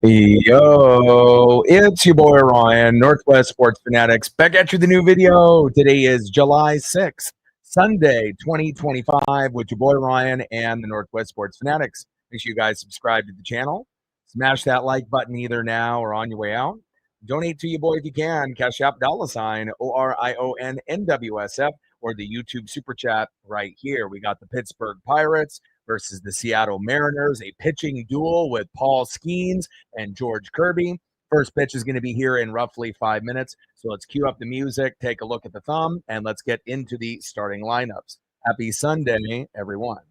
Yo, it's your boy Ryan, Northwest Sports Fanatics, back at you with a new video. Today is July 6th, Sunday, 2025, with your boy Ryan and the Northwest Sports Fanatics. Make sure you guys subscribe to the channel. Smash that like button either now or on your way out. Donate to your boy if you can. Cash App $, ORIONNWSF, or the YouTube Super Chat right here. We got the Pittsburgh Pirates versus the Seattle Mariners, a pitching duel with Paul Skeens and George Kirby. First pitch is going to be here in roughly 5 minutes. So let's cue up the music, take a look at the thumb, and let's get into the starting lineups. Happy Sunday, everyone.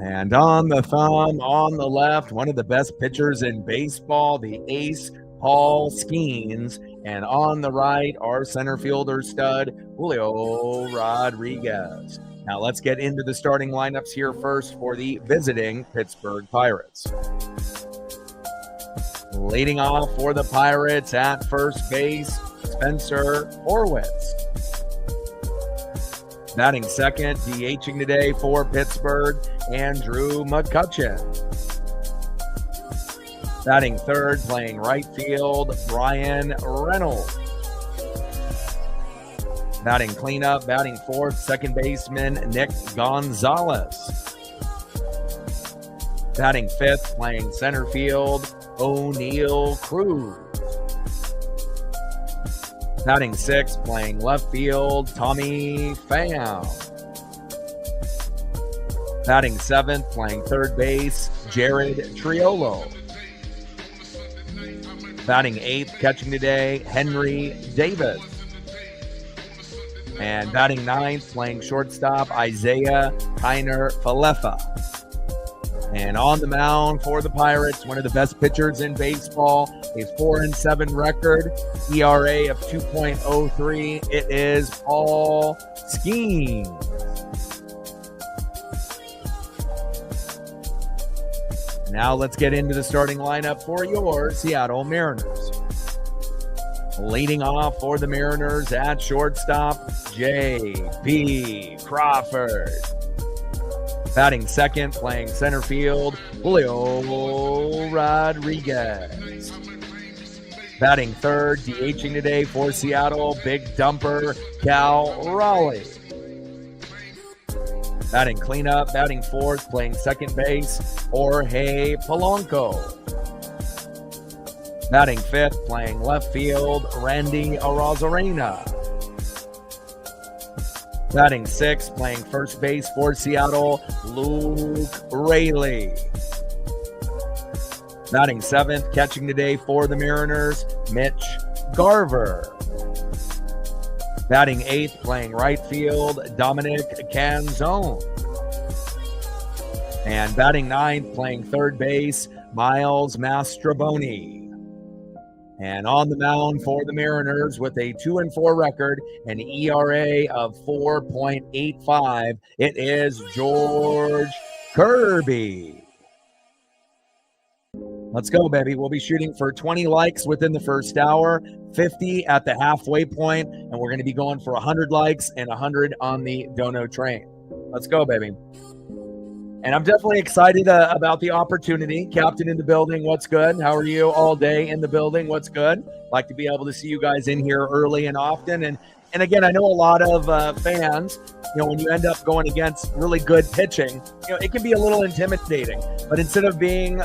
And on the thumb, on the left, one of the best pitchers in baseball, the ace, Paul Skeens. And on the right, our center fielder stud, Julio Rodriguez. Now let's get into the starting lineups here first for the visiting Pittsburgh Pirates. Leading off for the Pirates at first base, Spencer Horwitz. Batting second, DHing today for Pittsburgh, Andrew McCutchen. Batting third, playing right field, Brian Reynolds. Batting cleanup, batting fourth, second baseman, Nick Gonzalez. Batting fifth, playing center field, O'Neal Cruz. Batting sixth, playing left field, Tommy Pham. Batting seventh, playing third base, Jared Triolo. Batting eighth, catching today, Henry Davis. And batting ninth, playing shortstop, Isaiah Kiner-Falefa. And on the mound for the Pirates, one of the best pitchers in baseball, a 4-7 record, ERA of 2.03. It is Paul Skeens. Now let's get into the starting lineup for your Seattle Mariners. Leading off for the Mariners at shortstop, J.P. Crawford. Batting second, playing center field, Julio Rodriguez. Batting third, DHing today for Seattle, big dumper, Cal Raleigh. Batting cleanup, batting fourth, playing second base, Jorge Polanco. Batting fifth, playing left field, Randy Arozarena. Batting sixth, playing first base for Seattle, Luke Raley. Batting seventh, catching today for the Mariners, Mitch Garver. Batting eighth, playing right field, Dominic Canzone. And batting ninth, playing third base, Miles Mastrobuoni. And on the mound for the Mariners with a 2-4 record, an ERA of 4.85, it is George Kirby. Let's go, baby. We'll be shooting for 20 likes within the first hour, 50 at the halfway point, and we're going to be going for 100 likes and 100 on the dono train. Let's go, baby. And I'm definitely excited about the opportunity. Captain in the building, what's good? How are you? All day in the building, what's good? Like to be able to see you guys in here early and often. And again, I know a lot of fans, when you end up going against really good pitching, it can be a little intimidating. But instead of being,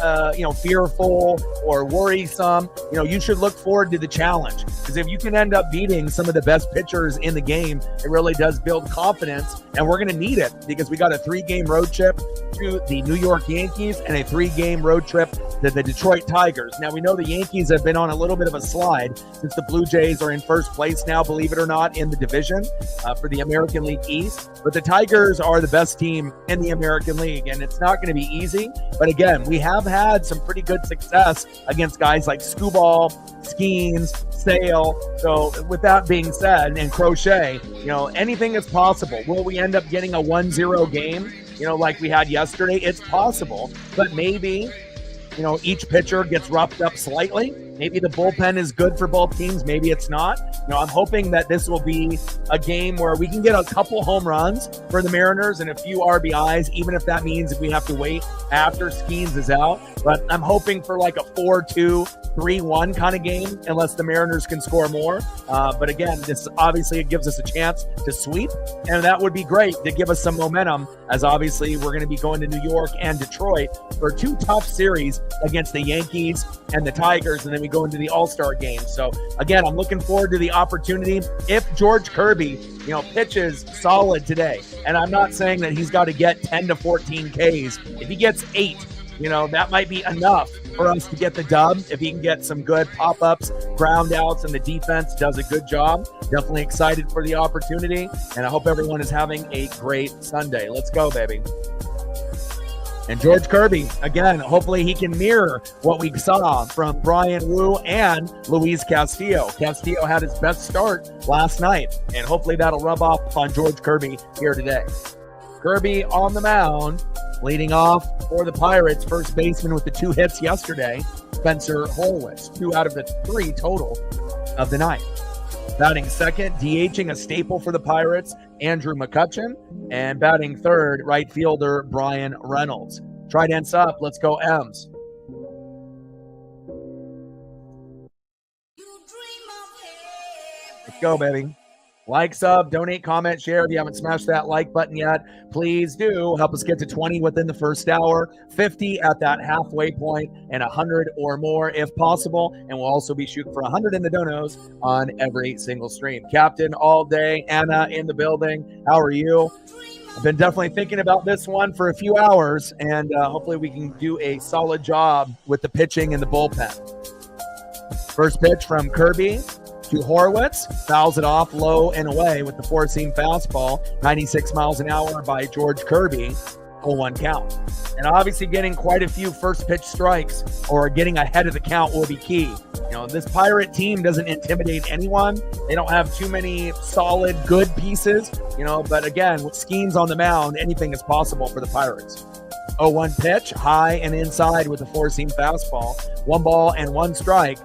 fearful or worrisome, you should look forward to the challenge. Because if you can end up beating some of the best pitchers in the game, it really does build confidence. And we're going to need it because we got a 3-game road trip to the New York Yankees and a 3-game road trip to the Detroit Tigers. Now, we know the Yankees have been on a little bit of a slide since the Blue Jays are in first place now, believe it or not, in the division for the American League East. But the Tigers are the best team in the American League, and it's not going to be easy. But again, we have had some pretty good success against guys like Skubal, Skeens, Sale. So with that being said, and Crochet, anything is possible. Will we end up getting a 1-0 game, like we had yesterday? It's possible, but maybe, each pitcher gets roughed up slightly. Maybe the bullpen is good for both teams. Maybe it's not. I'm hoping that this will be a game where we can get a couple home runs for the Mariners and a few RBIs, even if that means we have to wait after Skeens is out. But I'm hoping for like a 4-2, 3-1 kind of game, unless the Mariners can score more. But again, this obviously it gives us a chance to sweep, and that would be great to give us some momentum, as obviously we're going to be going to New York and Detroit for 2 tough series against the Yankees and the Tigers, and then we go into the All-Star game. So again, I'm looking forward to the opportunity. If George Kirby, pitches solid today, and I'm not saying that he's got to get 10 to 14 Ks. If he gets 8, that might be enough for us to get the dub. If he can get some good pop-ups, ground outs, and the defense does a good job. Definitely excited for the opportunity, and I hope everyone is having a great Sunday. Let's go, baby. And George Kirby, again, hopefully he can mirror what we saw from Brian Wu and Luis Castillo. Castillo had his best start last night, and hopefully that'll rub off on George Kirby here today. Kirby on the mound, leading off for the Pirates, first baseman with the 2 hits yesterday, Spencer Horwitz, 2 out of the 3 total of the night. Batting second, DHing a staple for the Pirates, Andrew McCutchen, and batting third, right fielder Brian Reynolds. Tridents up, let's go M's. Let's go, baby. Like, sub, donate, comment, share. If you haven't smashed that like button yet, please do. Help us get to 20 within the first hour, 50 at that halfway point, and 100 or more if possible. And we'll also be shooting for 100 in the donos on every single stream. Captain all day, Anna in the building. How are you? I've been definitely thinking about this one for a few hours, and hopefully we can do a solid job with the pitching and the bullpen. First pitch from Kirby to Horwitz, fouls it off low and away with the 4-seam fastball, 96 miles an hour by George Kirby, 0-1 count. And obviously getting quite a few first pitch strikes or getting ahead of the count will be key. This Pirate team doesn't intimidate anyone. They don't have too many solid, good pieces, but again, with Skeens on the mound, anything is possible for the Pirates. 0-1 pitch, high and inside with the 4-seam fastball, 1 ball and 1 strike.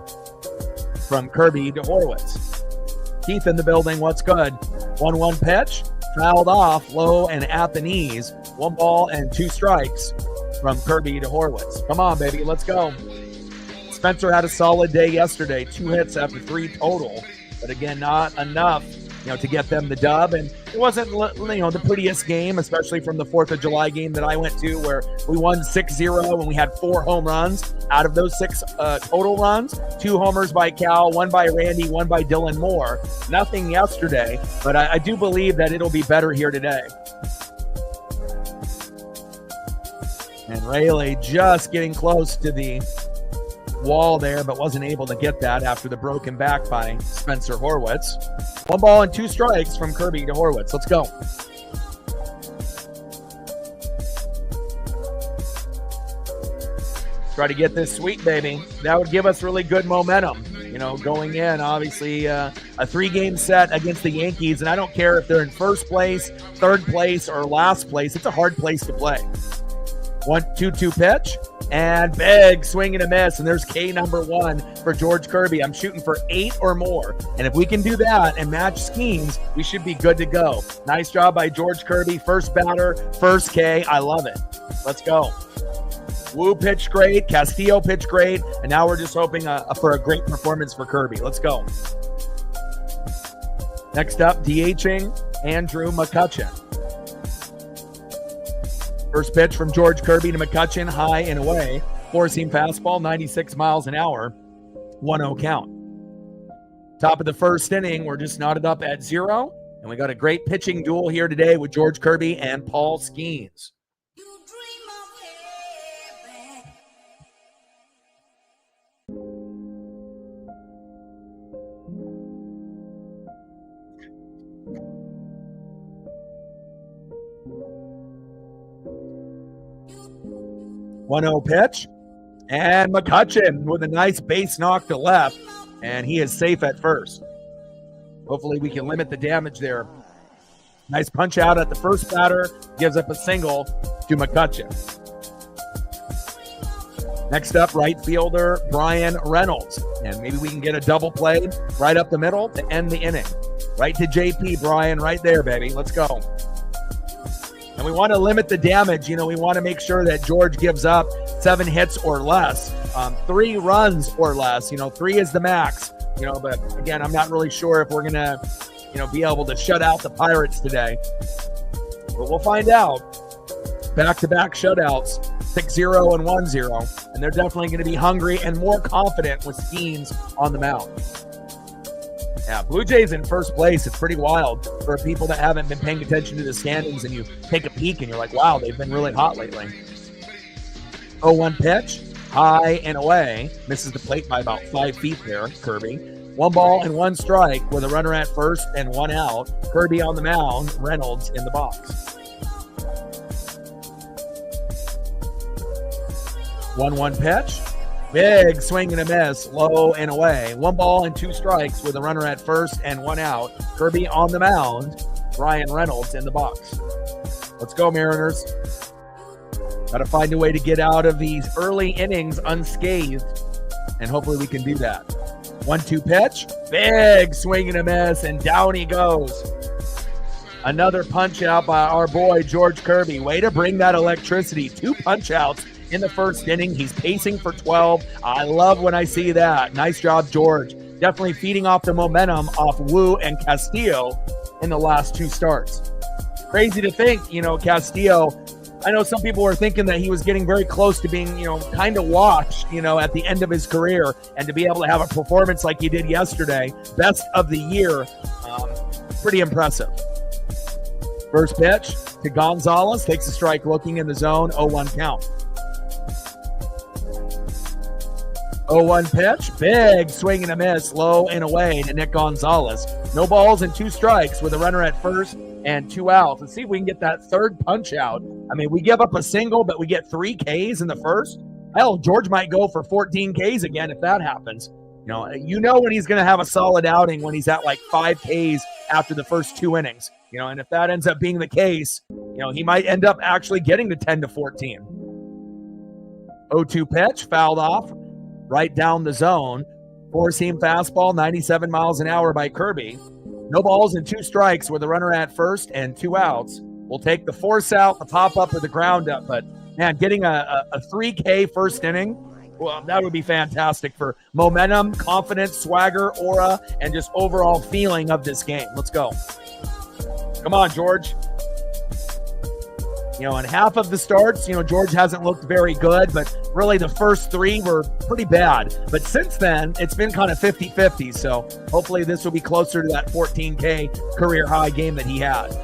From Kirby to Horwitz. Keith in the building, what's good? 1-1 pitch, fouled off, low and at the knees. 1 ball and 2 strikes from Kirby to Horwitz. Come on, baby, let's go. Spencer had a solid day yesterday, 2 hits after 3 total. But again, not enough, to get them the dub. And it wasn't, the prettiest game, especially from the 4th of July game that I went to, where we won 6-0 and we had 4 home runs. Out of those 6 total runs, 2 homers by Cal, 1 by Randy, 1 by Dylan Moore. Nothing yesterday, but I do believe that it'll be better here today. And Rayleigh just getting close to the wall there, but wasn't able to get that after the broken back by Spencer Horwitz. 1 ball and 2 strikes from Kirby to Horwitz. Let's go. Try to get this sweep, baby. That would give us really good momentum. Going in, obviously, a 3-game set against the Yankees, and I don't care if they're in first place, third place, or last place. It's a hard place to play. 1-2 pitch, and big swing and a miss, and there's K number 1 for George Kirby. I'm shooting for 8 or more, and if we can do that and match Skeens, we should be good to go. Nice job by George Kirby, first batter, first K. I love it. Let's go. Wu pitched great, Castillo pitched great, and now we're just hoping for a great performance for Kirby. Let's go. Next up, DHing Andrew McCutchen. First pitch from George Kirby to McCutchen, high and away. 4-seam fastball, 96 miles an hour, 1-0 count. Top of the first inning, we're just knotted up at 0, and we got a great pitching duel here today with George Kirby and Paul Skeens. 1-0 pitch, and McCutchen with a nice base knock to left, and he is safe at first. Hopefully we can limit the damage there. Nice punch out at the first batter, gives up a single to McCutchen. Next up, right fielder Brian Reynolds. And maybe we can get a double play right up the middle to end the inning. Right to JP, Brian, right there, baby. Let's go. And we want to limit the damage. You know, we want to make sure that George gives up 7 hits or less, 3 runs or less. You know, 3 is the max. You know, but again, I'm not really sure if we're going to, you know, be able to shut out the Pirates today. But we'll find out. Back-to-back shutouts, 6-0 and 1-0. And they're definitely going to be hungry and more confident with Skeens on the mound. Yeah, Blue Jays in first place. It's pretty wild for people that haven't been paying attention to the standings, and you take a peek and you're like, wow, they've been really hot lately. 0-1 pitch, high and away. Misses the plate by about 5 feet there, Kirby. 1 ball and 1 strike with a runner at first and 1 out. Kirby on the mound, Reynolds in the box. 1-1 pitch. Big swing and a miss, low and away. 1 ball and 2 strikes with a runner at first and 1 out. Kirby on the mound, Brian Reynolds in the box. Let's go, Mariners. Got to find a way to get out of these early innings unscathed, and hopefully we can do that. 1-2 pitch. Big swing and a miss, and down he goes. Another punch out by our boy, George Kirby. Way to bring that electricity. 2 punch outs in the first inning. He's pacing for 12. I love when I see that. Nice job, George. Definitely feeding off the momentum off Wu and Castillo in the last 2 starts. Crazy to think, you know, Castillo, I know some people were thinking that he was getting very close to being, you know, kind of washed, you know, at the end of his career, and to be able to have a performance like he did yesterday, best of the year, pretty impressive. First pitch to Gonzalez, takes a strike looking in the zone, 0-1 count. 0-1 pitch, big swing and a miss, low and away to Nick Gonzalez. No balls and 2 strikes with a runner at first and 2 outs. Let's see if we can get that third punch out. I mean, we give up a single, but we get 3 Ks in the first. Hell, George might go for 14 Ks again if that happens. You know when he's going to have a solid outing when he's at like 5 Ks after the first 2 innings. You know, and if that ends up being the case, you know, he might end up actually getting to 10 to 14. 0-2 pitch, fouled off. Right down the zone. 4-seam fastball, 97 miles an hour by Kirby. No balls and 2 strikes with a runner at first and 2 outs. We'll take the force out, the pop-up, or the ground up. But, man, getting a 3K first inning, well, that would be fantastic for momentum, confidence, swagger, aura, and just overall feeling of this game. Let's go. Come on, George. You know, in half of the starts, you know, George hasn't looked very good, but really the first 3 were pretty bad. But since then, it's been kind of 50-50, so hopefully this will be closer to that 14K career high game that he had.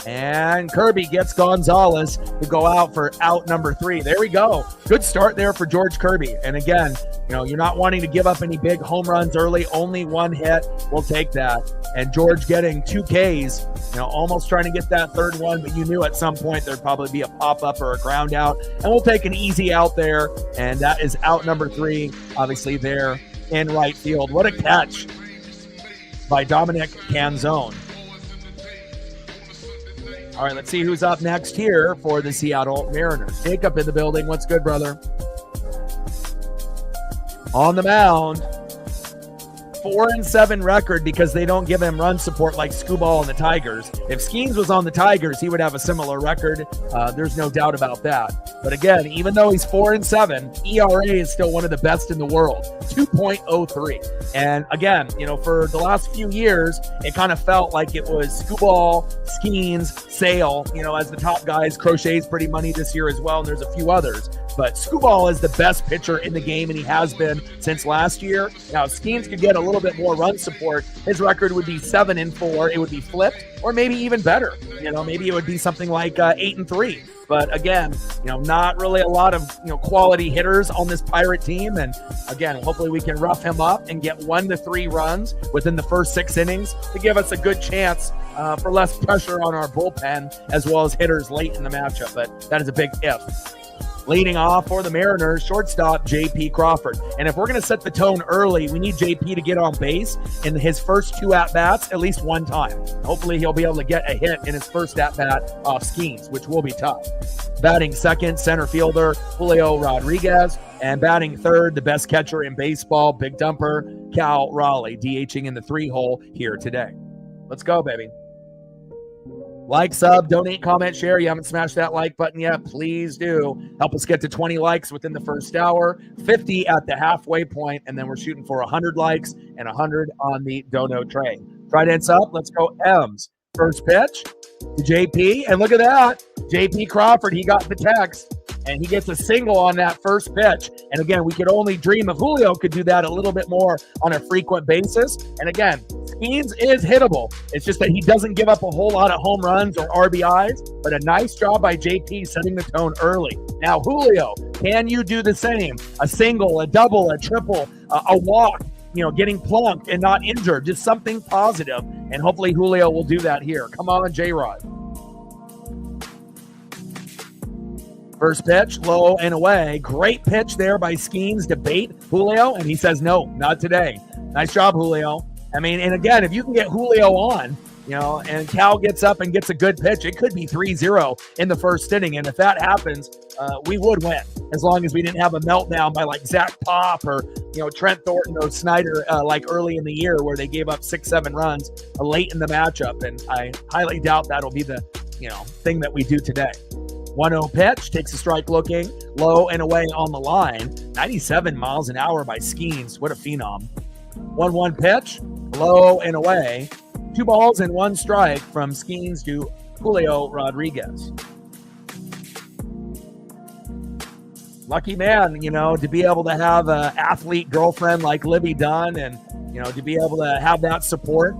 And Kirby gets Gonzalez to go out for out number 3. There we go. Good start there for George Kirby. And again, you know, you're not wanting to give up any big home runs early. Only 1 hit. We'll take that. And George getting 2 Ks, you know, almost trying to get that third one, but you knew at some point there'd probably be a pop-up or a ground out. And we'll take an easy out there. And that is out number 3, obviously there in right field. What a catch by Dominic Canzone. All right, let's see who's up next here for the Seattle Mariners. Jacob in the building. What's good, brother? On the mound, 4-7 record because they don't give him run support like Skubal and the Tigers. If Skeens was on the Tigers, he would have a similar record. There's no doubt about that. But again, even though he's 4-7, ERA is still one of the best in the world, 2.03. And again, you know, for the last few years, it kind of felt like it was Skubal, Skeens, Sale, you know, as the top guys. Crochet's pretty money this year as well, and there's a few others. But Skubal is the best pitcher in the game, and he has been since last year. Now, if Skeens could get a little bit more run support, his record would be 7-4. It would be flipped, or maybe even better. You know, maybe it would be something like 8-3. But again, you know, not really a lot of, you know, quality hitters on this Pirate team. And again, hopefully we can rough him up and get 1 to 3 runs within the first 6 innings to give us a good chance for less pressure on our bullpen as well as hitters late in the matchup. But that is a big if. Leading off for the Mariners, shortstop J.P. Crawford. And if we're going to set the tone early, we need J.P. to get on base in his first 2 at-bats at least 1 time. Hopefully he'll be able to get a hit in his first at-bat off Skeens, which will be tough. Batting second, center fielder Julio Rodriguez. And batting third, the best catcher in baseball, big dumper, Cal Raleigh, DHing in the 3-hole here today. Let's go, baby. Like, sub, donate, comment, share. You haven't smashed that like button yet, please do. Help us get to 20 likes within the first hour, 50 at the halfway point, and then we're shooting for 100 likes and 100 on the dono train. Trident's up. Let's go M's. First pitch to JP, and look at that. JP Crawford, he got the text, and he gets a single on that first pitch. And again, we could only dream if Julio could do that a little bit more on a frequent basis. And again, Skeens is hittable. It's just that he doesn't give up a whole lot of home runs or RBIs, but a nice job by JP setting the tone early. Now, Julio, can you do the same? A single, a double, a triple, a walk, getting plunked and not injured, just something positive. And hopefully Julio will do that here. Come on, J-Rod. First pitch, low and away. Great pitch there by Skeens to bait Julio, and he says, no, not today. Nice job, Julio. I mean, and again, if you can get Julio on, and Cal gets up and gets a good pitch, it could be 3-0 in the first inning. And if that happens, we would win, as long as we didn't have a meltdown by like Zach Pop or, Trent Thornton or Snyder like early in the year where they gave up 6-7 runs late in the matchup. And I highly doubt that'll be the, thing that we do today. 1-0 pitch, takes a strike looking, low and away on the line. 97 miles an hour by Skeens. What a phenom. 1-1 pitch, low and away. 2 balls and 1 strike from Skeens to Julio Rodriguez. Lucky man, to be able to have an athlete girlfriend like Libby Dunn and, to be able to have that support.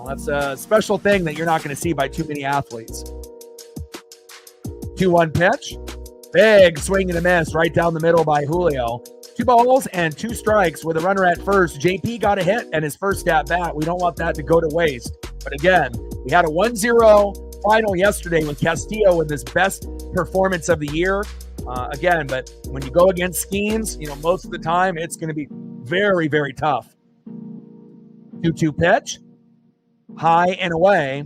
That's a special thing that you're not going to see by too many athletes. 2-1 pitch. Big swing and a miss right down the middle by Julio. 2 balls and 2 strikes with a runner at first. JP got a hit and his first at bat. We don't want that to go to waste. But again, we had a 1-0 final yesterday with Castillo with his best performance of the year. But when you go against Skeens, most of the time it's going to be very, very tough. 2-2 pitch. High and away.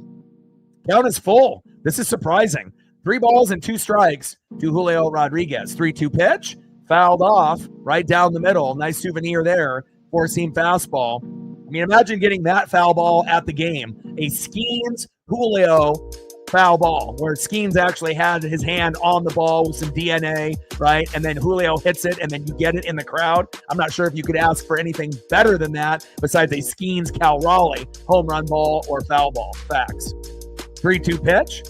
Count is full. This is surprising. 3 balls and 2 strikes to Julio Rodriguez. 3-2 pitch, fouled off right down the middle. Nice souvenir there, 4-seam fastball. I mean, imagine getting that foul ball at the game. A Skeens Julio foul ball, where Skeens actually had his hand on the ball with some DNA, right? And then Julio hits it, and then you get it in the crowd. I'm not sure if you could ask for anything better than that besides a Skeens Cal Raleigh home run ball or foul ball. Facts. 3-2 pitch.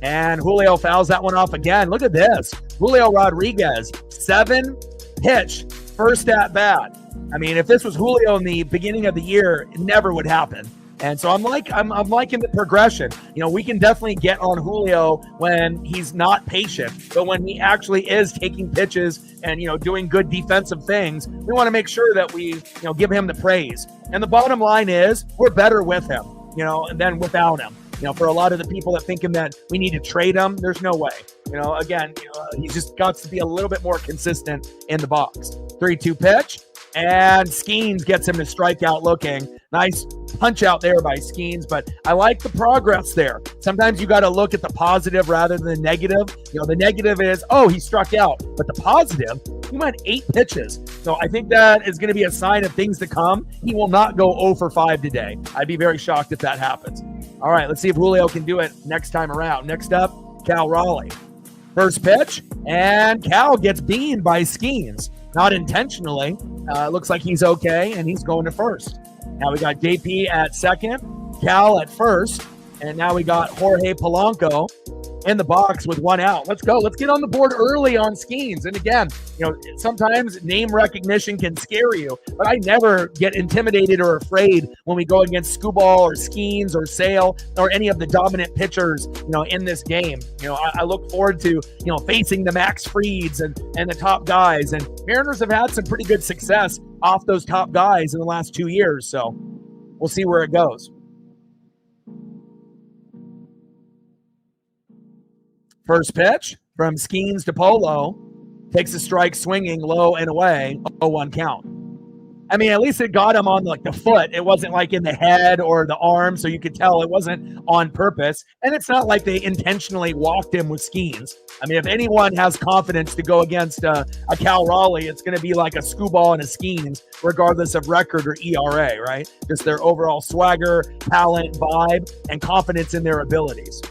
And Julio fouls that one off again. Look at this. Julio Rodriguez, 7-pitch, first at bat. I mean, if this was Julio in the beginning of the year, it never would happen. And so I'm liking the progression. We can definitely get on Julio when he's not patient, but when he actually is taking pitches and, doing good defensive things, we want to make sure that we, give him the praise. And the bottom line is we're better with him, than without him. For a lot of the people that thinking that we need to trade him, there's no way. He's just got to be a little bit more consistent in the box. 3-2 pitch, and Skeens gets him to strike out looking. Nice punch out there by Skeens, but I like the progress there. Sometimes you got to look at the positive rather than the negative. The negative is, he struck out, but the positive, he went 8 pitches. So I think that is going to be a sign of things to come. He will not go 0 for 5 today. I'd be very shocked if that happens. All right, let's see if Julio can do it next time around. Next up, Cal Raleigh. First pitch, and Cal gets beamed by Skeens. Not intentionally. Looks like he's okay, and he's going to first. Now we got JP at second, Cal at first, and now we got Jorge Polanco in the box with 1 out. Let's go. Let's get on the board early on Skeens. And again, sometimes name recognition can scare you, but I never get intimidated or afraid when we go against Skubal or Skeens or Sale or any of the dominant pitchers, in this game. I look forward to, facing the Max Frieds and the top guys. And Mariners have had some pretty good success off those top guys in the last 2 years. So we'll see where it goes. First pitch from Skeens to Polo. Takes a strike swinging low and away. 0-1 count. I mean, at least it got him on like the foot. It wasn't like in the head or the arm, so you could tell it wasn't on purpose. And it's not like they intentionally walked him with skeins. I mean, if anyone has confidence to go against a Cal Raleigh, it's going to be like a skoo ball and a skeins, regardless of record or ERA, right? Just their overall swagger, talent, vibe, and confidence in their abilities.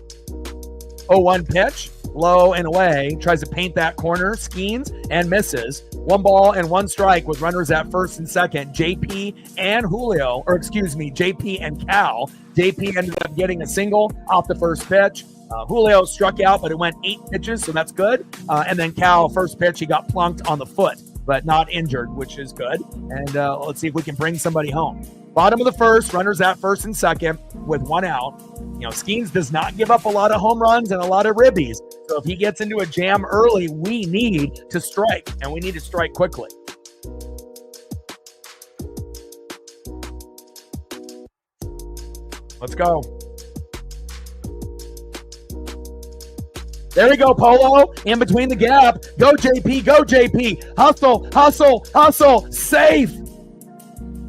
0-1 pitch, low and away, tries to paint that corner, skeins, and misses. 1 ball and 1 strike with runners at first and second. JP and Julio, or excuse me, JP and Cal. JP ended up getting a single off the first pitch. Julio struck out, but it went 8 pitches, so that's good. And then Cal, first pitch, he got plunked on the foot, but not injured, which is good. And let's see if we can bring somebody home. Bottom of the first, runners at first and second with 1 out. You know, Skeens does not give up a lot of home runs and a lot of ribbies. So if he gets into a jam early, we need to strike, and we need to strike quickly. Let's go. There we go, Polo, in between the gap. Go, JP, go, JP. Hustle, hustle, hustle, safe.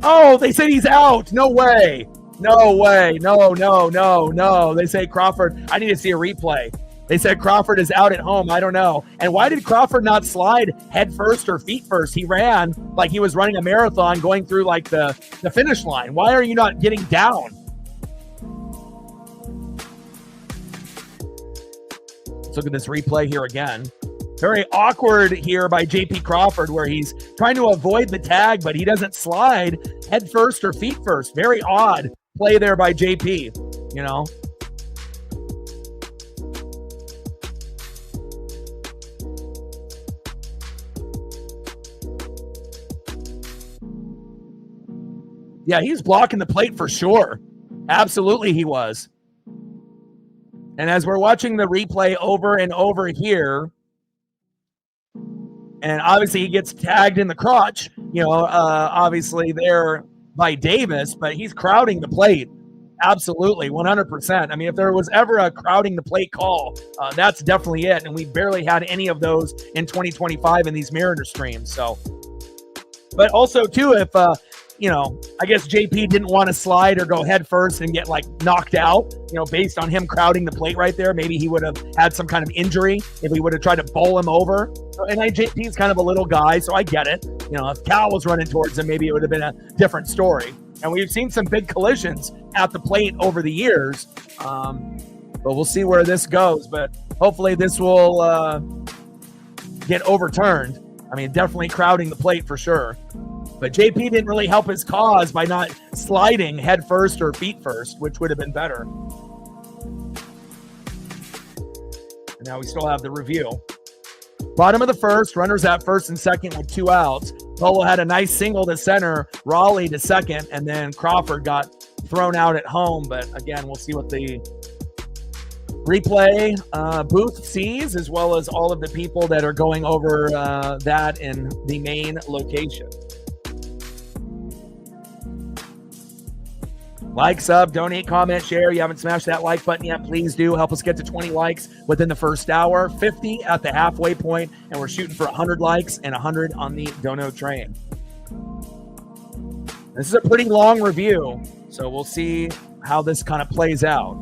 Oh, they said he's out. No way. No way. No, no, no, no. They say Crawford. I need to see a replay. They said Crawford is out at home. I don't know. And why did Crawford not slide head first or feet first? He ran like he was running a marathon going through like the finish line. Why are you not getting down? Let's look at this replay here again. Very awkward here by JP Crawford where he's trying to avoid the tag, but he doesn't slide head first or feet first. Very odd play there by JP, you know. Yeah, he's blocking the plate for sure. Absolutely he was. And as we're watching the replay over and over here, and obviously he gets tagged in the crotch, you know, obviously there by Davis, but he's crowding the plate. Absolutely, 100%. I mean, if there was ever a crowding the plate call, that's definitely it. And we barely had any of those in 2025 in these Mariner streams. So, but also too, if, you know, I guess JP didn't want to slide or go head first and get like knocked out, you know, based on him crowding the plate right there. Maybe he would have had some kind of injury if we would have tried to bowl him over. And JP is kind of a little guy, so I get it. You know, if Cal was running towards him, maybe it would have been a different story. And we've seen some big collisions at the plate over the years. But we'll see where this goes. But hopefully this will get overturned. I mean, definitely crowding the plate for sure. But JP didn't really help his cause by not sliding head first or feet first, which would have been better. And now we still have the review. Bottom of the first, runners at first and second with 2 outs. Polo had a nice single to center, Raleigh to second, and then Crawford got thrown out at home. But again, we'll see what the replay booth sees, as well as all of the people that are going over that in the main location. Like, sub, donate, comment, share. You haven't smashed that like button yet, please do. Help us get to 20 likes within the first hour, 50 at the halfway point, and we're shooting for 100 likes and 100 on the dono train. This is a pretty long review, so we'll see how this kind of plays out.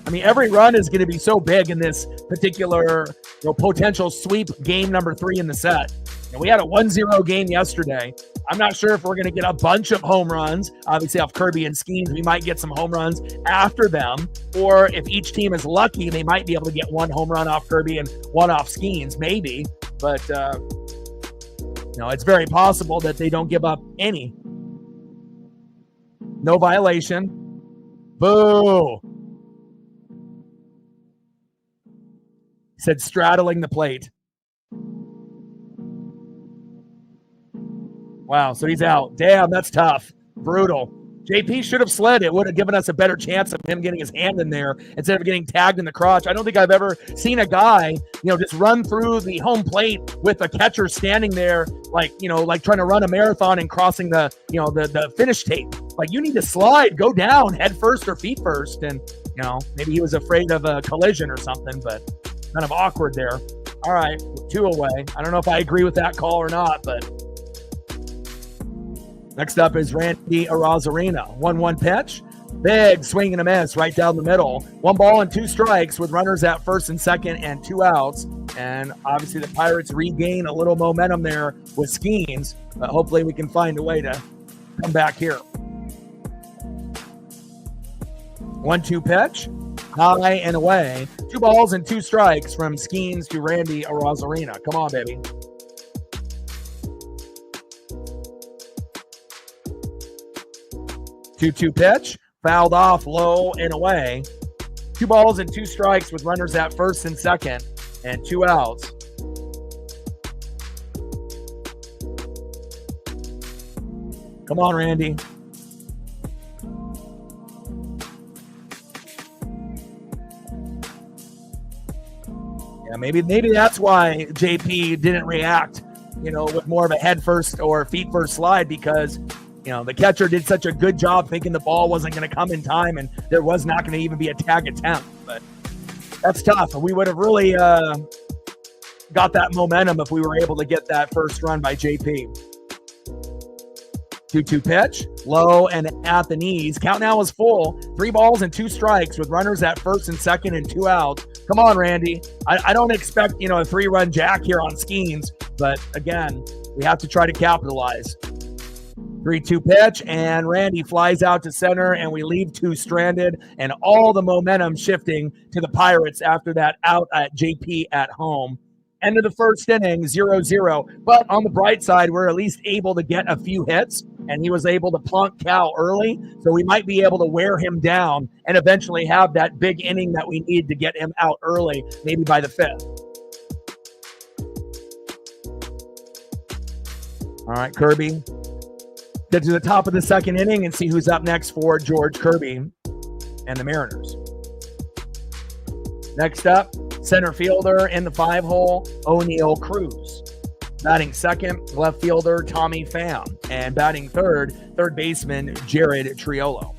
I mean, every run is going to be so big in this particular, you know, potential sweep game number 3 in the set. And we had a 1-0 game yesterday. I'm not sure if we're going to get a bunch of home runs. Obviously, off Kirby and Skeens, we might get some home runs after them. Or if each team is lucky, they might be able to get 1 home run off Kirby and 1 off Skeens, maybe. But, you know, it's very possible that they don't give up any. No violation. Boo. He said straddling the plate. Wow, so he's out. Damn, that's tough. Brutal. JP should have slid. It would have given us a better chance of him getting his hand in there instead of getting tagged in the crotch. I don't think I've ever seen a guy, you know, just run through the home plate with a catcher standing there like, you know, like trying to run a marathon and crossing the, you know, the finish tape. Like, you need to slide, go down head first or feet first. And, you know, maybe he was afraid of a collision or something, but kind of awkward there. All right, 2 away. I don't know if I agree with that call or not, but Next up is Randy Arozarena. 1-1 pitch. Big swing and a miss right down the middle. 1 ball and 2 strikes with runners at first and second and 2 outs. And obviously the Pirates regain a little momentum there with Skeens, but hopefully we can find a way to come back here. 1-2 pitch. High and away. 2 balls and 2 strikes from Skeens to Randy Arozarena. Come on, baby. Two pitch, fouled off low and away. 2 balls and 2 strikes with runners at first and second and 2 outs. Come on, Randy. Yeah, maybe that's why JP didn't react, with more of a head first or feet first slide, because the catcher did such a good job thinking the ball wasn't going to come in time and there was not going to even be a tag attempt. But that's tough. We would have really got that momentum if we were able to get that first run by JP. 2-2 pitch, low and at the knees. Count now is full. 3 balls and 2 strikes with runners at first and second and 2 outs. Come on, Randy. I don't expect, a 3-run jack here on Skeens, but again, we have to try to capitalize. 3-2 pitch, and Randy flies out to center, and we leave 2 stranded, and all the momentum shifting to the Pirates after that out at JP at home. End of the first inning, 0-0. But on the bright side, we're at least able to get a few hits, and he was able to plunk Cal early, so we might be able to wear him down and eventually have that big inning that we need to get him out early, maybe by the 5th. All right, Kirby. Get to the top of the second inning and see who's up next for George Kirby and the Mariners. Next up, center fielder in the 5-hole, O'Neal Cruz. Batting second, left fielder Tommy Pham. And batting third baseman Jared Triolo.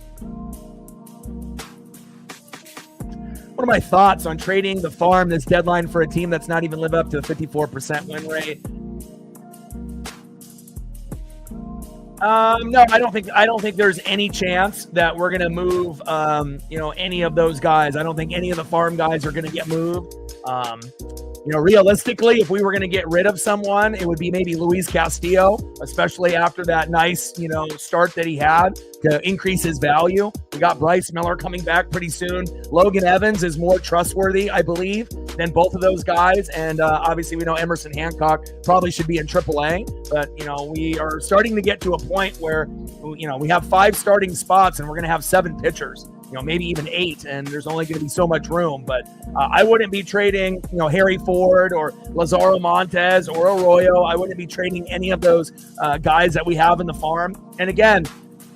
What are my thoughts on trading the farm this deadline for a team that's not even lived up to the 54% win rate? No, I don't think there's any chance that we're going to move, any of those guys. I don't think any of the farm guys are going to get moved. Realistically, if we were going to get rid of someone, it would be maybe Luis Castillo, especially after that nice, start that he had to increase his value. We got Bryce Miller coming back pretty soon. Logan Evans is more trustworthy, I believe, than both of those guys. And obviously, we know Emerson Hancock probably should be in AAA. But, we are starting to get to a point where, we have 5 starting spots and we're going to have 7 pitchers. Maybe even 8, and there's only going to be so much room. But I wouldn't be trading, Harry Ford or Lazaro Montes or Arroyo. I wouldn't be trading any of those guys that we have in the farm. And again,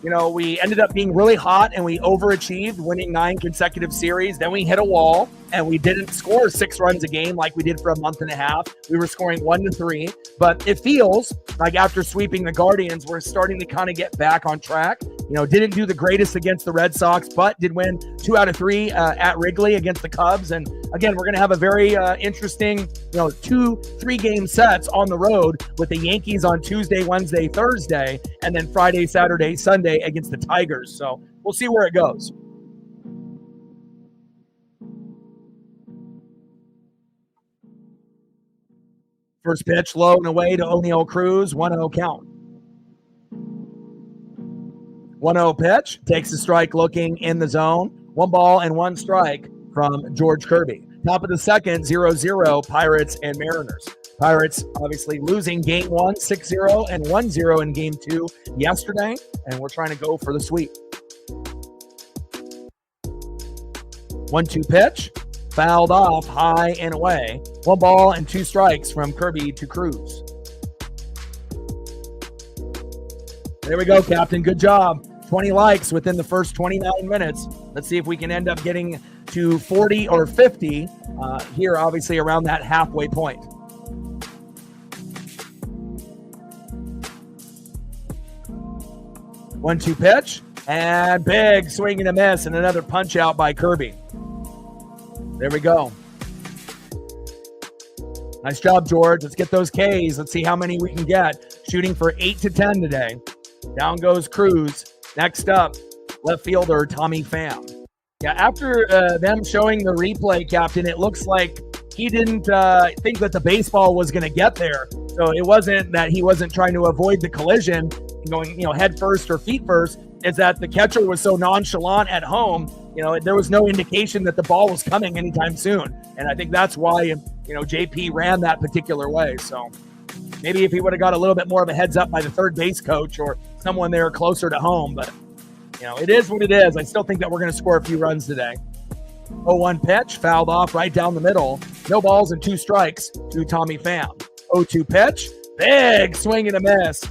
we ended up being really hot and we overachieved, winning 9 consecutive series. Then we hit a wall and we didn't score 6 runs a game like we did for a month and a half. We were scoring 1 to 3, but it feels like after sweeping the Guardians, we're starting to kind of get back on track. Didn't do the greatest against the Red Sox, but did win 2 out of 3 at Wrigley against the Cubs. And again, we're going to have a very interesting, 2-3 game sets on the road with the Yankees on Tuesday, Wednesday, Thursday, and then Friday, Saturday, Sunday against the Tigers. So we'll see where it goes. First pitch, low and away to O'Neal Cruz, 1-0 count. 1-0 pitch, takes a strike looking in the zone. 1 ball and 1 strike from George Kirby. Top of the second, 0-0, Pirates and Mariners. Pirates obviously losing game 1, 6-0, and 1-0 in game 2 yesterday, and we're trying to go for the sweep. 1-2 pitch, fouled off high and away. 1 ball and 2 strikes from Kirby to Cruz. There we go, Captain. Good job. 20 likes within the first 29 minutes. Let's see if we can end up getting to 40 or 50 here, obviously around that halfway point. One-two pitch, and big swing and a miss, and another punch out by Kirby. There we go. Nice job, George. Let's get those Ks. Let's see how many we can get. Shooting for 8 to 10 today. Down goes Cruz. Next up, left fielder Tommy Pham. Yeah, after them showing the replay, Captain, it looks like he didn't think that the baseball was going to get there. So it wasn't that he wasn't trying to avoid the collision, going, head first or feet first. It's that the catcher was so nonchalant at home, there was no indication that the ball was coming anytime soon. And I think that's why, JP ran that particular way. So maybe if he would have got a little bit more of a heads up by the third base coach or someone there closer to home, but it is what it is. I still think that we're going to score a few runs today. 0-1 pitch, fouled off right down the middle. No balls and 2 strikes to Tommy Pham. 0-2 pitch, big swing and a miss.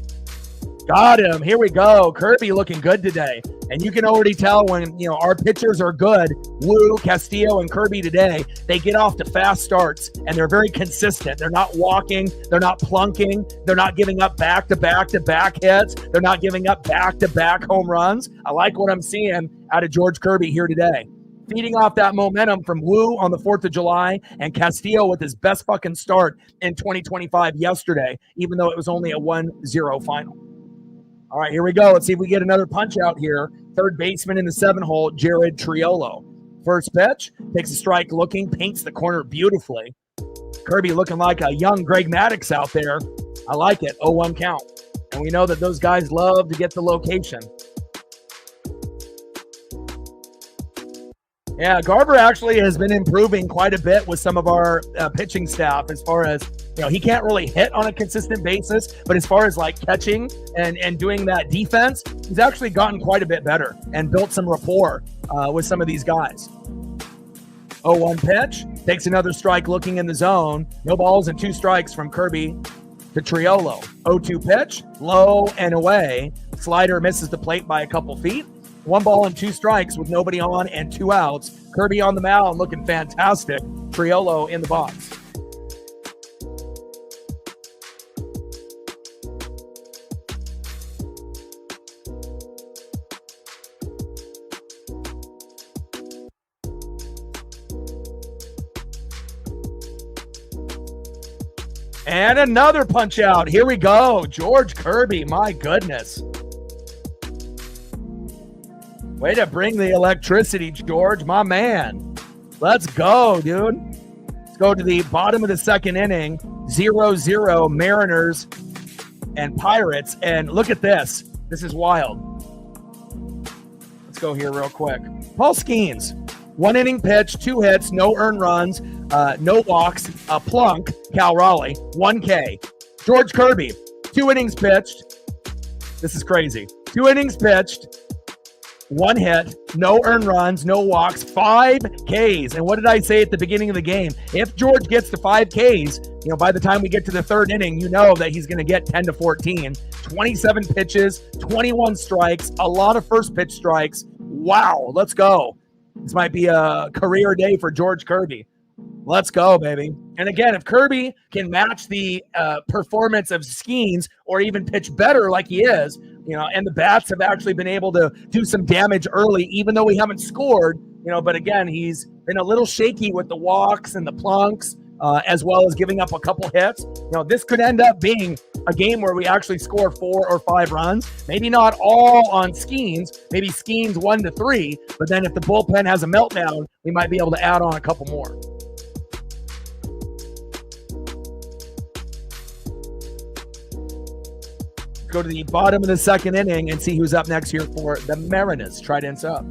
Got him. Here we go. Kirby looking good today. And you can already tell when, our pitchers are good. Wu, Castillo, and Kirby today, they get off to fast starts, and they're very consistent. They're not walking. They're not plunking. They're not giving up back-to-back-to-back hits. They're not giving up back-to-back home runs. I like what I'm seeing out of George Kirby here today. Feeding off that momentum from Wu on the 4th of July and Castillo with his best fucking start in 2025 yesterday, even though it was only a 1-0 final. All right, here we go. Let's see if we get another punch out here. Third baseman in the 7-hole, Jared Triolo. First pitch, takes a strike looking, paints the corner beautifully. Kirby looking like a young Greg Maddux out there. I like it. 0-1 count. And we know that those guys love to get the location. Yeah, Garver actually has been improving quite a bit with some of our pitching staff as far as, he can't really hit on a consistent basis, but as far as like catching and doing that defense, he's actually gotten quite a bit better and built some rapport with some of these guys. 0-1 pitch, takes another strike looking in the zone. No balls and 2 strikes from Kirby to Triolo. 0-2 pitch, low and away. Slider misses the plate by a couple feet. 1 ball and 2 strikes with nobody on and 2 outs. Kirby on the mound looking fantastic. Triolo in the box. And another punch out. Here we go. George Kirby, my goodness. Way to bring the electricity, George, my man. Let's go, dude. Let's go to the bottom of the 2nd inning. 0-0 Mariners and Pirates. And look at this. This is wild. Let's go here real quick. Paul Skeens. 1 inning pitch, 2 hits, no earned runs, no walks, a plunk. Cal Raleigh, 1 K. George Kirby, 2 innings pitched. This is crazy. 2 innings pitched. 1 hit, no earned runs, no walks, 5 Ks. And what did I say at the beginning of the game? If George gets to 5 Ks, by the time we get to the 3rd inning, that he's going to get 10 to 14. 27 pitches, 21 strikes, a lot of first pitch strikes. Wow, let's go. This might be a career day for George Kirby. Let's go, baby. And again, if Kirby can match the performance of Skeens or even pitch better like he is, and the bats have actually been able to do some damage early, even though we haven't scored, but again, he's been a little shaky with the walks and the plunks, as well as giving up a couple hits. This could end up being a game where we actually score 4 or 5 runs. Maybe not all on Skeens, maybe Skeens 1 to 3, but then if the bullpen has a meltdown, we might be able to add on a couple more. Go to the bottom of the 2nd inning and see who's up next here for the Mariners. Trident's up.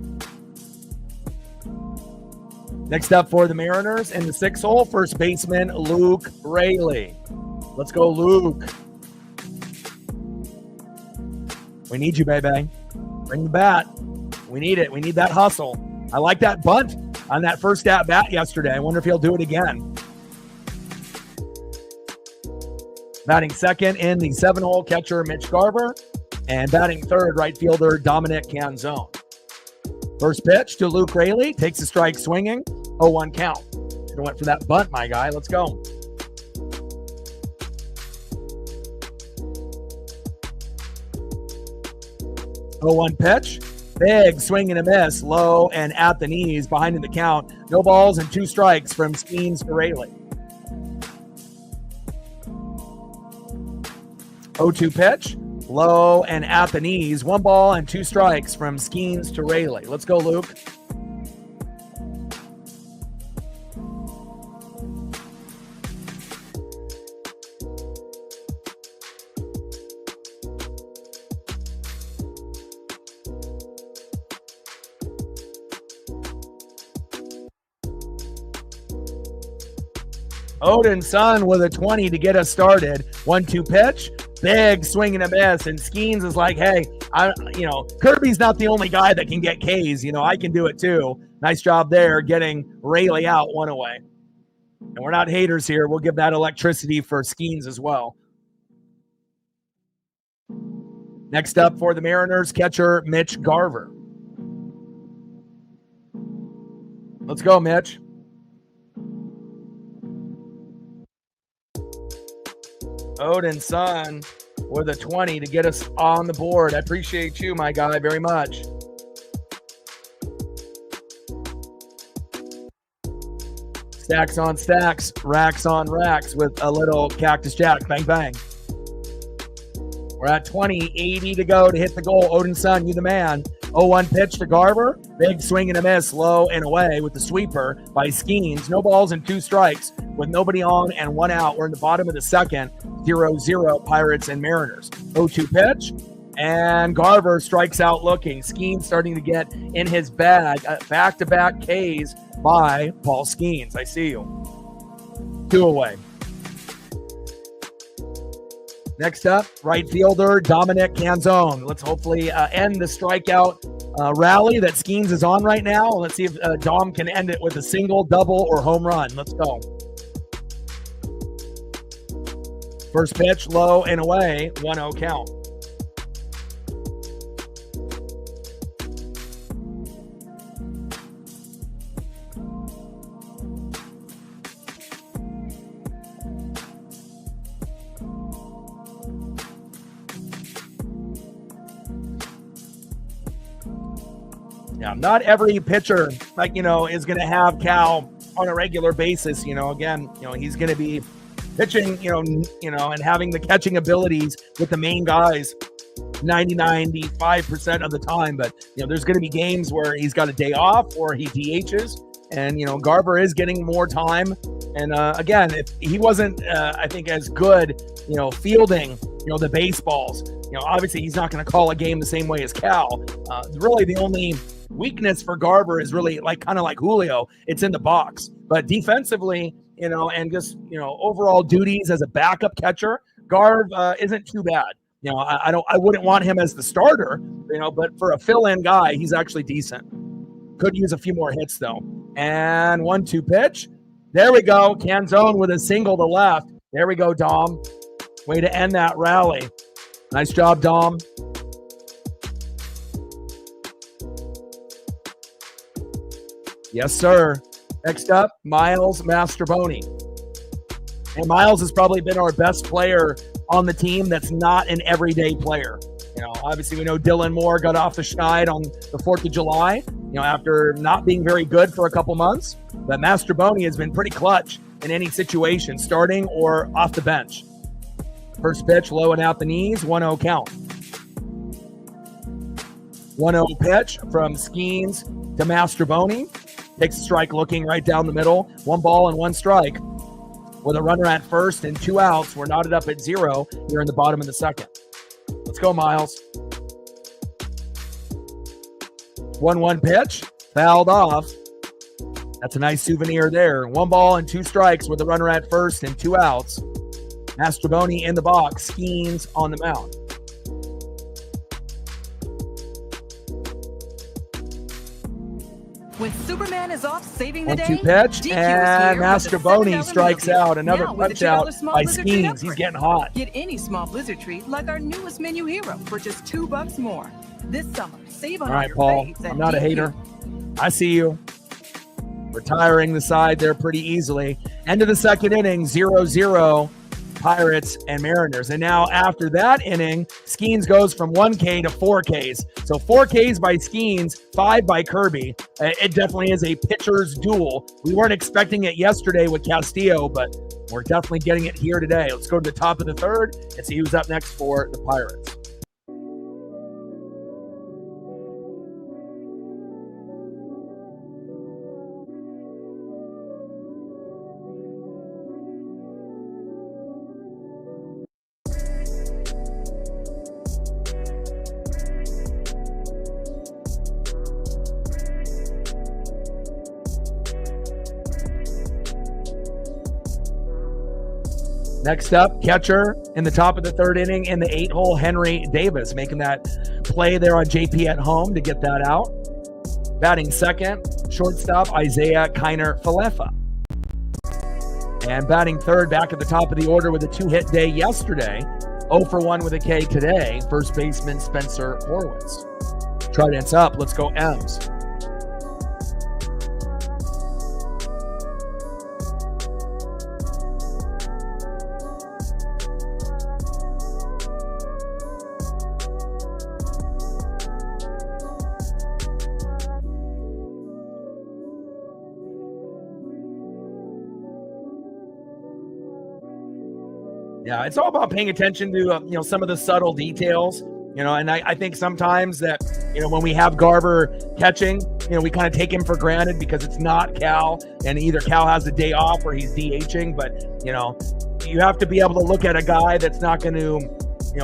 Next up for the Mariners in the 6th hole, first baseman Luke Raley. Let's go, Luke. We need you, baby. Bring the bat. We need it. We need that hustle. I like that bunt on that first at-bat yesterday. I wonder if he'll do it again. Batting 2nd in the 7-hole, catcher Mitch Garver. And batting 3rd, right fielder Dominic Canzone. First pitch to Luke Raley. Takes a strike swinging. 0-1 count. Should have went for that bunt, my guy. Let's go. Oh, 1 pitch. Big swing and a miss. Low and at the knees. Behind in the count. No balls and 2 strikes from Skeens to Raley. 0-2 pitch. low and at the knees. 1 ball and 2 strikes from Skeens to Rayleigh. Let's go, Luke. Odin's son with a 20 to get us started. 1-2 pitch, big swing and a miss. And Skeens is like, hey, Kirby's not the only guy that can get Ks. I can do it too. Nice job there getting Rayleigh out 1 away. And we're not haters here. We'll give that electricity for Skeens as well. Next up for the Mariners, catcher Mitch Garver. Let's go, Mitch. Odin's son with a 20 to get us on the board. I appreciate you, my guy, very much. Stacks on stacks, racks on racks with a little Cactus Jack. Bang, bang. We're at 20, 80 to go to hit the goal. Odin's son, you the man. 0-1 pitch to Garver. Big swing and a miss, low and away with the sweeper by Skeens. No balls and 2 strikes with nobody on and 1 out. We're in the bottom of the second. 0-0 Pirates and Mariners. 0-2 pitch. And Garver strikes out looking. Skeens starting to get in his bag. Back-to-back Ks by Paul Skeens. I see you. 2 away. Next up, right fielder Dominic Canzone. Let's hopefully end the strikeout rally that Skeens is on right now. Let's see if Dom can end it with a single, double, or home run. Let's go. First pitch, low and away, 1-0 count. Yeah, not every pitcher, is going to have Cal on a regular basis. Again, he's going to be pitching, and having the catching abilities with the main guys 95% of the time. But, there's going to be games where he's got a day off or he DHs. And, Garver is getting more time. And, again, if he wasn't, I think, as good, fielding, the baseballs, obviously he's not going to call a game the same way as Cal. Really, the only weakness for Garver is really kind of like Julio. It's in the box. But defensively, and just, overall duties as a backup catcher, Garv isn't too bad. I wouldn't want him as the starter, but for a fill-in guy, he's actually decent. Could use a few more hits, though. And 1-2 pitch. There we go. Canzone with a single to left. There we go, Dom. Way to end that rally. Nice job, Dom. Yes, sir. Next up, Miles Mastrobuoni. And Miles has probably been our best player on the team that's not an everyday player. Obviously we know Dylan Moore got off the schneid on the 4th of July, after not being very good for a couple months. But Mastrobuoni has been pretty clutch in any situation, starting or off the bench. First pitch, low and out the knees, 1-0 count. 1-0 pitch from Skeens to Mastrobuoni. Takes a strike looking right down the middle. 1 ball and 1 strike. With a runner at first and 2 outs, we're knotted up at 0 here in the bottom of the second. Let's go, Miles. 1-1 pitch. Fouled off. That's a nice souvenir there. 1 ball and 2 strikes with a runner at first and 2 outs. Mastrobuoni in the box. Skeens on the mound. When Superman is off saving the day, 1-2 pitch, and Mastrobuoni strikes out. Another punch out by Skeens. He's getting hot. Get any small blizzard treat like our newest menu hero for just $2 more. This summer, save on all right, Paul. I'm not a hater. I see you. Retiring the side there pretty easily. End of the second inning, 0-0. Pirates and Mariners. And now after that inning, Skeens goes from 1K to 4Ks. So 4Ks by Skeens, 5 by Kirby. It definitely is a pitcher's duel. We weren't expecting it yesterday with Castillo, but we're definitely getting it here today. Let's go to the top of the third and see who's up next for the Pirates. Next up, catcher in the top of the third inning in the 8-hole, Henry Davis, making that play there on JP at home to get that out. Batting second, shortstop, Isaiah Kiner-Falefa. And batting third, back at the top of the order with a 2-hit day yesterday, 0 for 1 with a K today, first baseman Spencer Horwitz. Trident's up, let's go M's. Yeah, it's all about paying attention to some of the subtle details, and I think sometimes that, when we have Garver catching, we kind of take him for granted because it's not Cal, and either Cal has a day off or he's DHing, but, you have to be able to look at a guy that's not going to,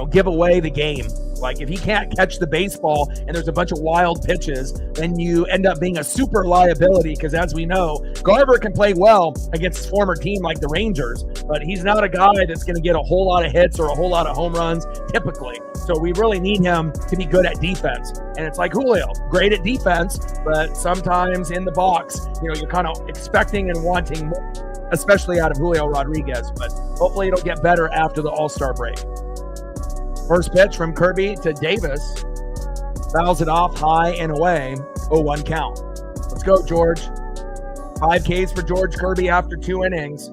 give away the game. Like, if he can't catch the baseball and there's a bunch of wild pitches, then you end up being a super liability because, as we know, Garver can play well against his former team like the Rangers, but he's not a guy that's going to get a whole lot of hits or a whole lot of home runs typically. So we really need him to be good at defense. And it's like Julio, great at defense, but sometimes in the box, you're kind of expecting and wanting more, especially out of Julio Rodriguez. But hopefully it'll get better after the All-Star break. First pitch from Kirby to Davis. Fouls it off high and away. 0-1 count. Let's go, George. 5 Ks for George Kirby after 2 innings.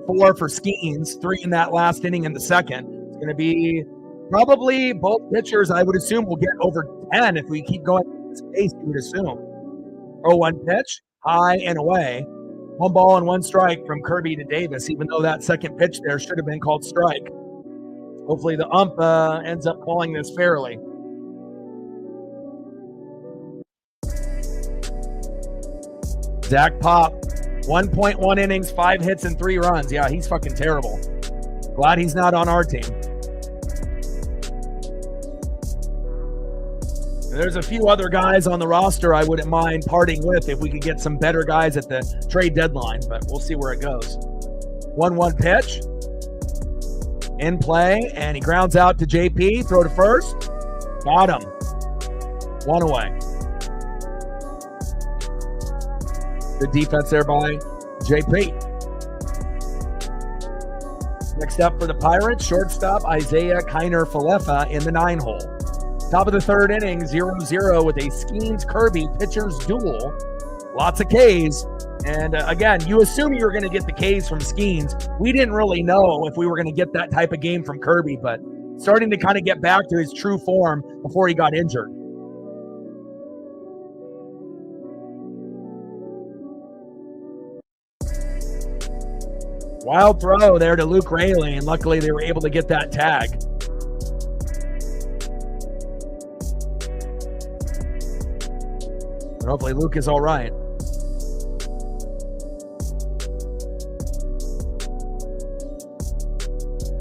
4 for Skeens. 3 in that last inning in the second. It's going to be probably both pitchers, I would assume, will get over 10 if we keep going at this pace, you would assume. 0-1 pitch. High and away. 1 ball and 1 strike from Kirby to Davis, even though that second pitch there should have been called strike. Hopefully the ump ends up calling this fairly. Zach Pop, 1.1 innings, 5 hits, and 3 runs. Yeah, he's fucking terrible. Glad he's not on our team. There's a few other guys on the roster I wouldn't mind parting with if we could get some better guys at the trade deadline, but we'll see where it goes. 1-1 pitch. In play, and he grounds out to JP. Throw to first. Got him. 1 away. Good defense there by JP. Next up for the Pirates, shortstop Isaiah Kiner-Falefa in the 9-hole. Top of the third inning, 0-0 with a Skeens Kirby pitcher's duel. Lots of Ks. And again, you assume you were going to get the Ks from Skeens. We didn't really know if we were going to get that type of game from Kirby, but starting to kind of get back to his true form before he got injured. Wild throw there to Luke Raley, and luckily they were able to get that tag. But hopefully Luke is all right.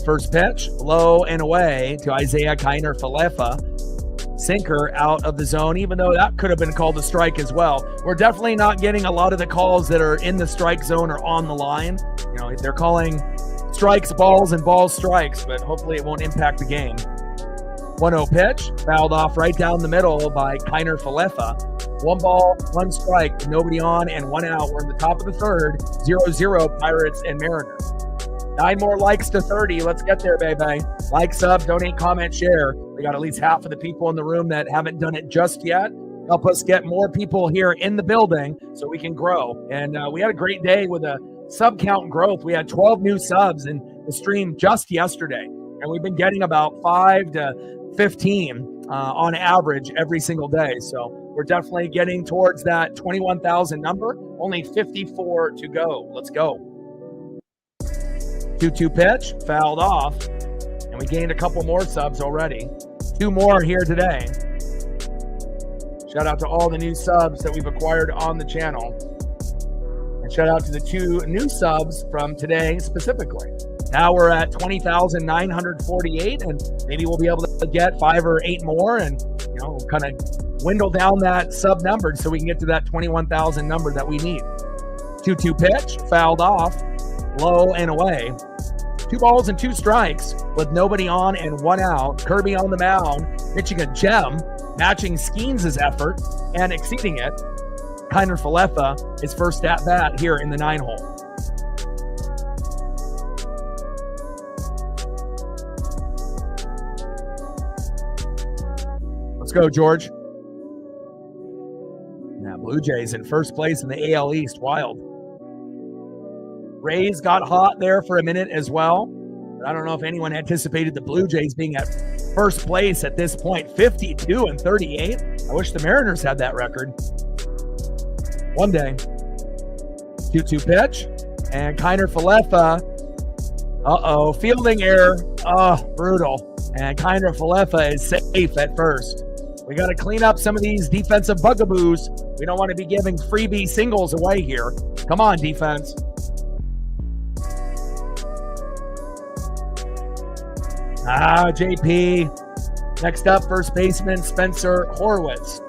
First pitch, low and away to Isaiah Kiner-Falefa. Sinker out of the zone, even though that could have been called a strike as well. We're definitely not getting a lot of the calls that are in the strike zone or on the line. They're calling strikes balls and balls strikes, but hopefully it won't impact the game. 1-0 pitch, fouled off right down the middle by Kiner-Falefa. 1 ball, 1 strike, nobody on and 1 out. We're in the top of the third, 0-0 Pirates and Mariners. 9 more likes to 30. Let's get there, baby. Like, sub, donate, comment, share. We got at least half of the people in the room that haven't done it just yet. Help us get more people here in the building so we can grow. And we had a great day with a sub count growth. We had 12 new subs in the stream just yesterday. And we've been getting about 5 to 15 on average every single day. So we're definitely getting towards that 21,000 number. Only 54 to go. Let's go. 2-2 pitch, fouled off, and we gained a couple more subs already. 2 more here today. Shout out to all the new subs that we've acquired on the channel. And shout out to the 2 new subs from today specifically. Now we're at 20,948, and maybe we'll be able to get 5 or 8 more and, kind of dwindle down that sub number so we can get to that 21,000 number that we need. 2-2 pitch, fouled off, low and away. 2 balls and 2 strikes with nobody on and 1 out. Kirby on the mound, pitching a gem, matching Skeens' effort and exceeding it. Kiner Falefa, his first at bat here in the 9-hole. Let's go, George. Now, Blue Jays in first place in the AL East. Wild. Rays got hot there for a minute as well. But I don't know if anyone anticipated the Blue Jays being at first place at this point. 52-38. I wish the Mariners had that record. One day. 2-2 pitch. And Kiner Falefa. Fielding error. Brutal. And Kiner Falefa is safe at first. We got to clean up some of these defensive bugaboos. We don't want to be giving freebie singles away here. Come on, defense. JP. Next up, first baseman Spencer Horwitz.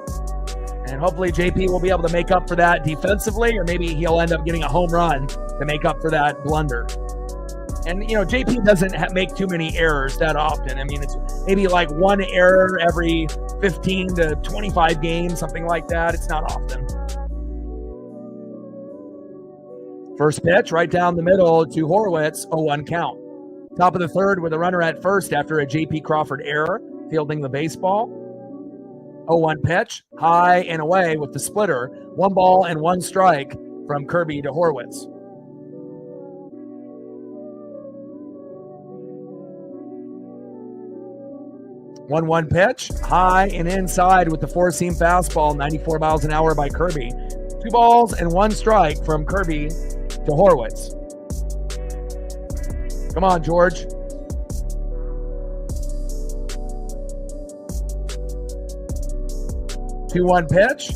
And hopefully JP will be able to make up for that defensively, or maybe he'll end up getting a home run to make up for that blunder. And, JP doesn't make too many errors that often. I mean, it's maybe like 1 error every 15 to 25 games, something like that. It's not often. First pitch right down the middle to Horwitz, 0-1 count. Top of the third with a runner at first after a J.P. Crawford error, fielding the baseball. 0-1 pitch, high and away with the splitter. 1 ball and 1 strike from Kirby to Horwitz. One pitch, high and inside with the 4-seam fastball, 94 miles an hour by Kirby. 2 balls and 1 strike from Kirby to Horwitz. Come on, George. Two-one pitch,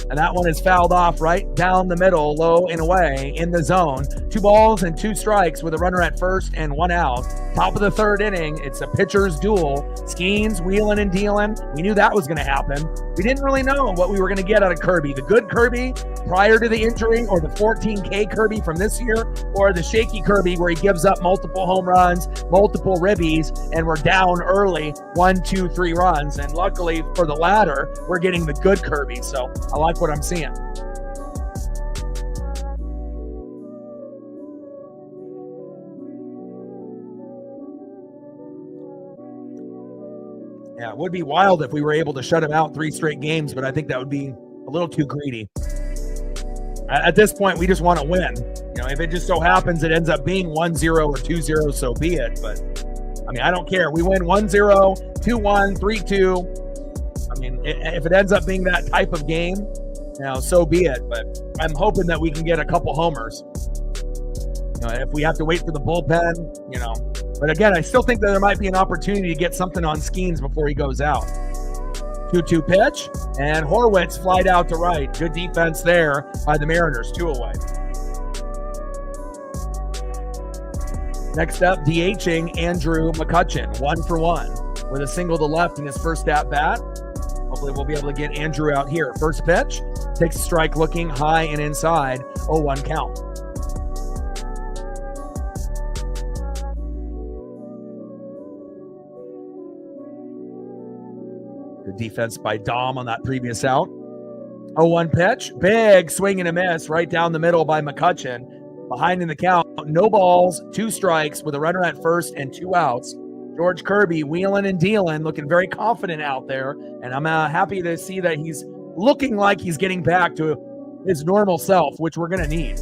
and that one is fouled off right down the middle, low and away in the zone. 2 balls and 2 strikes with a runner at first and 1 out. Top of the third inning, it's a pitcher's duel. Skeens, wheeling and dealing. We knew that was going to happen. We didn't really know what we were going to get out of Kirby. The good Kirby prior to the injury, or the 14K Kirby from this year, or the shaky Kirby where he gives up multiple home runs, multiple ribbies, and we're down early, 1, 2, 3 runs. And luckily for the latter, we're getting the good Kirby. So I like what I'm seeing. Yeah, it would be wild if we were able to shut him out 3 straight games, but I think that would be a little too greedy. At this point, we just want to win. If it just so happens it ends up being 1-0 or 2-0, so be it. But, I don't care. We win 1-0, 2-1, 3-2. If it ends up being that type of game, so be it. But I'm hoping that we can get a couple homers. If we have to wait for the bullpen, But again, I still think that there might be an opportunity to get something on Skeens before he goes out. 2-2 pitch, and Horwitz flied out to right. Good defense there by the Mariners, 2 away. Next up, DHing Andrew McCutchen, 1 for 1 with a single to left in his first at bat. Hopefully we'll be able to get Andrew out here. First pitch, takes a strike looking high and inside, 0-1 count. Good defense by Dom on that previous out. 0-1 pitch, big swing and a miss right down the middle by McCutchen. Behind in the count, no balls, 2 strikes with a runner at first and 2 outs. George Kirby wheeling and dealing, looking very confident out there. And I'm happy to see that he's looking like he's getting back to his normal self, which we're going to need.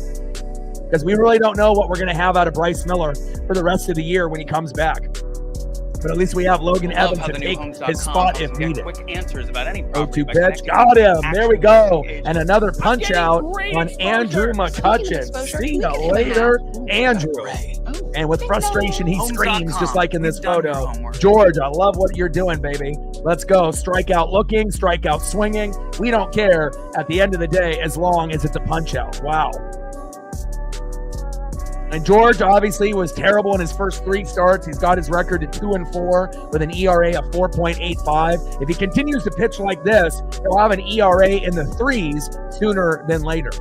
Because we really don't know what we're going to have out of Bryce Miller for the rest of the year when he comes back. But at least we have Logan Evans to take his spot if needed. Quick answers about any 0-2 pitch, got him. There we go. And another punch out on Andrew McCutchen. See you later, Andrew. And with frustration, he screams just like in this photo. George, I love what you're doing, baby. Let's go. Strikeout looking, strikeout swinging. We don't care at the end of the day as long as it's a punch out. Wow. And George obviously was terrible in his first 3 starts. He's got his record to 2-4 with an ERA of 4.85. If he continues to pitch like this, he'll have an ERA in the 3s sooner than later.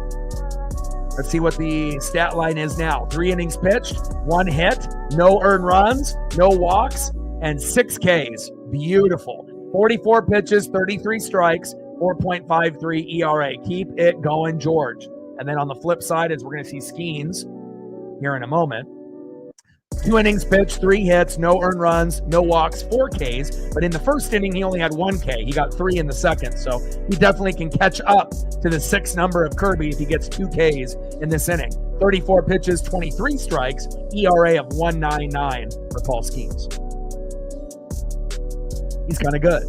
Let's see what the stat line is now. 3 innings pitched, 1 hit, no earned runs, no walks, and 6 Ks. Beautiful. 44 pitches, 33 strikes, 4.53 ERA. Keep it going, George. And then on the flip side is we're going to see Skeens here in a moment. 2 innings pitched, 3 hits, no earned runs, no walks, 4 Ks. But in the first inning, he only had 1 K. He got 3 in the second. So he definitely can catch up to the 6 number of Kirby if he gets 2 Ks in this inning. 34 pitches, 23 strikes, ERA of 1.99 for Paul Skeens. He's kind of good.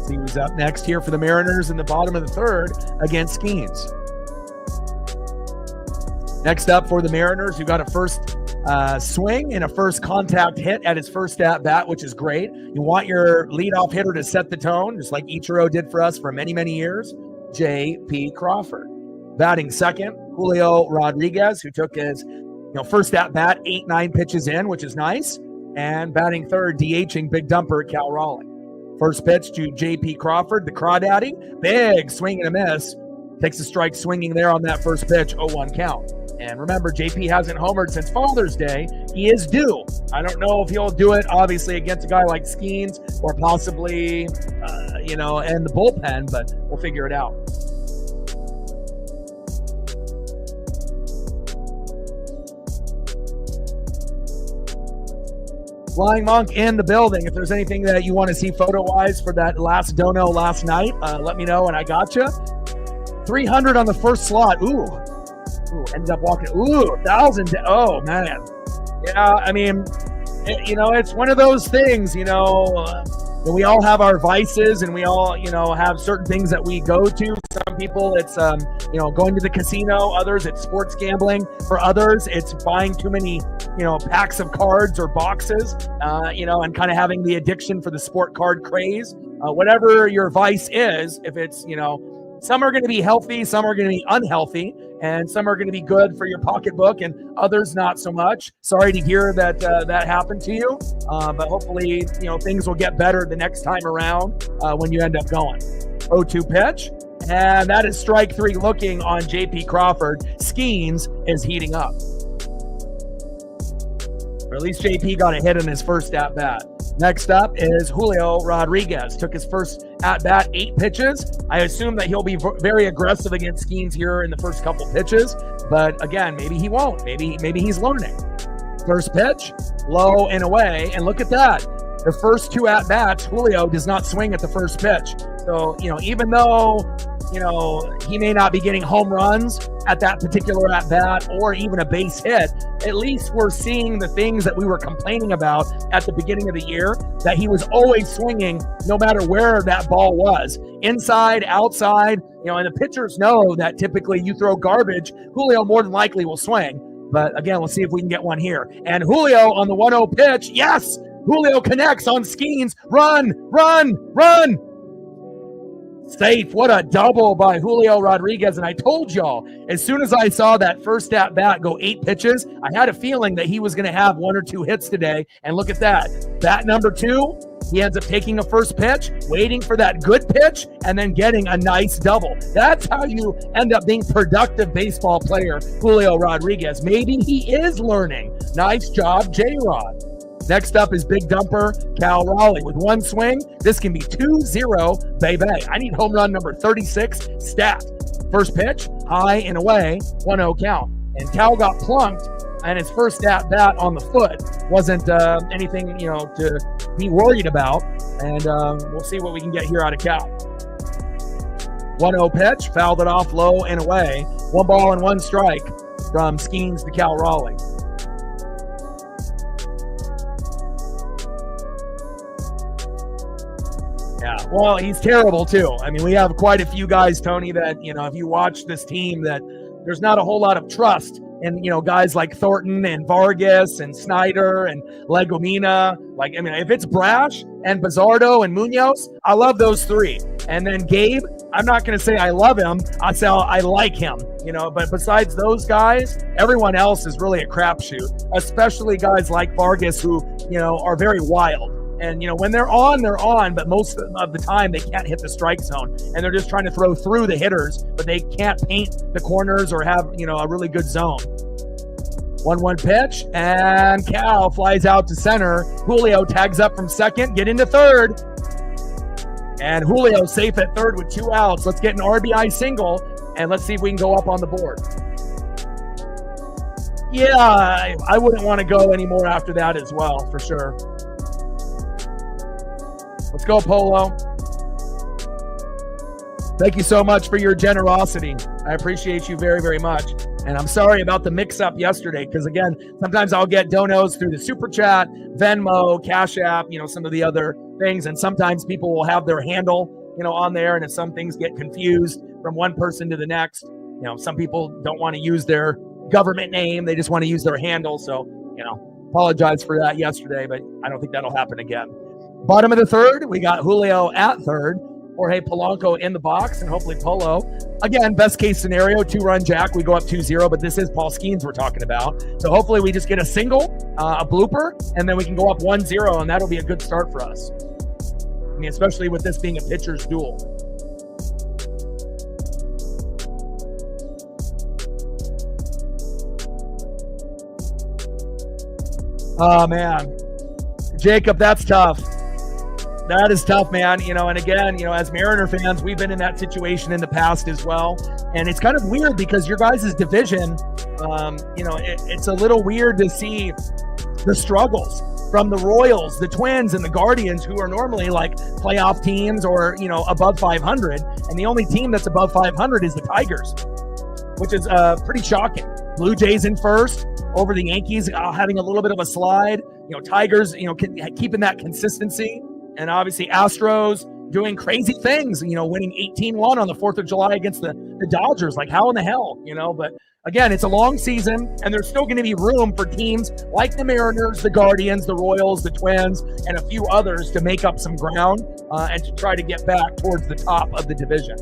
See who's up next here for the Mariners in the bottom of the third against Skeens. Next up for the Mariners, who got a first swing and a first contact hit at his first at-bat, which is great. You want your leadoff hitter to set the tone, just like Ichiro did for us for many, many years, J.P. Crawford. Batting second, Julio Rodriguez, who took his first at-bat 8-9 pitches in, which is nice. And batting third, DHing big dumper Cal Raleigh. First pitch to J.P. Crawford, the crawdaddy. Big swing and a miss. Takes a strike swinging there on that first pitch, 0-1 count. And remember, JP hasn't homered since Father's Day. He is due. I don't know if he'll do it, obviously, against a guy like Skeens or possibly, and the bullpen, but we'll figure it out. Flying Monk in the building. If there's anything that you want to see photo-wise for that last dono last night, let me know, and I got you. 300 on the first slot. Ooh, ended up walking. 1,000. Oh, man. Yeah, I mean, it's one of those things, we all have our vices and we all, have certain things that we go to. Some people, it's, going to the casino. Others, it's sports gambling. For others, it's buying too many, packs of cards or boxes, and kind of having the addiction for the sport card craze. Whatever your vice is, if it's, some are going to be healthy, some are going to be unhealthy, and some are going to be good for your pocketbook, and others not so much. Sorry to hear that that happened to you, but hopefully, things will get better the next time around when you end up going. 0-2 pitch, and that is strike 3 looking on J.P. Crawford. Skeens is heating up. Or at least JP got a hit in his first at-bat. Next up is Julio Rodriguez. Took his first at-bat, 8 pitches. I assume that he'll be very aggressive against Skeens here in the first couple pitches. But again, maybe he won't. Maybe he's learning. First pitch, low and away. And look at that. The first 2 at-bats, Julio does not swing at the first pitch. So, even though, he may not be getting home runs at that particular at-bat or even a base hit, at least we're seeing the things that we were complaining about at the beginning of the year, that he was always swinging no matter where that ball was, inside, outside, and the pitchers know that typically you throw garbage, Julio more than likely will swing. But again, we'll see if we can get one here. And Julio on the 1-0 pitch, yes! Julio connects on Skeens. Run, run, run! Safe. What a double by Julio Rodriguez. And I told y'all, as soon as I saw that first at-bat go 8 pitches, I had a feeling that he was going to have 1 or 2 hits today. And look at that. Bat number 2, he ends up taking a first pitch, waiting for that good pitch, and then getting a nice double. That's how you end up being productive baseball player, Julio Rodriguez. Maybe he is learning. Nice job, J-Rod. Next up is big dumper Cal Raleigh. With 1 swing, this can be 2-0, baby. I need home run number 36 stat. First pitch, high and away, 1-0 count. And Cal got plunked, and his first at-bat on the foot wasn't anything, to be worried about. And we'll see what we can get here out of Cal. 1-0 pitch, fouled it off low and away. 1 ball and 1 strike from Skeens to Cal Raleigh. Yeah, well, he's terrible too. I mean, we have quite a few guys, Tony, that, if you watch this team, that there's not a whole lot of trust and, guys like Thornton and Vargas and Snyder and Legumina. Like, I mean, if it's Brash and Bizzardo and Munoz, I love those three. And then Gabe, I'm not going to say I love him. I say I like him, but besides those guys, everyone else is really a crapshoot, especially guys like Vargas who, are very wild. And, when they're on, but most of the time they can't hit the strike zone. And they're just trying to throw through the hitters, but they can't paint the corners or have, a really good zone. 1-1 pitch, and Cal flies out to center. Julio tags up from second, get into third. And Julio safe at third with 2 outs. Let's get an RBI single, and let's see if we can go up on the board. Yeah, I wouldn't want to go anymore after that as well, for sure. Let's go, Polo. Thank you so much for your generosity. I appreciate you very, very much. And I'm sorry about the mix-up yesterday because, again, sometimes I'll get donos through the Super Chat, Venmo, Cash App, some of the other things. And sometimes people will have their handle, on there. And if some things get confused from one person to the next, some people don't want to use their government name. They just want to use their handle. So, apologize for that yesterday, but I don't think that'll happen again. Bottom of the third, we got Julio at third, Jorge Polanco in the box, and hopefully Polo. Again, best case scenario, 2-run jack, we go up 2-0, but this is Paul Skeens we're talking about. So hopefully we just get a single, a blooper, and then we can go up 1-0, and that'll be a good start for us. I mean, especially with this being a pitcher's duel. Oh, man. Jacob, that's tough. That is tough, man. And again, as Mariner fans, we've been in that situation in the past as well. And it's kind of weird because your guys' division, it's a little weird to see the struggles from the Royals, the Twins, and the Guardians, who are normally like playoff teams or, above 500. And the only team that's above 500 is the Tigers, which is pretty shocking. Blue Jays in first over the Yankees, having a little bit of a slide. Tigers, keeping that consistency. And obviously Astros doing crazy things, winning 18-1 on the 4th of July against the Dodgers. Like, how in the hell, But again, it's a long season, and there's still going to be room for teams like the Mariners, the Guardians, the Royals, the Twins, and a few others to make up some ground and to try to get back towards the top of the division.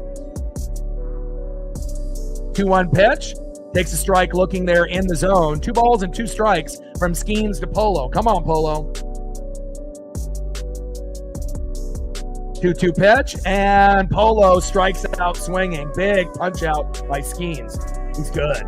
2-1 pitch. Takes a strike looking there in the zone. 2 balls and 2 strikes from Skeens to Polo. Come on, Polo. 2-2 pitch, and Polo strikes out swinging. Big punch out by Skeens. He's good.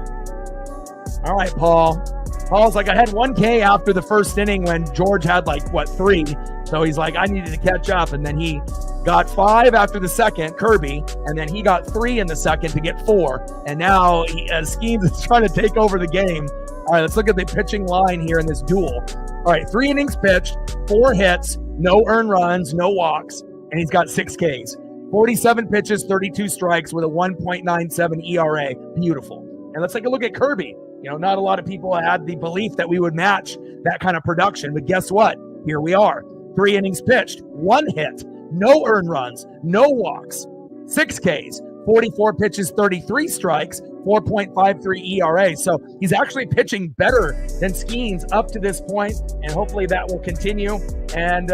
All right, Paul. Paul's like, I had 1K after the first inning when George had 3. So he's like, I needed to catch up. And then he got 5 after the second, Kirby, and then he got 3 in the second to get 4. And now Skeens is trying to take over the game. All right, let's look at the pitching line here in this duel. All right, 3 innings pitched, 4 hits, no earned runs, no walks, and he's got 6 Ks. 47 pitches, 32 strikes with a 1.97 ERA. Beautiful. And let's take a look at Kirby. Not a lot of people had the belief that we would match that kind of production, but guess what? Here we are. 3 innings pitched, 1 hit, no earned runs, no walks, 6 Ks, 44 pitches, 33 strikes, 4.53 ERA. So he's actually pitching better than Skeens up to this point, and hopefully that will continue. And,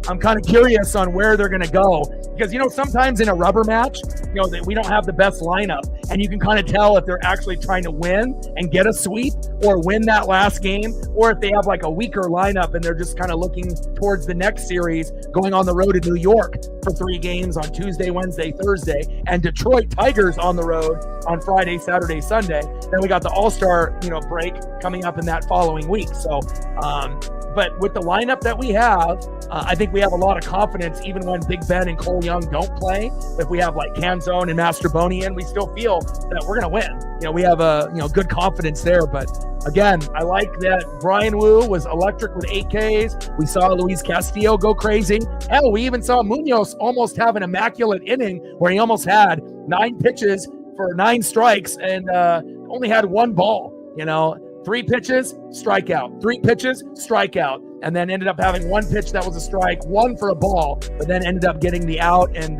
I'm kind of curious on where they're going to go because, sometimes in a rubber match, that we don't have the best lineup, and you can kind of tell if they're actually trying to win and get a sweep or win that last game, or if they have a weaker lineup and they're just kind of looking towards the next series, going on the road to New York for 3 games on Tuesday, Wednesday, Thursday, and Detroit Tigers on the road on Friday, Saturday, Sunday. Then we got the All-Star, break coming up in that following week. So, but with the lineup that we have, I think we have a lot of confidence even when Big Ben and Cole Young don't play. If we have Canzone and Mastrobonian, we still feel that we're going to win. We have a good confidence there. But again, I like that Brian Wu was electric with 8 Ks. We saw Luis Castillo go crazy. Hell, we even saw Munoz almost have an immaculate inning where he almost had 9 pitches for 9 strikes and only had 1 ball. 3 pitches, strikeout. 3 pitches, strikeout. And then ended up having 1 pitch that was a strike, 1 for a ball, but then ended up getting the out. And,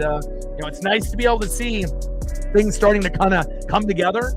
it's nice to be able to see things starting to kind of come together.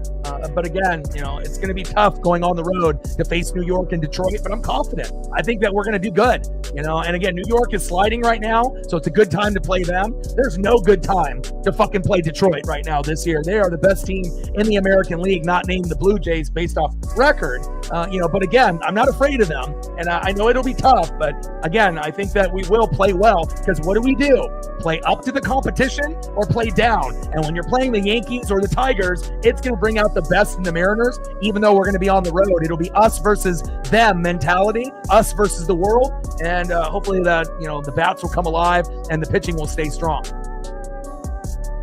But again, it's going to be tough going on the road to face New York and Detroit, but I'm confident. I think that we're going to do good, and again, New York is sliding right now, so it's a good time to play them. There's no good time to fucking play Detroit right now this year. They are the best team in the American League, not named the Blue Jays based off record. But again, I'm not afraid of them, and I know it'll be tough, but again, I think that we will play well, because what do? Play up to the competition or play down? And when you're playing the Yankees or the Tigers, it's going to bring out the best in the Mariners. Even though we're going to be on the road, it'll be us versus them mentality, us versus the world, and hopefully that the bats will come alive and the pitching will stay strong.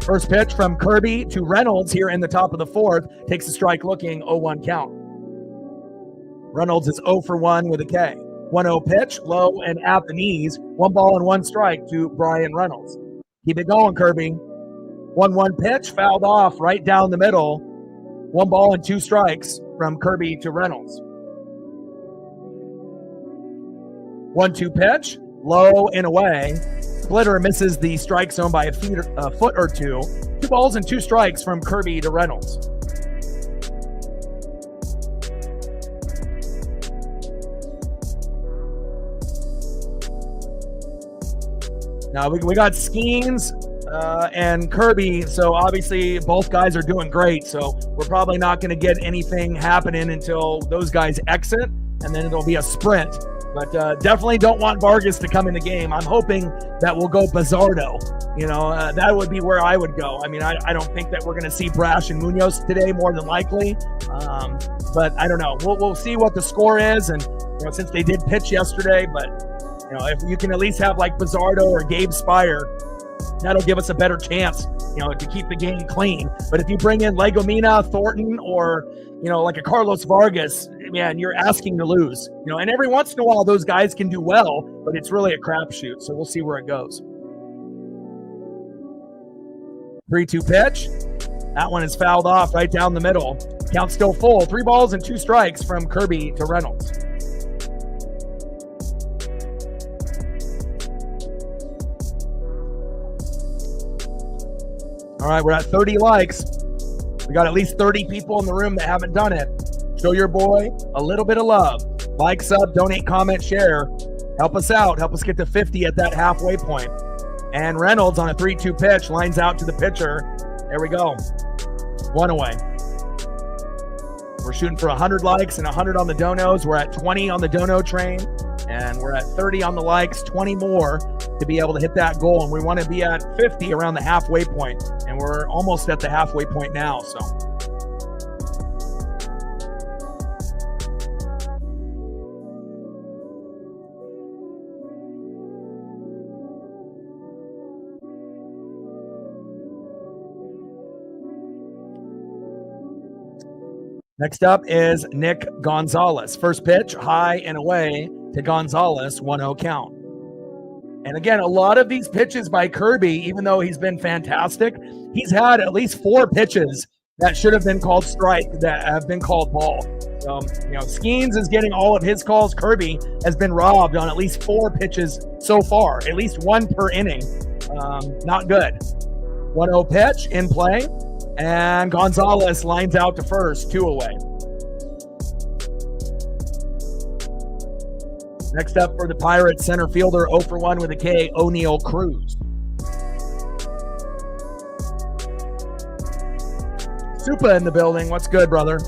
First pitch from Kirby to Reynolds here in the top of the fourth, takes a strike looking, 0-1 count. Reynolds is 0 for 1 with a K. 1-0 pitch, low and at the knees. 1 ball and 1 strike to Brian Reynolds. Keep it going, Kirby. 1-1 pitch, fouled off right down the middle. 1 ball and 2 strikes from Kirby to Reynolds. 1-2 pitch, low and away. Splitter misses the strike zone by a foot or two. 2 balls and 2 strikes from Kirby to Reynolds. Now we got Skeens and Kirby, so obviously both guys are doing great. So we're probably not going to get anything happening until those guys exit, and then it'll be a sprint. But definitely don't want Vargas to come in the game. I'm hoping that we'll go Bizardo. That would be where I would go. I mean, I don't think that we're going to see Brash and Munoz today, more than likely. But I don't know. We'll see what the score is, and since they did pitch yesterday, but. If you can at least have like Bizardo or Gabe Spire, that'll give us a better chance, to keep the game clean. But if you bring in Legomina, Thornton, or, like a Carlos Vargas, man, you're asking to lose. And every once in a while, those guys can do well, but it's really a crapshoot. So we'll see where it goes. 3-2 pitch. That one is fouled off right down the middle. Count still full. 3 balls and 2 strikes from Kirby to Reynolds. All right, we're at 30 likes. We got at least 30 people in the room that haven't done it. Show your boy a little bit of love. Like, sub, donate, comment, share. Help us out. Help us get to 50 at that halfway point. And Reynolds on a 3-2 pitch lines out to the pitcher. There we go. 1 away. We're shooting for 100 likes and 100 on the donos. We're at 20 on the dono train. And we're at 30 on the likes, 20 more to be able to hit that goal. And we want to be at 50 around the halfway point. And we're almost at the halfway point now. So next up is Nick Gonzalez. First pitch, high and away to Gonzalez, 1-0 count. And again, a lot of these pitches by Kirby, even though he's been fantastic, he's had at least 4 pitches that should have been called strike that have been called ball. So, Skeens is getting all of his calls. Kirby has been robbed on at least 4 pitches so far, at least 1 per inning. Not good. 1-0 pitch in play, and Gonzalez lines out to first, 2 away. Next up for the Pirates, center fielder, 0 for 1 with a K, O'Neal Cruz. Supa in the building. What's good, brother?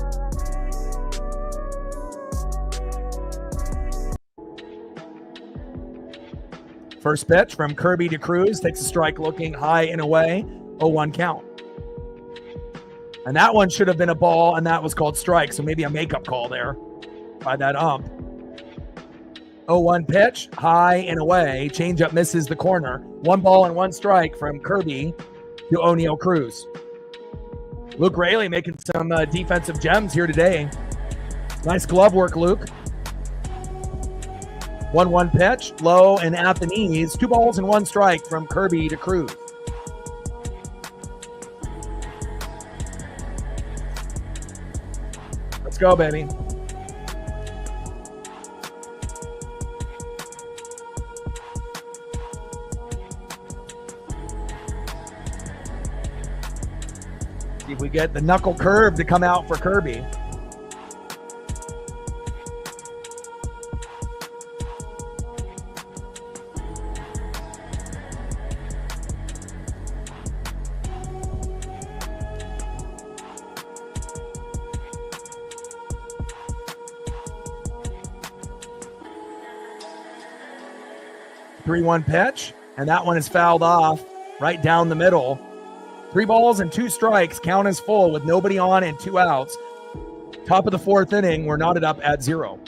First pitch from Kirby to Cruz, takes a strike looking, high and away, 0-1 count. And that one should have been a ball, and that was called strike, so maybe a makeup call there by that ump. 0-1 pitch, high and away. Changeup misses the corner. 1 ball and 1 strike from Kirby to O'Neal Cruz. Luke Raley making some defensive gems here today. Nice glove work, Luke. 1-1 pitch, low and at the knees. 2 balls and 1 strike from Kirby to Cruz. Let's go, baby. See if we get the knuckle curve to come out for Kirby. Three-one pitch, and that one is fouled off right down the middle. 3 balls and 2 strikes, count is full with nobody on and 2 outs. Top of the 4th inning, we're knotted up at 0.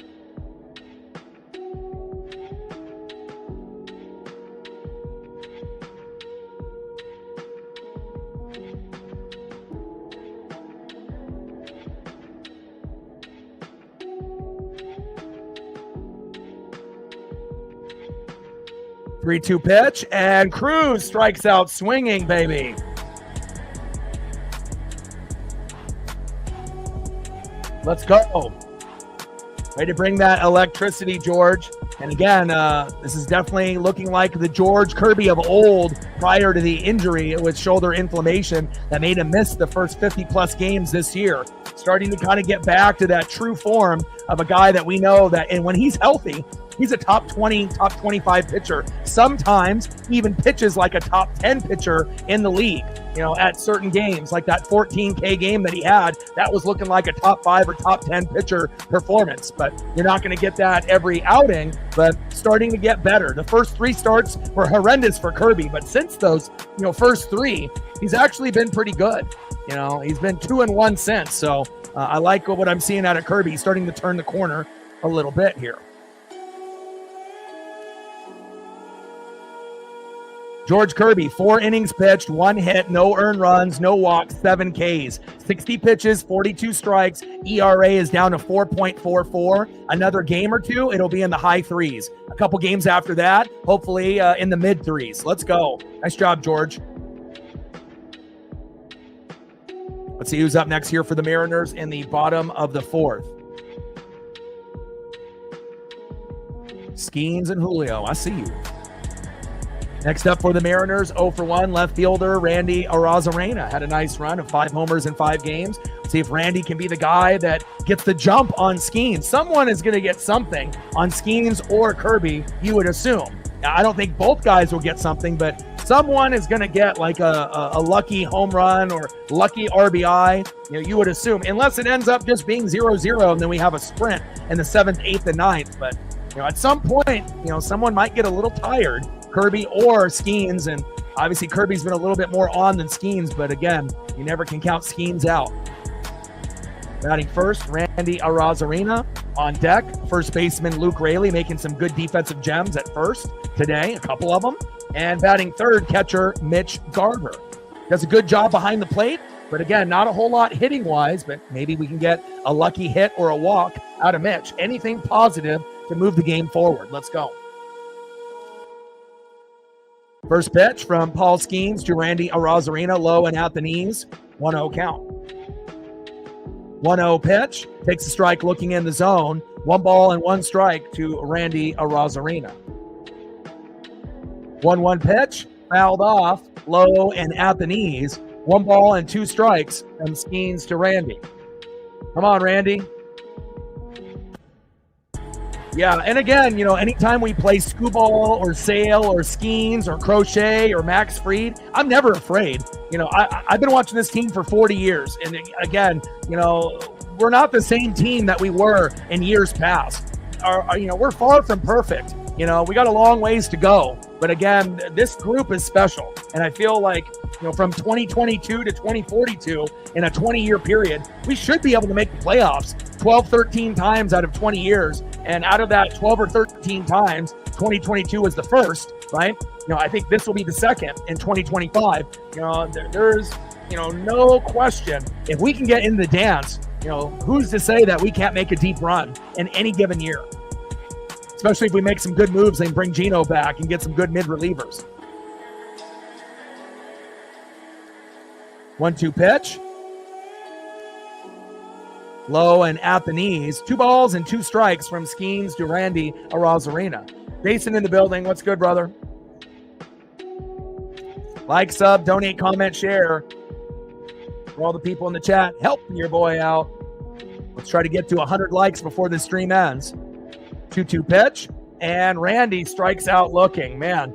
Three-two pitch, and Cruz strikes out swinging, baby. Let's go. Way to bring that electricity, George. And again, this is definitely looking like the George Kirby of old prior to the injury with shoulder inflammation that made him miss the first 50-plus games this year. Starting to kind of get back to that true form of a guy that we know that, and when he's healthy, he's a top 20, top 25 pitcher. Sometimes even pitches like a top 10 pitcher in the league, at certain games, like that 14K game that he had, that was looking like a top 5 or top 10 pitcher performance. But you're not going to get that every outing, but starting to get better. The first 3 starts were horrendous for Kirby, but since those, first 3, he's actually been pretty good. He's been 2-1 since. So I like what I'm seeing out of Kirby. He's starting to turn the corner a little bit here. George Kirby, 4 innings pitched, 1 hit, no earned runs, no walks, 7 Ks, 60 pitches, 42 strikes. ERA is down to 4.44. Another game or two, it'll be in the high 3s. A couple games after that, hopefully in the mid 3s. Let's go. Nice job, George. Let's see who's up next here for the Mariners in the bottom of the 4th. Skeens and Julio, I see you. Next up for the Mariners, 0 for 1, left fielder Randy Arozarena. Had a nice run of 5 homers in 5 games. See if Randy can be the guy that gets the jump on Skeens. Someone is going to get something on Skeens or Kirby, you would assume. Now, I don't think both guys will get something, but someone is going to get like a lucky home run or lucky RBI. You would assume, unless it ends up just being 0-0 and then we have a sprint in the 7th, 8th, and 9th. But at some point, someone might get a little tired, Kirby or Skeens, and obviously Kirby's been a little bit more on than Skeens, but again, you never can count Skeens out. Batting first, Randy Arozarena. On deck, first baseman Luke Raley making some good defensive gems at first today, a couple of them. And batting third, catcher Mitch Garver. Does a good job behind the plate, but again, not a whole lot hitting-wise, but maybe we can get a lucky hit or a walk out of Mitch. Anything positive to move the game forward. Let's go. First pitch from Paul Skeens to Randy Arozarena, low and at the knees, 1-0 count. 1-0 pitch, takes a strike looking in the zone, 1 ball and 1 strike to Randy Arozarena. 1-1 pitch, fouled off, low and at the knees, 1 ball and 2 strikes from Skeens to Randy. Come on, Randy. Yeah, and again, anytime we play Scooball or Sale or Skeens or Crochet or Max Fried, I'm never afraid. I've been watching this team for 40 years. And again, we're not the same team that we were in years past. We're far from perfect. We got a long ways to go. But again, this group is special. And I feel like, from 2022 to 2042, in a 20-year period, we should be able to make the playoffs 12, 13 times out of 20 years. And out of that 12 or 13 times, 2022 was the first, right? I think this will be the second in 2025. There's, no question. If we can get in the dance, who's to say that we can't make a deep run in any given year? Especially if we make some good moves and bring Gino back and get some good mid-relievers. 1-2 pitch. Low and at the knees. 2 balls and 2 strikes from Skeens to Randy Arozarena. Jason in the building. What's good, brother? Like, sub, donate, comment, share. For all the people in the chat, help your boy out. Let's try to get to 100 likes before the stream ends. 2-2 pitch, and Randy strikes out looking. Man,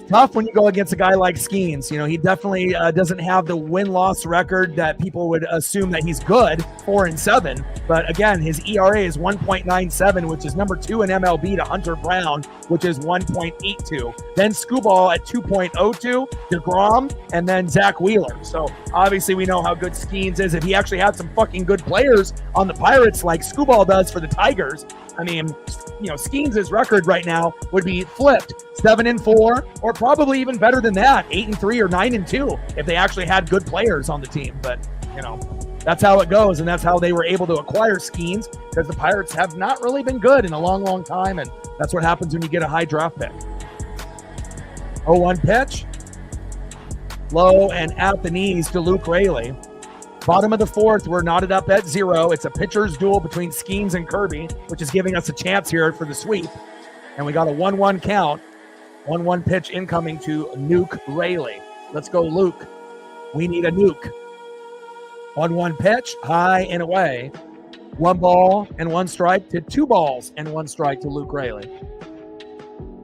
tough when you go against a guy like Skeens. He definitely doesn't have the win-loss record that people would assume that he's good, 4-7. But again, his ERA is 1.97, which is number 2 in MLB to Hunter Brown, which is 1.82. Then Skubal at 2.02, DeGrom, and then Zach Wheeler. So obviously we know how good Skeens is. If he actually had some fucking good players on the Pirates like Skubal does for the Tigers, I mean, Skeens' record right now would be flipped 7-4, or probably even better than that, 8-3 or 9-2, if they actually had good players on the team. But that's how it goes, and that's how they were able to acquire Skeens, because the Pirates have not really been good in a long, long time, and that's what happens when you get a high draft pick. 0-1 pitch, low and at the knees to Luke Raley. Bottom of the fourth, we're knotted up at 0. It's a pitcher's duel between Skeens and Kirby, which is giving us a chance here for the sweep. And we got a 1-1 count. 1-1 pitch incoming to Nuke Raley. Let's go, Luke. We need a nuke. 1-1 pitch, high and away. 1 ball and 1 strike to 2 balls and 1 strike to Luke Raley.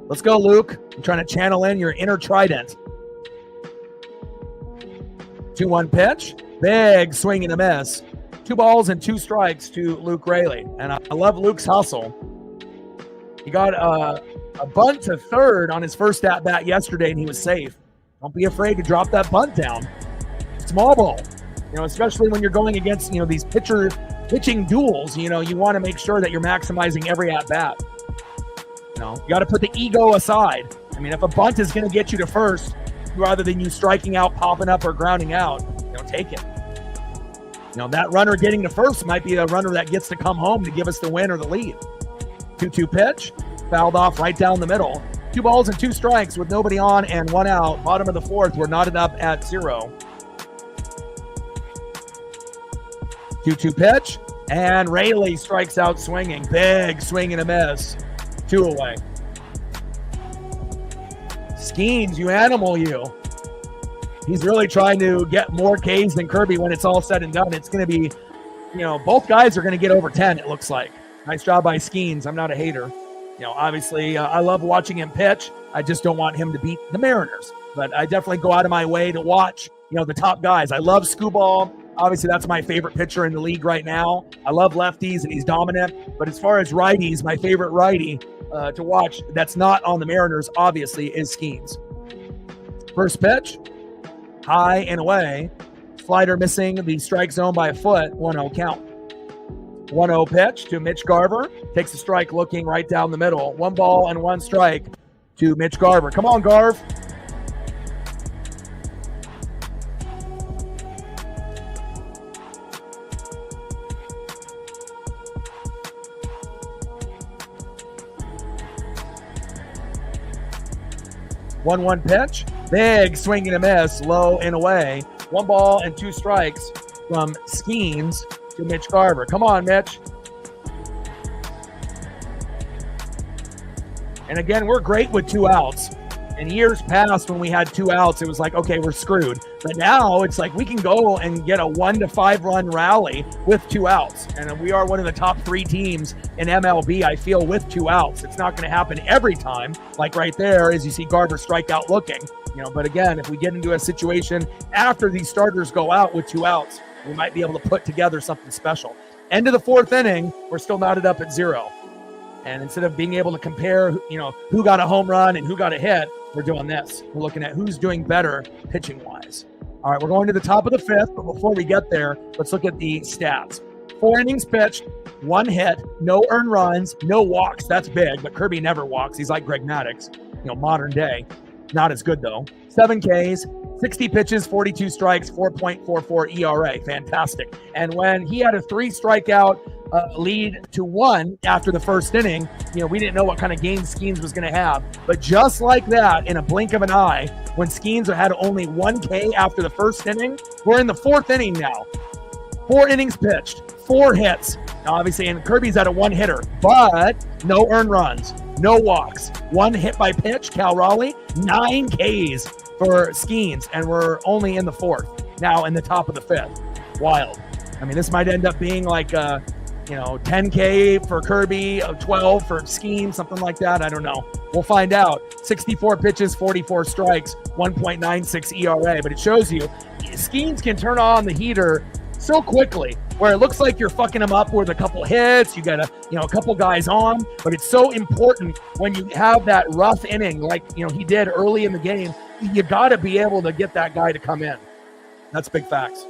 Let's go, Luke. I'm trying to channel in your inner trident. 2-1 pitch. Big swing and a miss. 2 balls and 2 strikes to Luke Raley. And I love Luke's hustle. He got a bunt to third on his first at-bat yesterday, and he was safe. Don't be afraid to drop that bunt down. Small ball. Especially when you're going against, these pitching duels, you want to make sure that you're maximizing every at-bat. You got to put the ego aside. I mean, if a bunt is going to get you to first, rather than you striking out, popping up, or grounding out, take it. That runner getting to first might be a runner that gets to come home to give us the win or the lead. 2-2 pitch, fouled off right down the middle. 2 balls and 2 strikes with nobody on and 1 out. Bottom of the fourth, we're knotted up at 0. 2-2 pitch, and Raley strikes out swinging. Big swing and a miss. 2 away. Skeens, you animal, you. He's really trying to get more Ks than Kirby when it's all said and done. It's going to be, both guys are going to get over 10, it looks like. Nice job by Skeens. I'm not a hater. Obviously, I love watching him pitch. I just don't want him to beat the Mariners. But I definitely go out of my way to watch, the top guys. I love Skubal. Obviously, that's my favorite pitcher in the league right now. I love lefties, and he's dominant. But as far as righties, my favorite righty to watch that's not on the Mariners, obviously, is Skeens. First pitch. High and away. Slider missing the strike zone by a foot. 1-0 count. 1-0 pitch to Mitch Garver. Takes a strike looking right down the middle. 1 ball and 1 strike to Mitch Garver. Come on, Garv. One pitch. Big swing and a miss, low and away. 1 ball and 2 strikes from Skeens to Mitch Garver. Come on, Mitch. And again, we're great with 2 outs. In years past, when we had 2 outs, it was like, okay, we're screwed. But now it's like we can go and get a 1 to 5 run rally with 2 outs. And we are one of the top 3 teams in MLB, I feel, with 2 outs. It's not going to happen every time. Like right there, as you see Garver strike out looking. But again, if we get into a situation after these starters go out with 2 outs, we might be able to put together something special. End of the 4th inning, we're still knotted up at 0. And instead of being able to compare, who got a home run and who got a hit, we're doing this. We're looking at who's doing better pitching-wise. All right, we're going to the top of the 5th, but before we get there, let's look at the stats. 4 innings pitched, 1 hit, no earned runs, no walks. That's big, but Kirby never walks. He's like Greg Maddux, modern day. Not as good, though. 7 Ks, 60 pitches, 42 strikes, 4.44 ERA. Fantastic. And when he had a 3 strikeout lead to 1 after the first inning, we didn't know what kind of game Skeens was going to have. But just like that, in a blink of an eye, when Skeens had only 1 K after the first inning, we're in the 4th inning now. 4 innings pitched, 4 hits. Now, obviously, and Kirby's at a 1-hitter, but no earned runs, no walks. 1 hit by pitch, Cal Raleigh, 9 Ks for Skeens, and we're only in the 4th. now in the top of the 5th. Wild. I mean, this might end up being like 10K for Kirby, 12 for Scheme, something like that. I don't know. We'll find out. 64 pitches, 44 strikes, 1.96 ERA. But it shows you Schemes can turn on the heater so quickly, where it looks like you're fucking him up with a couple hits. You got a couple guys on, but it's so important when you have that rough inning, like he did early in the game. You got to be able to get that guy to come in. That's big facts.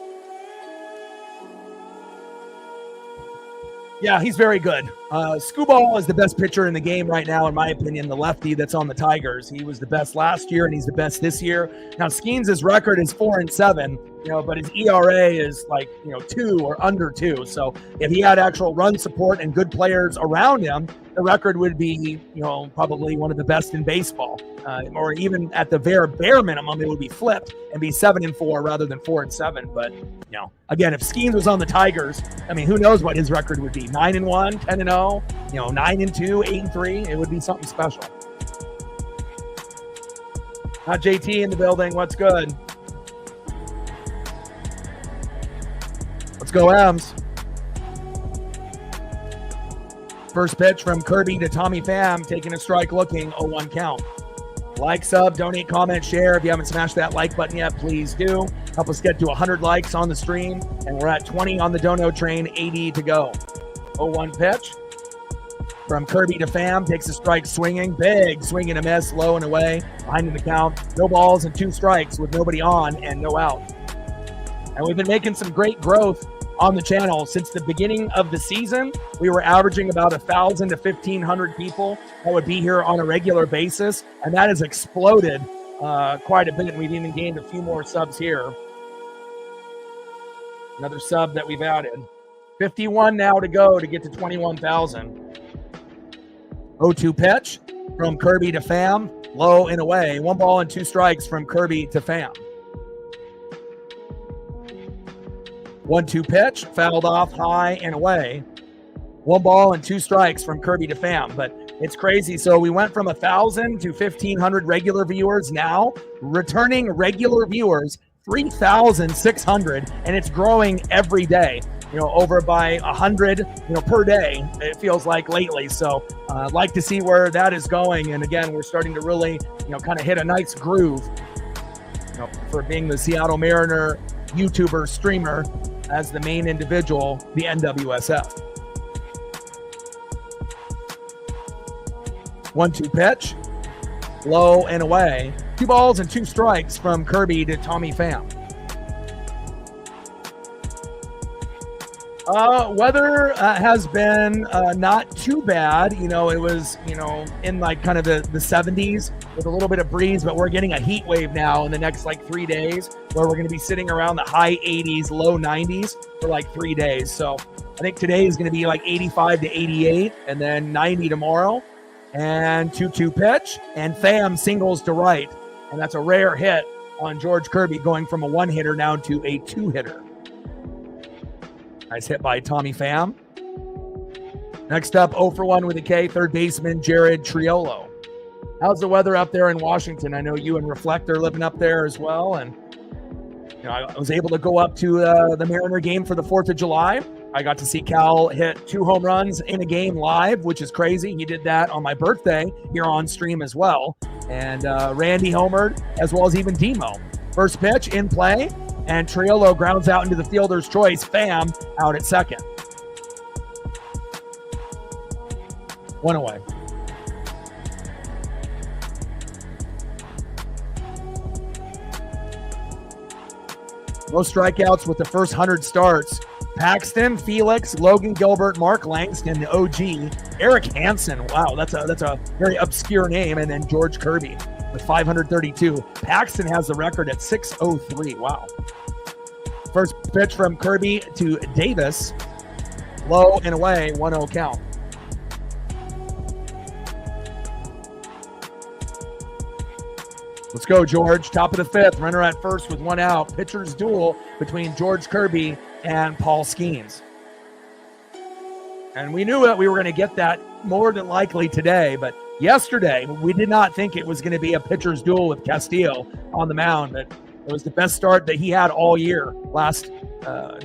Yeah, he's very good. Skubal is the best pitcher in the game right now, in my opinion, the lefty that's on the Tigers. He was the best last year, and he's the best this year. Now, Skeens' record is 4-7, but his ERA is 2 or under 2. So if he had actual run support and good players around him, the record would be, probably one of the best in baseball. Or even at the bare minimum, it would be flipped and be 7-4 rather than 4-7. But, again, if Skeens was on the Tigers, I mean, who knows what his record would be? 9-1, 10-0, 9-2, 8-3. It would be something special. Not JT in the building. What's good? Let's go, M's. First pitch from Kirby to Tommy Pham, taking a strike looking, 0-1 count. Like, sub, donate, comment, share. If you haven't smashed that like button yet, please do. Help us get to 100 likes on the stream. And we're at 20 on the dono train, 80 to go. 0-1 pitch from Kirby to Pham, takes a strike swinging. Big swing and a miss, low and away. Behind in the count. No balls and 2 strikes with nobody on and no out. And we've been making some great growth on the channel since the beginning of the season. We were averaging about 1,000 to 1,500 people that would be here on a regular basis, and that has exploded quite a bit. We've even gained a few more subs here. Another sub that we've added. 51 now to go to get to 21,000. 0-2 pitch from Kirby to Pham, low and away. 1 ball and 2 strikes from Kirby to Pham. 1-2 pitch, fouled off high and away. 1 ball and 2 strikes from Kirby to Pham. But it's crazy. So we went from 1,000 to 1,500 regular viewers. Now returning regular viewers, 3,600, and it's growing every day. Over by 100, per day. It feels like lately. So I'd like to see where that is going. And again, we're starting to really, kind of hit a nice groove. For being the Seattle Mariner YouTuber streamer as the main individual, the NWSF. 1-2 pitch, low and away. 2 balls and 2 strikes from Kirby to Tommy Pham. Weather has been not too bad. It was, in kind of the 70s with a little bit of breeze, but we're getting a heat wave now in the next 3 days where we're going to be sitting around the high 80s, low 90s for 3 days. So I think today is going to be 85 to 88 and then 90 tomorrow. And 2-2 pitch and Pham singles to right. And that's a rare hit on George Kirby, going from a 1-hitter now to a 2-hitter. Nice hit by Tommy Pham. Next up, 0-for-1 with a K, third baseman Jared Triolo. How's the weather up there in Washington? I know you and Reflect are living up there as well. And I was able to go up to the Mariner game for the 4th of July. I got to see Cal hit 2 home runs in a game live, which is crazy. He did that on my birthday here on stream as well. And Randy homered, as well as even Demo. First pitch in play. And Triolo grounds out into the fielder's choice. Pham out at second. 1 away. Most strikeouts with the first 100 starts. Paxton, Felix, Logan Gilbert, Mark Langston, the OG, Eric Hansen. Wow, that's a very obscure name. And then George Kirby with 532. Paxton has the record at 603. Wow. First pitch from Kirby to Davis. Low and away, 1-0 count. Let's go, George. Top of the 5th. Runner at first with 1 out. Pitcher's duel between George Kirby and Paul Skeens. And we knew that we were going to get that more than likely today, but yesterday we did not think it was going to be a pitcher's duel with Castillo on the mound. But It was the best start that he had all year last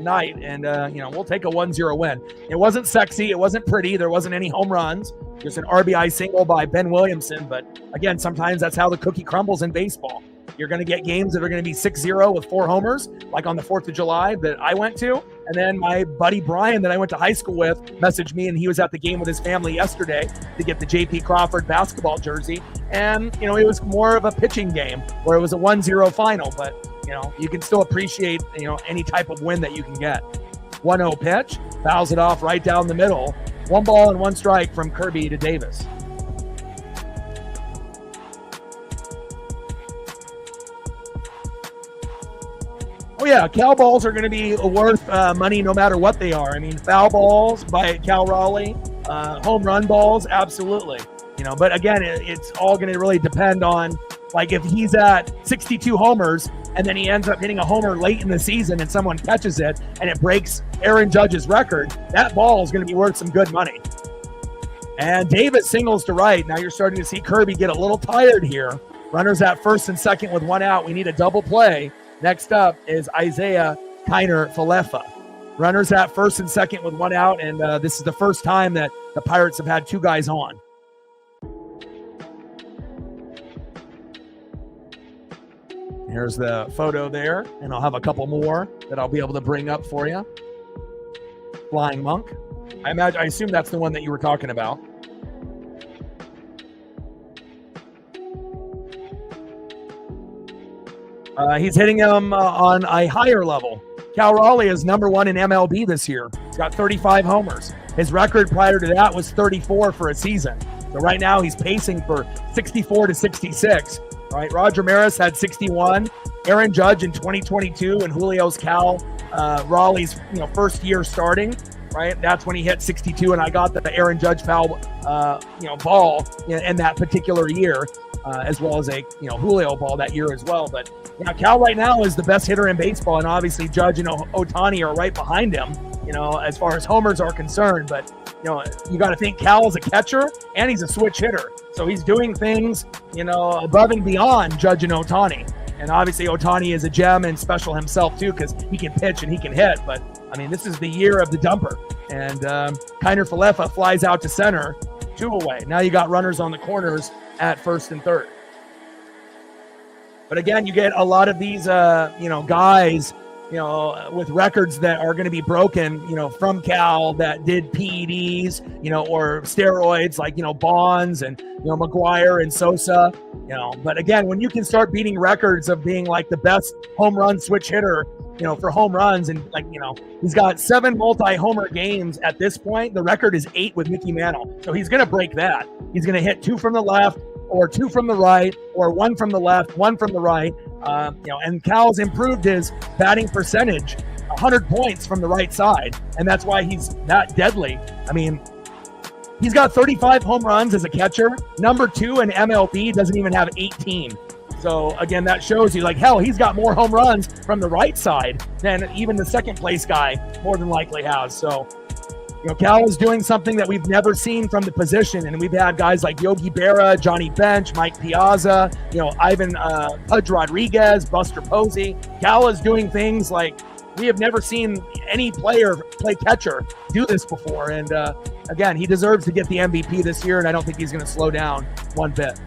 night. And, we'll take a 1-0 win. It wasn't sexy. It wasn't pretty. There wasn't any home runs. Just an RBI single by Ben Williamson. But, again, sometimes that's how the cookie crumbles in baseball. You're going to get games that are going to be 6-0 with 4 homers, like on the 4th of July that I went to. And then my buddy Brian that I went to high school with messaged me, and he was at the game with his family yesterday to get the J.P. Crawford basketball jersey. And, it was more of a pitching game where it was a 1-0 final. But, you can still appreciate, any type of win that you can get. 1-0 pitch, fouls it off right down the middle. 1 ball and 1 strike from Kirby to Davis. Oh, yeah, Cal balls are going to be worth money no matter what they are. I mean, foul balls by Cal Raleigh, home run balls, absolutely. But again, it's all going to really depend on, like, if he's at 62 homers and then he ends up hitting a homer late in the season and someone catches it and it breaks Aaron Judge's record, that ball is going to be worth some good money. And Davis singles to right. Now you're starting to see Kirby get a little tired here. Runners at first and second with 1 out. We need a double play. Next up is Isaiah Kiner-Falefa. Runners at first and second with 1 out, and this is the first time that the Pirates have had 2 guys on. Here's the photo there, and I'll have a couple more that I'll be able to bring up for you. Flying Monk. I assume that's the one that you were talking about. He's hitting him on a higher level. Cal Raleigh is number 1 in MLB this year. He's got 35 homers. His record prior to that was 34 for a season. So right now he's pacing for 64 to 66. Right? Roger Maris had 61. Aaron Judge in 2022 and Julio's Cal Raleigh's first year starting. Right, that's when he hit 62, and I got the Aaron Judge foul ball in that particular year, as well as a Julio ball that year as well. But Cal right now is the best hitter in baseball, and obviously Judge and Ohtani are right behind him, as far as homers are concerned. But you got to think Cal is a catcher and he's a switch hitter, so he's doing things above and beyond Judge and Ohtani. And obviously Ohtani is a gem and special himself too, because he can pitch and he can hit. But I mean, this is the year of the dumper. And Kiner-Falefa flies out to center, 2 away. Now you got runners on the corners at first and third. But again, you get a lot of these, guys, with records that are going to be broken, from Cal that did PEDs, or steroids like, Bonds and, McGuire and Sosa, But again, when you can start beating records of being like the best home run switch hitter, for home runs, and he's got 7 multi-homer games at this point. The record is 8 with Mickey Mantle. So he's going to break that. He's going to hit 2 from the left or 2 from the right or 1 from the left, 1 from the right. And Cal's improved his batting percentage 100 points from the right side. And that's why he's that deadly. I mean, he's got 35 home runs as a catcher. Number 2 in MLB doesn't even have 18. So, again, that shows you, he's got more home runs from the right side than even the second place guy more than likely has. So, Cal is doing something that we've never seen from the position. And we've had guys like Yogi Berra, Johnny Bench, Mike Piazza, Ivan Pudge Rodriguez, Buster Posey. Cal is doing things like we have never seen any player play catcher do this before. And, again, he deserves to get the MVP this year, and I don't think he's going to slow down one bit.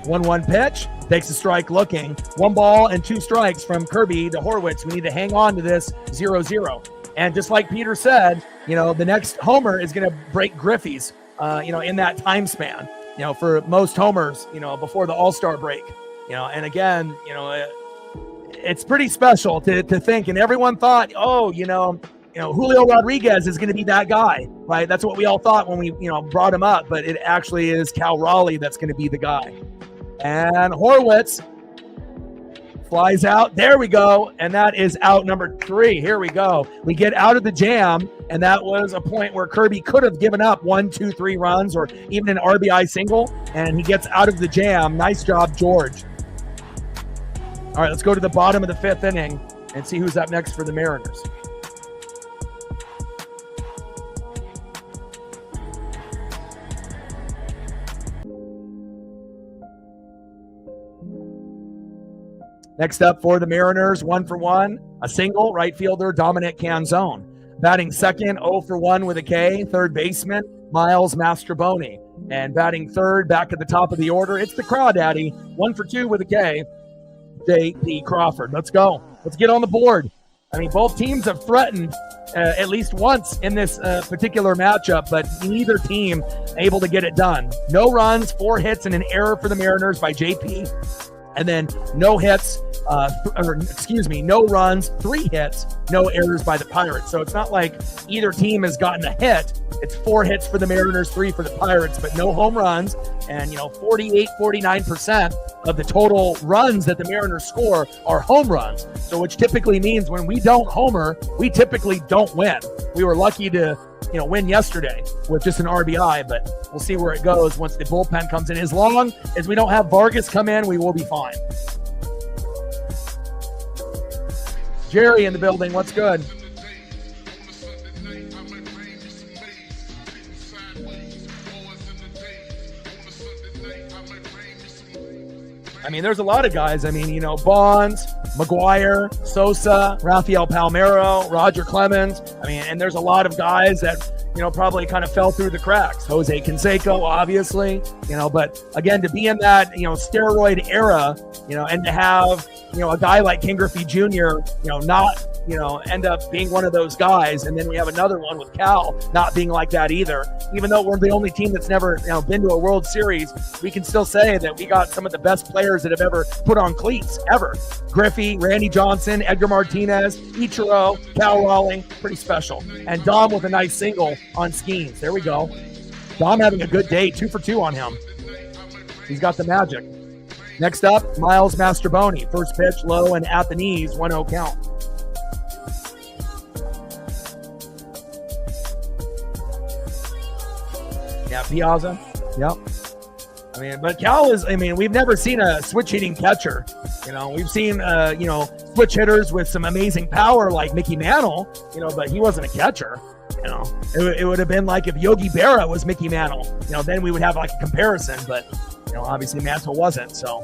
1-1 pitch, takes a strike looking. 1 ball and 2 strikes from Kirby to Horwitz. We need to hang on to this 0-0. And just like Peter said, the next homer is going to break Griffey's, in that time span, for most homers, before the All-Star break. And again, it's pretty special to think. And everyone thought, Julio Rodriguez is going to be that guy, right? That's what we all thought when we, brought him up. But it actually is Cal Raleigh that's going to be the guy. And Horwitz flies out. There we go. And that is out number 3. Here we go. We get out of the jam. And that was a point where Kirby could have given up 1, 2, 3 runs or even an RBI single. And he gets out of the jam. Nice job, George. All right, let's go to the bottom of the 5th inning and see who's up next for the Mariners. Next up for the Mariners, 1-for-1, a single, right fielder Dominic Canzone. Batting second, 0-for-1 with a K, third baseman Miles Mastrobuoni. And batting third, back at the top of the order, it's the Crawdaddy, 1-for-2 with a K, J.P. Crawford. Let's go. Let's get on the board. I mean, both teams have threatened at least once in this particular matchup, but neither team able to get it done. No runs, 4 hits, and an error for the Mariners by JP. And then no hits, no runs, 3 hits, no errors by the Pirates. So it's not like either team has gotten a hit. It's 4 hits for the Mariners, 3 for the Pirates, but no home runs. And, 49% of the total runs that the Mariners score are home runs. So which typically means when we don't homer, we typically don't win. We were lucky to win yesterday with just an RBI, but we'll see where it goes once the bullpen comes in. As long as we don't have Vargas come in, we will be fine. Jerry in the building. What's good? I mean, there's a lot of guys. I mean, Bonds, McGuire, Sosa, Rafael Palmeiro, Roger Clemens. I mean, and there's a lot of guys that, probably kind of fell through the cracks. Jose Canseco, obviously, but again, to be in that, steroid era, and to have, a guy like Ken Griffey Jr., not, end up being one of those guys. And then we have another one with Cal not being like that either. Even though we're the only team that's never, been to a World Series, we can still say that we got some of the best players that have ever put on cleats ever. Griffey, Randy Johnson, Edgar Martinez, Ichiro, Cal Raleigh, pretty special. And Dom with a nice single on Skeens. There we go. Dom having a good day, 2-for-2 on him. He's got the magic. Next up, Miles Mastrobuoni. First pitch, low and at the knees, 1-0 count. Yeah, Piazza. Yep. But Cal is, we've never seen a switch hitting catcher. We've seen, switch hitters with some amazing power like Mickey Mantle, but he wasn't a catcher. It would have been like if Yogi Berra was Mickey Mantle, then we would have like a comparison, but, obviously Mantle wasn't. So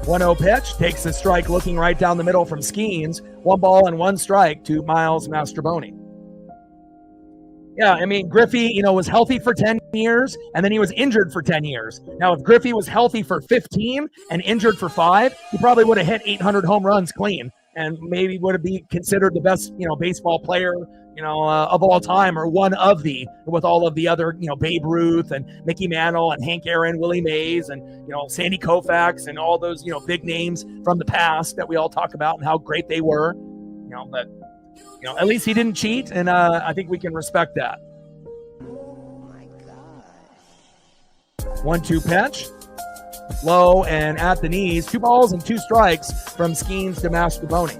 1-0 pitch, takes the strike looking right down the middle from Skeens. 1 ball and 1 strike to Miles Mastrobuoni. Yeah, Griffey, was healthy for 10 years, and then he was injured for 10 years. Now, if Griffey was healthy for 15 and injured for 5, he probably would have hit 800 home runs clean and maybe would have been considered the best, baseball player, of all time, or one of the, with all of the other, Babe Ruth and Mickey Mantle and Hank Aaron, Willie Mays, and, Sandy Koufax and all those, big names from the past that we all talk about and how great they were, but at least he didn't cheat, and I think we can respect that. Oh my gosh. 1-2 pitch. Low and at the knees. 2 balls and 2 strikes from Skeens to Mastrobuoni.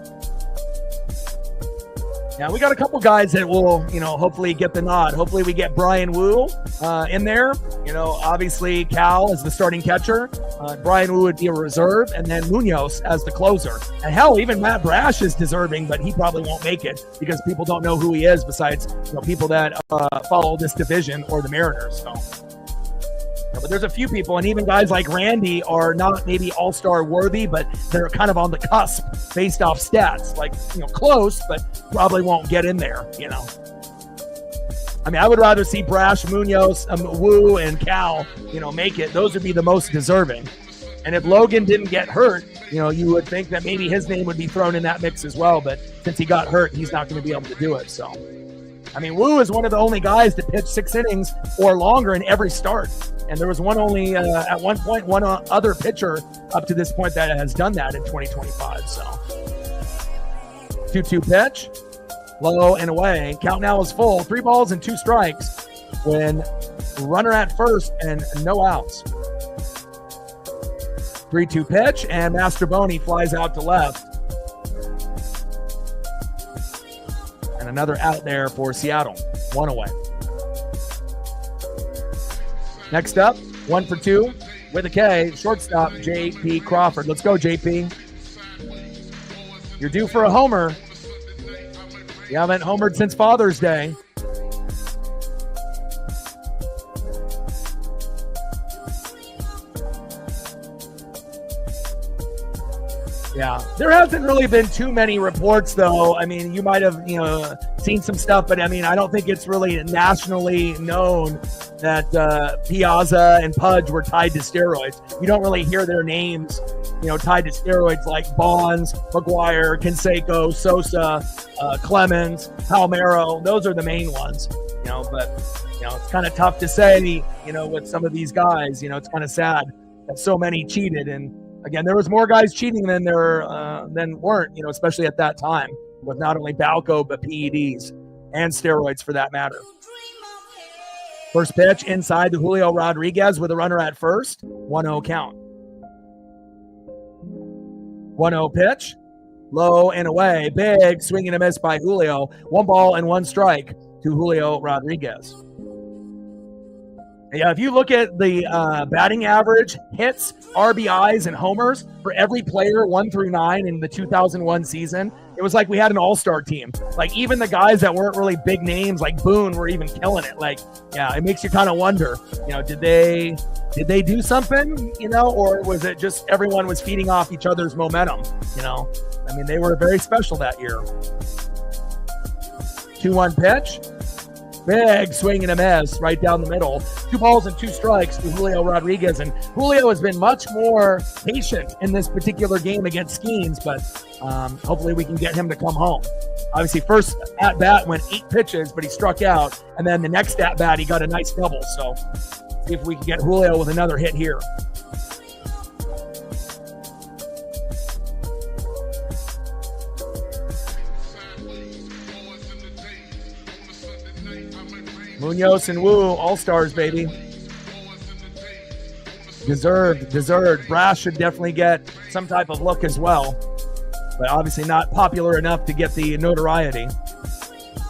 Now, we got a couple guys that will, hopefully get the nod. Hopefully we get Brian Wu in there. Obviously Cal is the starting catcher. Brian Wu would be a reserve, and then Munoz as the closer. And hell, even Matt Brash is deserving, but he probably won't make it because people don't know who he is besides, people that follow this division or the Mariners. So. But there's a few people, and even guys like Randy are not maybe all-star worthy, but they're kind of on the cusp based off stats. Like, close, but probably won't get in there, I would rather see Brash, Munoz, Wu, and Cal, make it. Those would be the most deserving. And if Logan didn't get hurt, you would think that maybe his name would be thrown in that mix as well. But since he got hurt, he's not going to be able to do it. So, Wu is one of the only guys to pitch 6 innings or longer in every start. And there was only at one point, one other pitcher up to this point that has done that in 2025. So 2-2 pitch, low and away. Count now is full. 3 balls and 2 strikes when runner at first and no outs. 3-2 pitch, and Mastrobuoni flies out to left. And another out there for Seattle. 1 away. Next up, 1-for-2 with a K, shortstop J.P. Crawford. Let's go, J.P. You're due for a homer. You haven't homered since Father's Day. Yeah, there hasn't really been too many reports, though. I mean, you might have, seen some stuff, but I mean, I don't think it's really nationally known that Piazza and Pudge were tied to steroids. You don't really hear their names, tied to steroids like Bonds, McGuire, Canseco, Sosa, Clemens, Palmeiro. Those are the main ones, but, it's kind of tough to say, with some of these guys. It's kind of sad that so many cheated. And again, there was more guys cheating than weren't, especially at that time, with not only Balco, but PEDs and steroids for that matter. First pitch inside to Julio Rodriguez with a runner at first. 1-0 count. 1-0 pitch. Low and away. Big swing and a miss by Julio. 1 ball and 1 strike to Julio Rodriguez. Yeah, if you look at the batting average, hits, RBIs, and homers for every player 1 through 9 in the 2001 season, it was like we had an all-star team. Like, even the guys that weren't really big names, like Boone, were even killing it. Like, yeah, it makes you kind of wonder, did they do something, or was it just everyone was feeding off each other's momentum? I mean, they were very special that year. 2-1 pitch. Big swing and a miss right down the middle. 2 balls and 2 strikes to Julio Rodriguez. And Julio has been much more patient in this particular game against Skeens, but hopefully we can get him to come home. Obviously, first at-bat went 8 pitches, but he struck out. And then the next at-bat, he got a nice double. So see if we can get Julio with another hit here. Munoz and Wu, all-stars, baby. Deserved. Brass should definitely get some type of look as well, but obviously not popular enough to get the notoriety.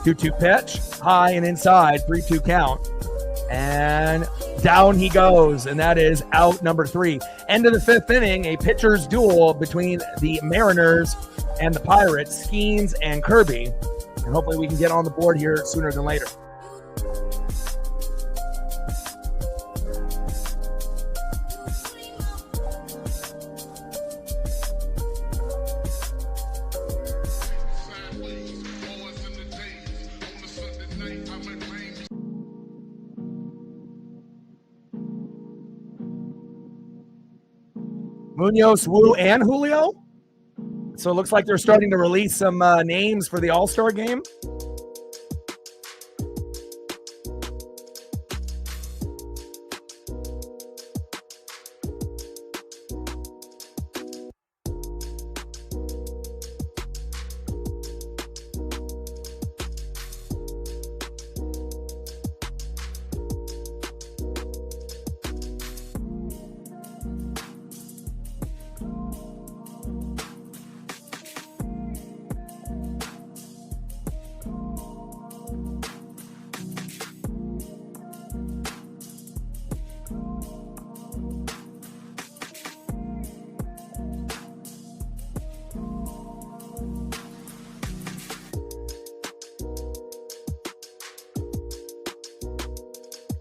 2-2 pitch, high and inside, 3-2 count. And down he goes, and that is out number 3. End of the 5th inning, a pitcher's duel between the Mariners and the Pirates, Skeens and Kirby. And hopefully we can get on the board here sooner than later. Munoz, Wu, and Julio. So it looks like they're starting to release some names for the All-Star game.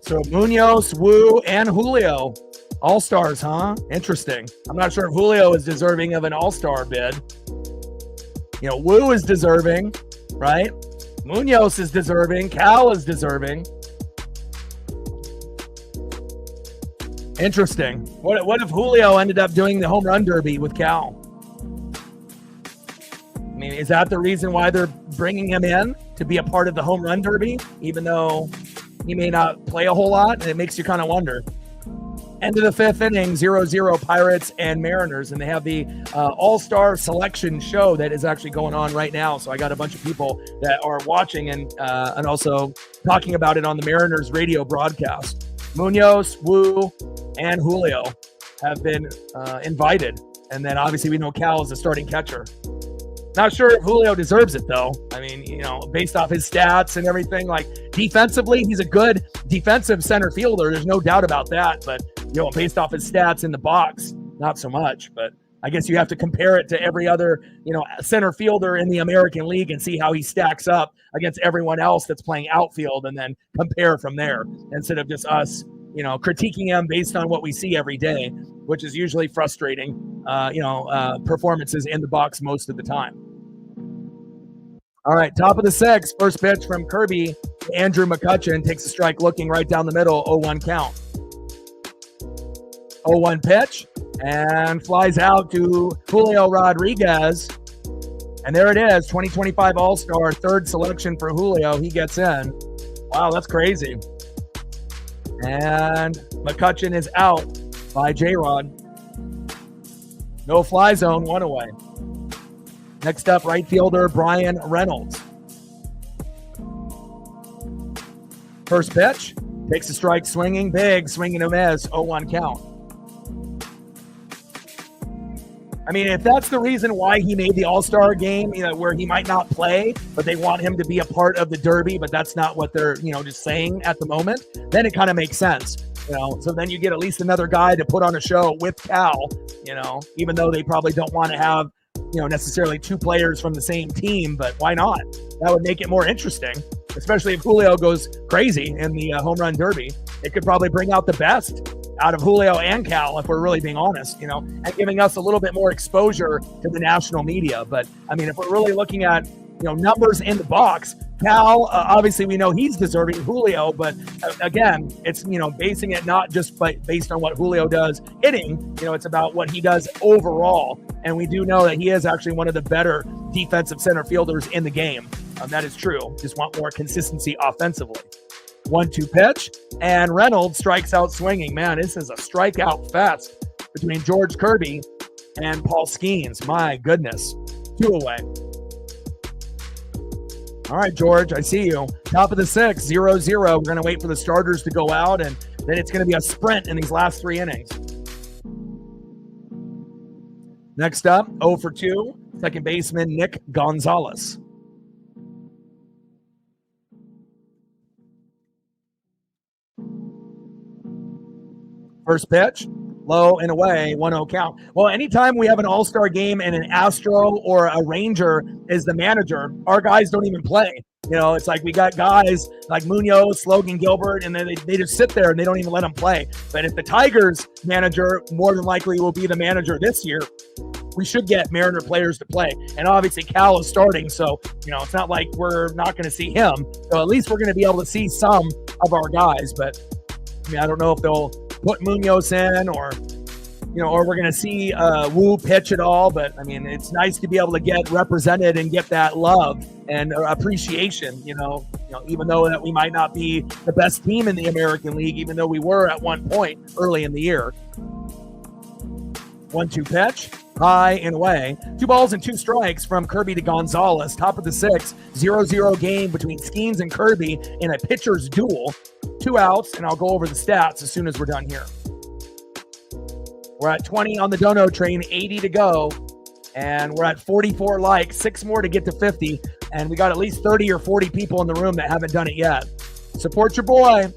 So Munoz, Wu, and Julio. All-stars, huh? Interesting. I'm not sure if Julio is deserving of an all-star bid. Wu is deserving, right? Munoz is deserving. Cal is deserving. Interesting. What if Julio ended up doing the home run derby with Cal? I mean, is that the reason why they're bringing him in, to be a part of the home run derby, even though he may not play a whole lot? And it makes you kind of wonder. End of the 5th inning, 0-0 Pirates and Mariners, and they have the All-Star Selection show that is actually going on right now. So I got a bunch of people that are watching and also talking about it on the Mariners radio broadcast. Munoz, Wu, and Julio have been invited, and then obviously we know Cal is the starting catcher. Not sure if Julio deserves it, though. I mean, based off his stats and everything, like defensively, he's a good defensive center fielder. There's no doubt about that. But, based off his stats in the box, not so much. But I guess you have to compare it to every other, center fielder in the American League and see how he stacks up against everyone else that's playing outfield, and then compare from there instead of just us, critiquing him based on what we see every day. which is usually frustrating, performances in the box most of the time. All right, top of the sixth, first pitch from Kirby. Andrew McCutchen takes a strike looking right down the middle, 0-1 count. 0-1 pitch, and flies out to Julio Rodriguez. And there it is, 2025 All-Star, third selection for Julio. He gets in. Wow, that's crazy. And McCutchen is out by J-Rod. No fly zone, one away. Next up, right fielder Brian Reynolds. First pitch, takes a strike swinging big, swinging a miss, 0-1 count. I mean, if that's the reason why he made the All-Star game, where he might not play, but they want him to be a part of the Derby, but that's not what they're, just saying at the moment, then it kind of makes sense. So then you get at least another guy to put on a show with Cal, even though they probably don't want to have, necessarily two players from the same team, but why not? That would make it more interesting, especially if Julio goes crazy in the home run derby. It could probably bring out the best out of Julio and Cal, if we're really being honest, and giving us a little bit more exposure to the national media. But I mean, if we're really looking at, numbers in the box, Cal, obviously we know he's deserving, Julio, but again, it's, basing it not just based on what Julio does hitting, it's about what he does overall. And we do know that he is actually one of the better defensive center fielders in the game. That is true. Just want more consistency offensively. 1-2 pitch, and Reynolds strikes out swinging. Man, this is a strikeout fest between George Kirby and Paul Skeens. My goodness. 2 away. All right, George, I see you. Top of the sixth, 0-0. We're going to wait for the starters to go out, and then it's going to be a sprint in these last 3 innings. Next up, 0-2, second baseman Nick Gonzalez. First pitch, low and away, 1-0 count. Well, anytime we have an all-star game and an Astro or a Ranger is the manager, our guys don't even play. It's like we got guys like Munoz, Logan Gilbert, and then they just sit there and they don't even let them play. But if the Tigers manager more than likely will be the manager this year, we should get Mariner players to play. And obviously Cal is starting, so, it's not like we're not going to see him. So at least we're going to be able to see some of our guys. But, I don't know if they'll put Munoz in or we're going to see Wu pitch at all. But, it's nice to be able to get represented and get that love and appreciation, even though that we might not be the best team in the American League, even though we were at one point early in the year. 1-2 pitch, high and away. 2 balls and 2 strikes from Kirby to Gonzalez. Top of the sixth, 0-0 game between Skeens and Kirby in a pitcher's duel. 2 outs, and I'll go over the stats as soon as we're done here. We're at 20 on the Dono train, 80 to go, and we're at 44 likes, 6 more to get to 50, and we got at least 30 or 40 people in the room that haven't done it yet. Support your boy.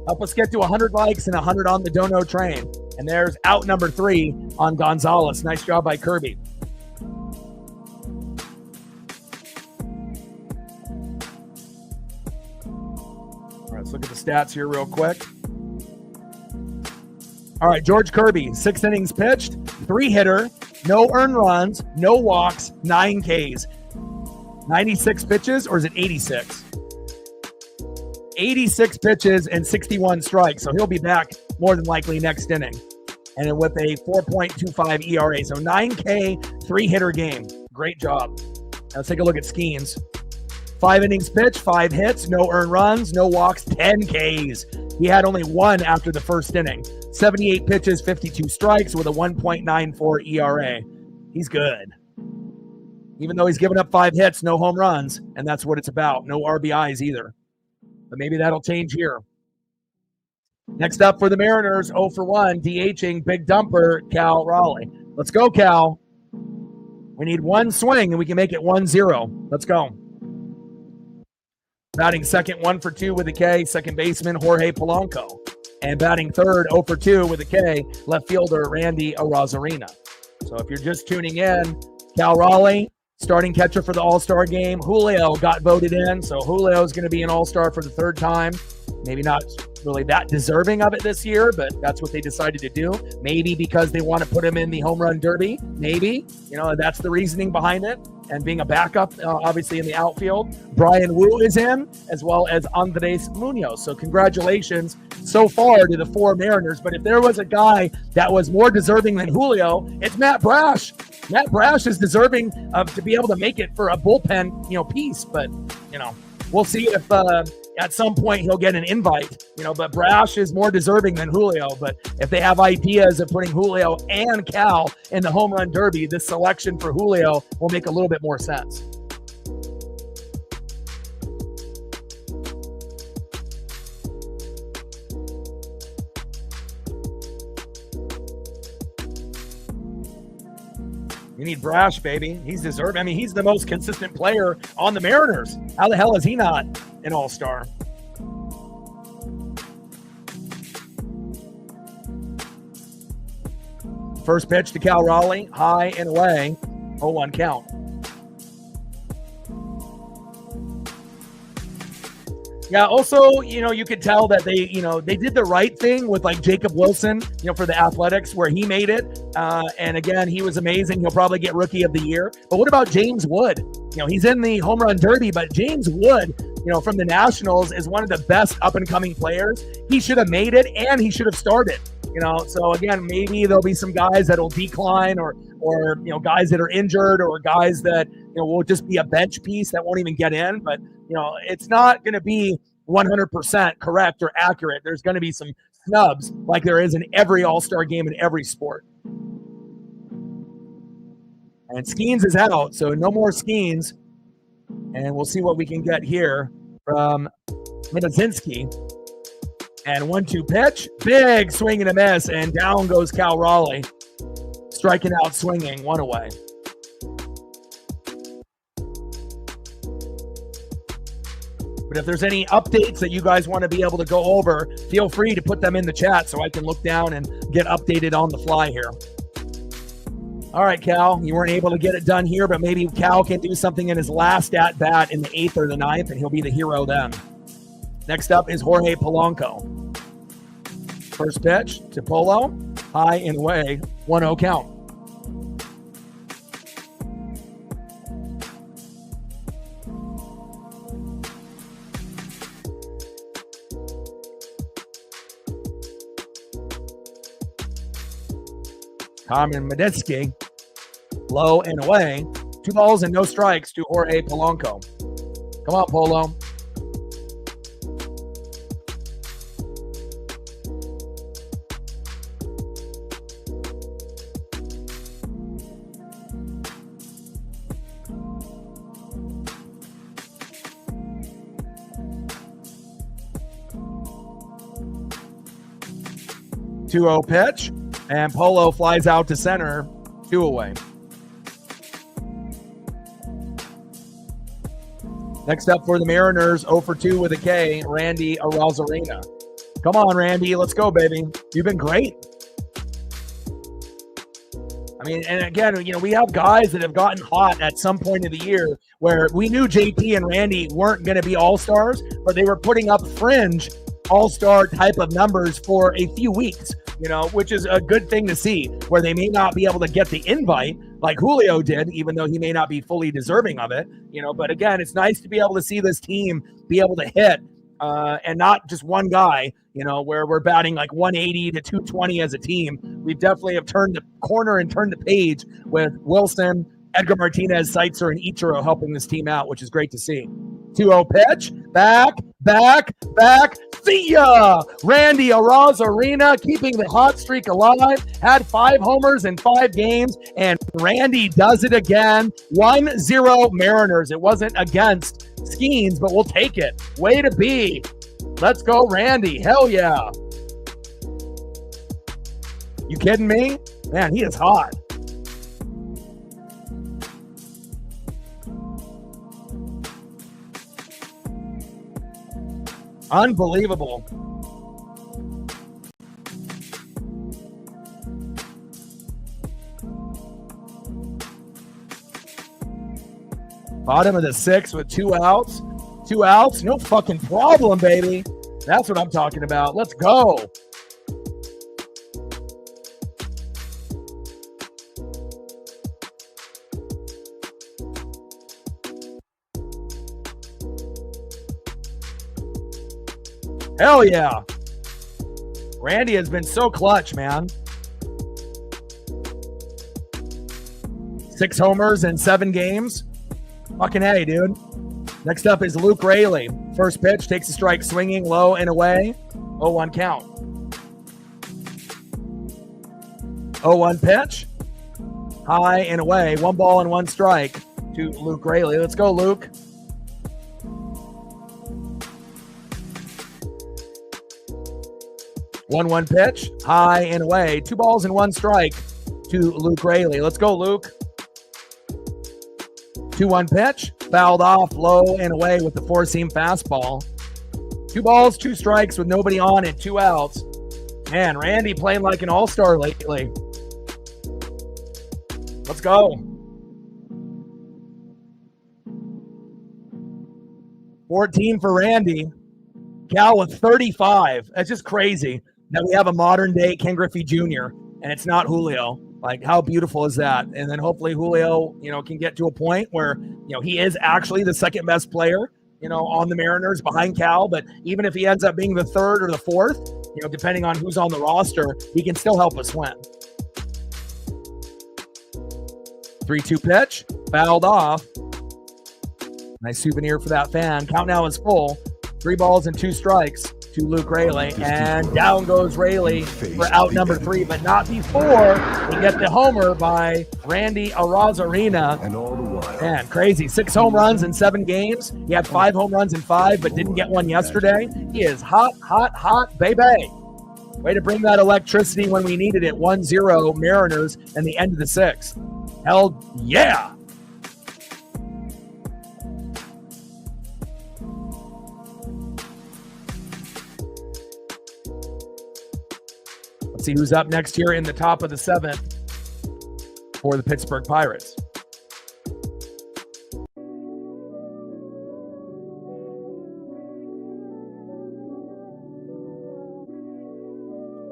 Help us get to 100 likes and 100 on the Dono train. And there's out number 3 on Gonzalez. Nice job by Kirby. All right, let's look at the stats here real quick. All right, George Kirby, 6 innings pitched, 3-hitter, no earned runs, no walks, 9 Ks. 96 pitches, or is it 86? 86 pitches and 61 strikes. So he'll be back more than likely next inning. And with a 4.25 ERA. So 9K, 3-hitter game. Great job. Now let's take a look at Skeens. 5 innings pitched, 5 hits, no earned runs, no walks, 10 Ks. He had only 1 after the first inning. 78 pitches, 52 strikes with a 1.94 ERA. He's good. Even though he's given up 5 hits, no home runs, and that's what it's about. No RBIs either. But maybe that'll change here. Next up for the Mariners, 0-1, DHing big dumper, Cal Raleigh. Let's go, Cal. We need 1 swing, and we can make it 1-0. Let's go. Batting second, 1-2 with a K, second baseman Jorge Polanco. And batting third, 0-2 with a K, left fielder Randy Arozarena. So if you're just tuning in, Cal Raleigh, starting catcher for the All-Star game. Julio got voted in, so Julio is going to be an All-Star for the 3rd time. Maybe not really that deserving of it this year, but that's what they decided to do. Maybe because they want to put him in the home run derby. Maybe, that's the reasoning behind it. And being a backup, obviously in the outfield, Brian Wu is in, as well as Andres Munoz. So congratulations so far to the 4 Mariners. But if there was a guy that was more deserving than Julio, it's Matt Brash. Matt Brash is deserving of to be able to make it for a bullpen, piece. But, we'll see if at some point he'll get an invite, but Brash is more deserving than Julio. But if they have ideas of putting Julio and Cal in the home run derby, this selection for Julio will make a little bit more sense. You need Brash, baby. He's deserving. I mean, he's the most consistent player on the Mariners. How the hell is he not an all-star? First pitch to Cal Raleigh, high and away, 0-1 count. Yeah, also, you could tell that they did the right thing with like Jacob Wilson, for the Athletics, where he made it. And again, he was amazing. He'll probably get Rookie of the Year. But what about James Wood? He's in the home run derby, but James Wood, from the Nationals is one of the best up and coming players. He should have made it and he should have started. So again, maybe there'll be some guys that'll decline or guys that are injured or guys that, will just be a bench piece that won't even get in. But, it's not going to be 100% correct or accurate. There's going to be some snubs like there is in every all-star game in every sport. And Skeens is out, so no more Skeens. And we'll see what we can get here from Minozinski. And 1-2 pitch, big swing and a miss, and down goes Cal Raleigh, striking out swinging, 1 away. But if there's any updates that you guys want to be able to go over, feel free to put them in the chat so I can look down and get updated on the fly here. All right, Cal, you weren't able to get it done here, but maybe Cal can do something in his last at-bat in the 8th or the 9th, and he'll be the hero then. Next up is Jorge Polanco. First pitch to Polo, high and away, 1-0 count. Carmen Medetsky, low and away. 2 balls and no strikes to Jorge Polanco. Come on, Polo. Two-0 pitch. And Polo flies out to center, 2 away. Next up for the Mariners, 0 for 2 with a K, Randy Arozarena. Come on, Randy. Let's go, baby. You've been great. I mean, and again, we have guys that have gotten hot at some point of the year where we knew JT and Randy weren't going to be all-stars, but they were putting up fringe all-star type of numbers for a few weeks. Which is a good thing to see, where they may not be able to get the invite like Julio did, even though he may not be fully deserving of it, but again, it's nice to be able to see this team be able to hit and not just one guy, where we're batting like 180 to 220 as a team. We definitely have turned the corner and turned the page with Wilson, Edgar Martinez, Seitzer, and Ichiro helping this team out, which is great to see. 2-0 pitch, back, see ya! Randy Arozarena keeping the hot streak alive, had 5 homers in 5 games, and Randy does it again. 1-0 Mariners. It wasn't against Skeens, but we'll take it. Way to be. Let's go, Randy. Hell yeah. You kidding me? Man, he is hot. Unbelievable. Bottom of the 6th with 2 outs. 2 outs, no fucking problem, baby. That's what I'm talking about. Let's go. Hell yeah. Randy has been so clutch, man. 6 homers in 7 games. Fucking hey, dude. Next up is Luke Raley. First pitch, takes a strike, swinging low and away. 0-1 count. 0-1 pitch. High and away. 1 ball and 1 strike to Luke Raley. Let's go, Luke. One pitch, high and away. 2 balls and 1 strike to Luke Raley. Let's go, Luke. 2-1 pitch, fouled off low and away with the 4-seam fastball. 2 balls, 2 strikes with nobody on it, 2 outs. Man, Randy playing like an all-star lately. Let's go. 14 for Randy. Cal with 35. That's just crazy that we have a modern-day Ken Griffey Jr., and it's not Julio. Like, how beautiful is that? And then hopefully Julio, can get to a point where, he is actually the second best player, on the Mariners behind Cal. But even if he ends up being the 3rd or the 4th, depending on who's on the roster, he can still help us win. 3-2 pitch, fouled off. Nice souvenir for that fan. Count now is full. 3 balls and 2 strikes to Luke Raley, and down goes Raley for out number 3, but not before we get the homer by Randy Arozarena. Man, crazy. 6 home runs in 7 games. He had 5 home runs in 5, but didn't get one yesterday. He is hot, hot, hot, baby. Way to bring that electricity when we needed it. 1-0 Mariners and the end of the 6th. Hell yeah. See who's up next here in the top of the 7th for the Pittsburgh Pirates.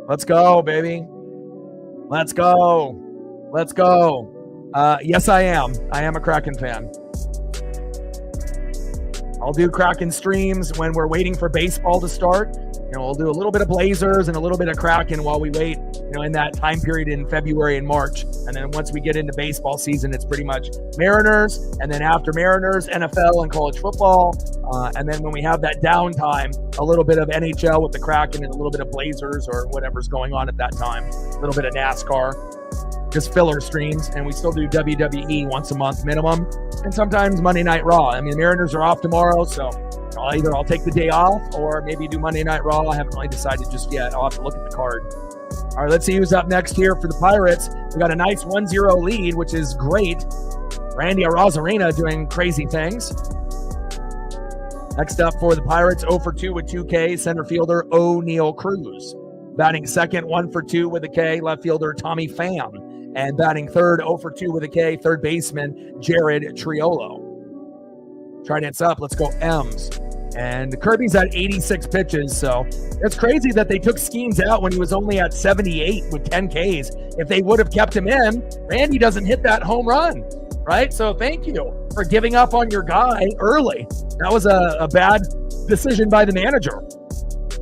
Let's go, baby. Let's go. Let's go. Yes, I am. I am a Kraken fan. I'll do Kraken streams when we're waiting for baseball to start. We'll do a little bit of Blazers and a little bit of Kraken while we wait, in that time period in February and March. And then once we get into baseball season, it's pretty much Mariners. And then after Mariners, NFL and college football. And then when we have that downtime, a little bit of NHL with the Kraken and a little bit of Blazers or whatever's going on at that time. A little bit of NASCAR, just filler streams. And we still do WWE once a month minimum. And sometimes Monday Night Raw. I mean, the Mariners are off tomorrow, so I'll take the day off or maybe do Monday Night Raw. I haven't really decided just yet. I'll have to look at the card. All right, let's see who's up next here for the Pirates. We got a nice 1-0 lead, which is great. Randy Arozarena doing crazy things. Next up for the Pirates, 0 for 2 with 2 Ks, center fielder O'Neal Cruz. Batting second, 1 for 2 with a K, left fielder Tommy Pham. And batting third, 0 for 2 with a K, third baseman Jared Triolo. Trident's up. Let's go M's. And Kirby's at 86 pitches, so it's crazy that they took Skeens out when he was only at 78 with 10 Ks. If they would have kept him in, Randy doesn't hit that home run, right? So thank you for giving up on your guy early. That was a bad decision by the manager.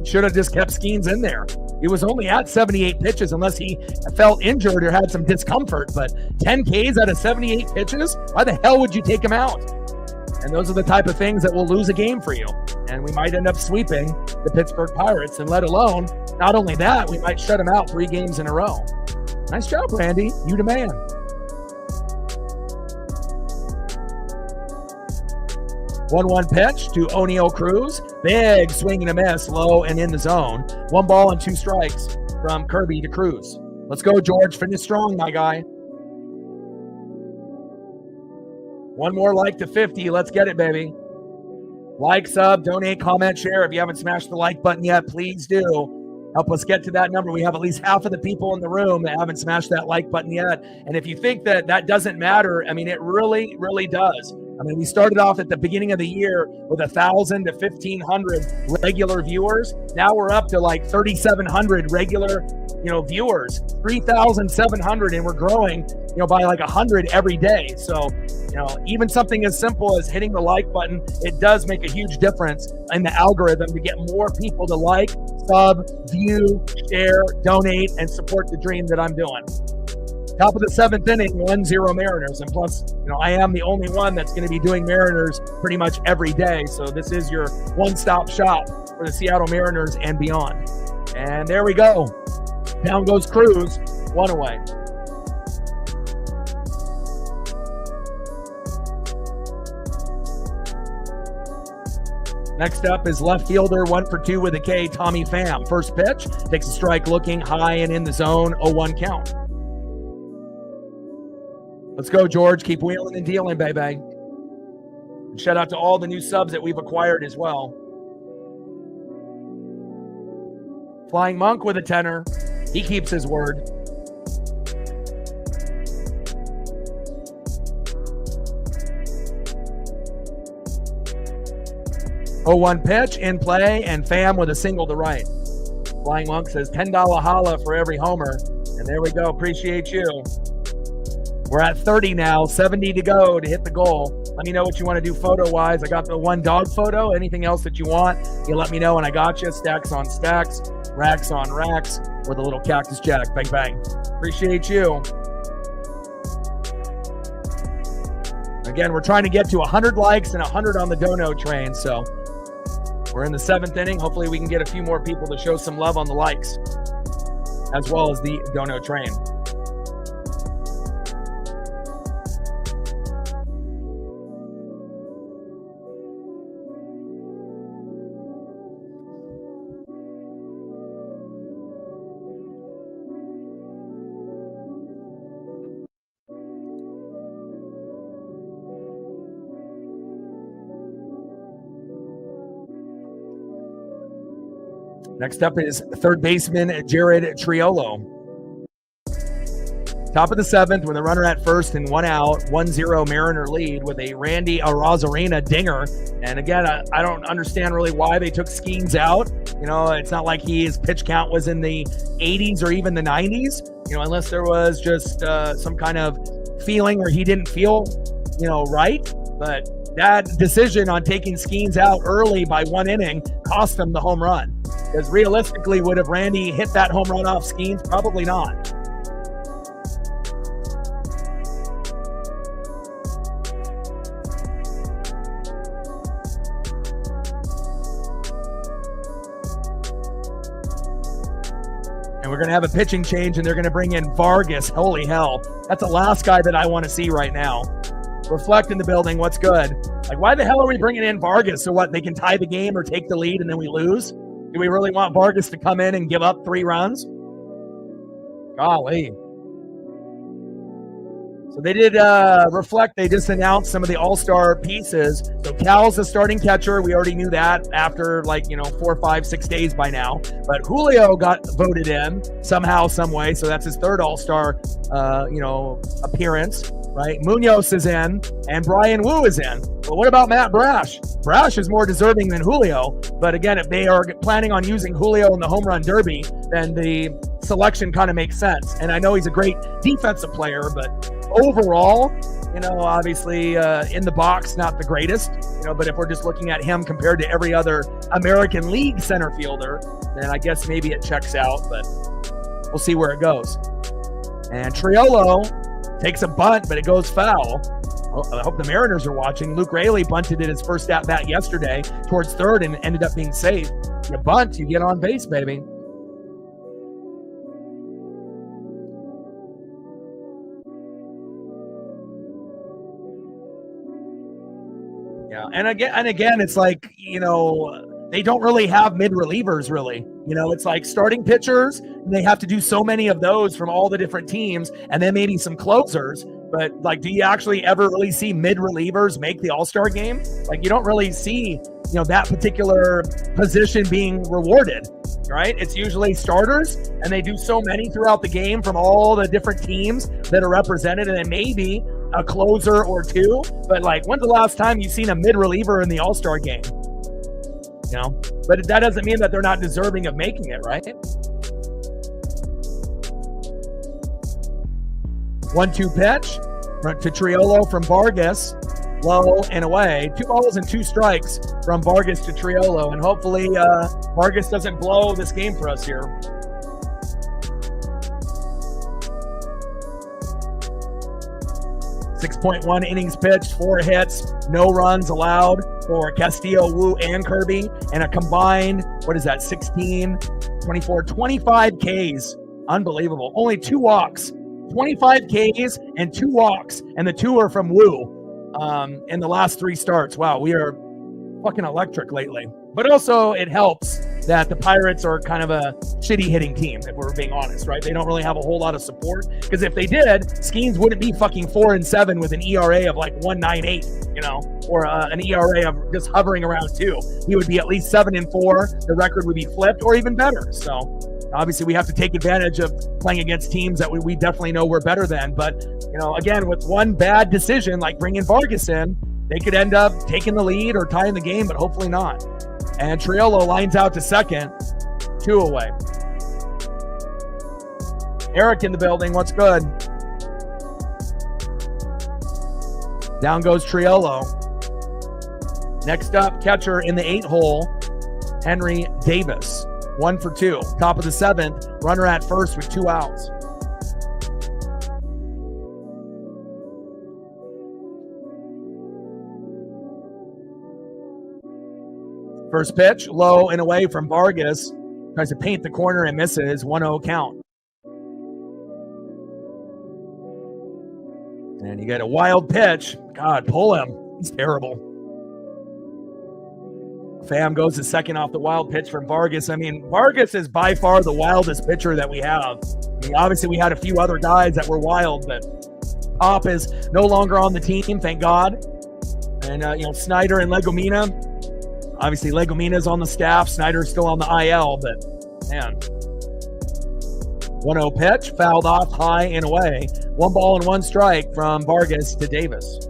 Should have just kept Skeens in there. He was only at 78 pitches unless he felt injured or had some discomfort, but 10 Ks out of 78 pitches? Why the hell would you take him out? And those are the type of things that will lose a game for you. And we might end up sweeping the Pittsburgh Pirates. And let alone, not only that, we might shut them out 3 games in a row. Nice job, Randy. You the man. One pitch to O'Neal Cruz. Big swing and a miss, low and in the zone. 1 ball and 2 strikes from Kirby to Cruz. Let's go, George. Finish strong, my guy. 1 more like to 50. Let's get it, baby. Like, sub, donate, comment, share. If you haven't smashed the like button yet, please do. Help us get to that number. We have at least half of the people in the room that haven't smashed that like button yet. And if you think that that doesn't matter, I mean, it really, really does. I mean, we started off at the beginning of the year with 1,000 to 1,500 regular viewers. Now we're up to like 3,700 regular, viewers, 3,700, and we're growing, by like 100 every day. So, even something as simple as hitting the like button, it does make a huge difference in the algorithm to get more people to like, sub, view, share, donate, and support the dream that I'm doing. Top of the 7th inning, 1-0 Mariners. And plus, I am the only one that's going to be doing Mariners pretty much every day. So this is your one-stop shop for the Seattle Mariners and beyond. And there we go. Down goes Cruz, 1 away. Next up is left fielder, 1 for 2 with a K, Tommy Pham. First pitch, takes a strike looking high and in the zone, 0-1 count. Let's go, George. Keep wheeling and dealing, baby. And shout out to all the new subs that we've acquired as well. Flying Monk with a tenor. He keeps his word. Oh, 1 pitch in play, and Pham with a single to right. Flying Monk says $10 holla for every homer. And there we go. Appreciate you. We're at 30 now, 70 to go to hit the goal. Let me know what you want to do photo-wise. I got the 1 dog photo. Anything else that you want, you let me know, and I got you. Stacks on stacks, racks on racks, with a little Cactus Jack. Bang, bang. Appreciate you. Again, we're trying to get to 100 likes and 100 on the dono train, so we're in the 7th inning. Hopefully we can get a few more people to show some love on the likes, as well as the dono train. Next up is third baseman Jared Triolo. Top of the 7th with a runner at first and 1 out, 1-0 Mariner lead with a Randy Arozarena dinger. And again, I don't understand really why they took Skeens out. It's not like his pitch count was in the 80s or even the 90s, unless there was just some kind of feeling where he didn't feel, right. But that decision on taking Skeens out early by 1 inning cost them the home run. Because realistically, would have Randy hit that home run off Skeens? Probably not. And we're going to have a pitching change, and they're going to bring in Vargas. Holy hell. That's the last guy that I want to see right now. Reflect in the building. What's good? Like, why the hell are we bringing in Vargas? So what, they can tie the game or take the lead and then we lose? Do we really want Vargas to come in and give up 3 runs? Golly. So they did reflect. They just announced some of the all-star pieces. So Cal's the starting catcher. We already knew that after 4, 5, 6 days by now. But Julio got voted in somehow, some way. So that's his 3rd all-star, appearance. Right? Munoz is in, and Brian Wu is in. But what about Matt Brash? Brash is more deserving than Julio. But again, if they are planning on using Julio in the home run derby, then the selection kind of makes sense. And I know he's a great defensive player, but overall, obviously in the box, not the greatest. But if we're just looking at him compared to every other American League center fielder, then I guess maybe it checks out. But we'll see where it goes. And Triolo takes a bunt, but it goes foul. Well, I hope the Mariners are watching. Luke Raley bunted it his first at-bat yesterday towards third and ended up being safe. You bunt, you get on base, baby. Yeah, and again, it's like, they don't really have mid-relievers, really. It's like starting pitchers, and they have to do so many of those from all the different teams, and then maybe some closers. But, do you actually ever really see mid-relievers make the All-Star game? You don't really see, that particular position being rewarded, right? It's usually starters, and they do so many throughout the game from all the different teams that are represented, and then maybe a closer or two, but like, when's the last time you've seen a mid reliever in the All-Star game? You know, but that doesn't mean that they're not deserving of making it, right? 1-2 pitch to Triolo from Vargas, low and away. 2 balls and 2 strikes from Vargas to Triolo, and hopefully Vargas doesn't blow this game for us here. .1 innings pitched, 4 hits, no runs allowed for Castillo, Wu, and Kirby, and a combined, 16, 24, 25 Ks. Unbelievable. Only 2 walks. 25 Ks and 2 walks, and the 2 are from Wu in the last 3 starts. Wow, we are fucking electric lately. But also, it helps that the Pirates are kind of a shitty hitting team, if we're being honest, right? They don't really have a whole lot of support, because if they did, Skeens wouldn't be fucking 4-7 with an ERA of like 1.98, you know, or an ERA of just hovering around 2. He would be at least 7-4. The record would be flipped, or even better. So obviously we have to take advantage of playing against teams that we definitely know we're better than. But, you know, again, with one bad decision, like bringing Vargas in, they could end up taking the lead or tying the game, but hopefully not. And Triolo lines out to second, 2 away. Eric in the building, what's good? Down goes Triolo. Next up, catcher in the 8 hole, Henry Davis. 1 for 2. Top of the 7th, runner at first with 2 outs. First pitch, low and away from Vargas. Tries to paint the corner and misses. 1-0 count. And you get a wild pitch. God, pull him. He's terrible. Pham goes to second off the wild pitch from Vargas. I mean, Vargas is by far the wildest pitcher that we have. I mean, obviously we had a few other guys that were wild, but Pop is no longer on the team, thank God. And, you know, Snyder and Legomina. Obviously, Legomina's on the staff. Snyder's still on the IL, but man. 1-0 pitch, fouled off high and away. 1 ball and 1 strike from Vargas to Davis.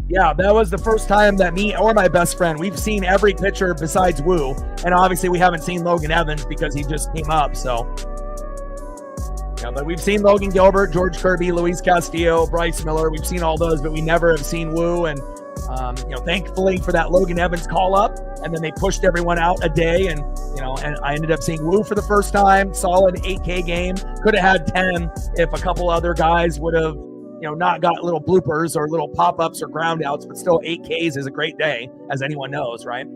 Yeah, that was the first time that me or my best friend, we've seen every pitcher besides Wu. And obviously, we haven't seen Logan Evans because he just came up, so. Yeah, but we've seen Logan Gilbert, George Kirby, Luis Castillo, Bryce Miller. We've seen all those, but we never have seen Wu. And you know, thankfully for that Logan Evans call up, and then they pushed everyone out a day, and you know, and I ended up seeing Wu for the first time. Solid 8K game. Could have had 10 if a couple other guys would have, you know, not got little bloopers or little pop-ups or ground outs, but still 8Ks is a great day, as anyone knows, right?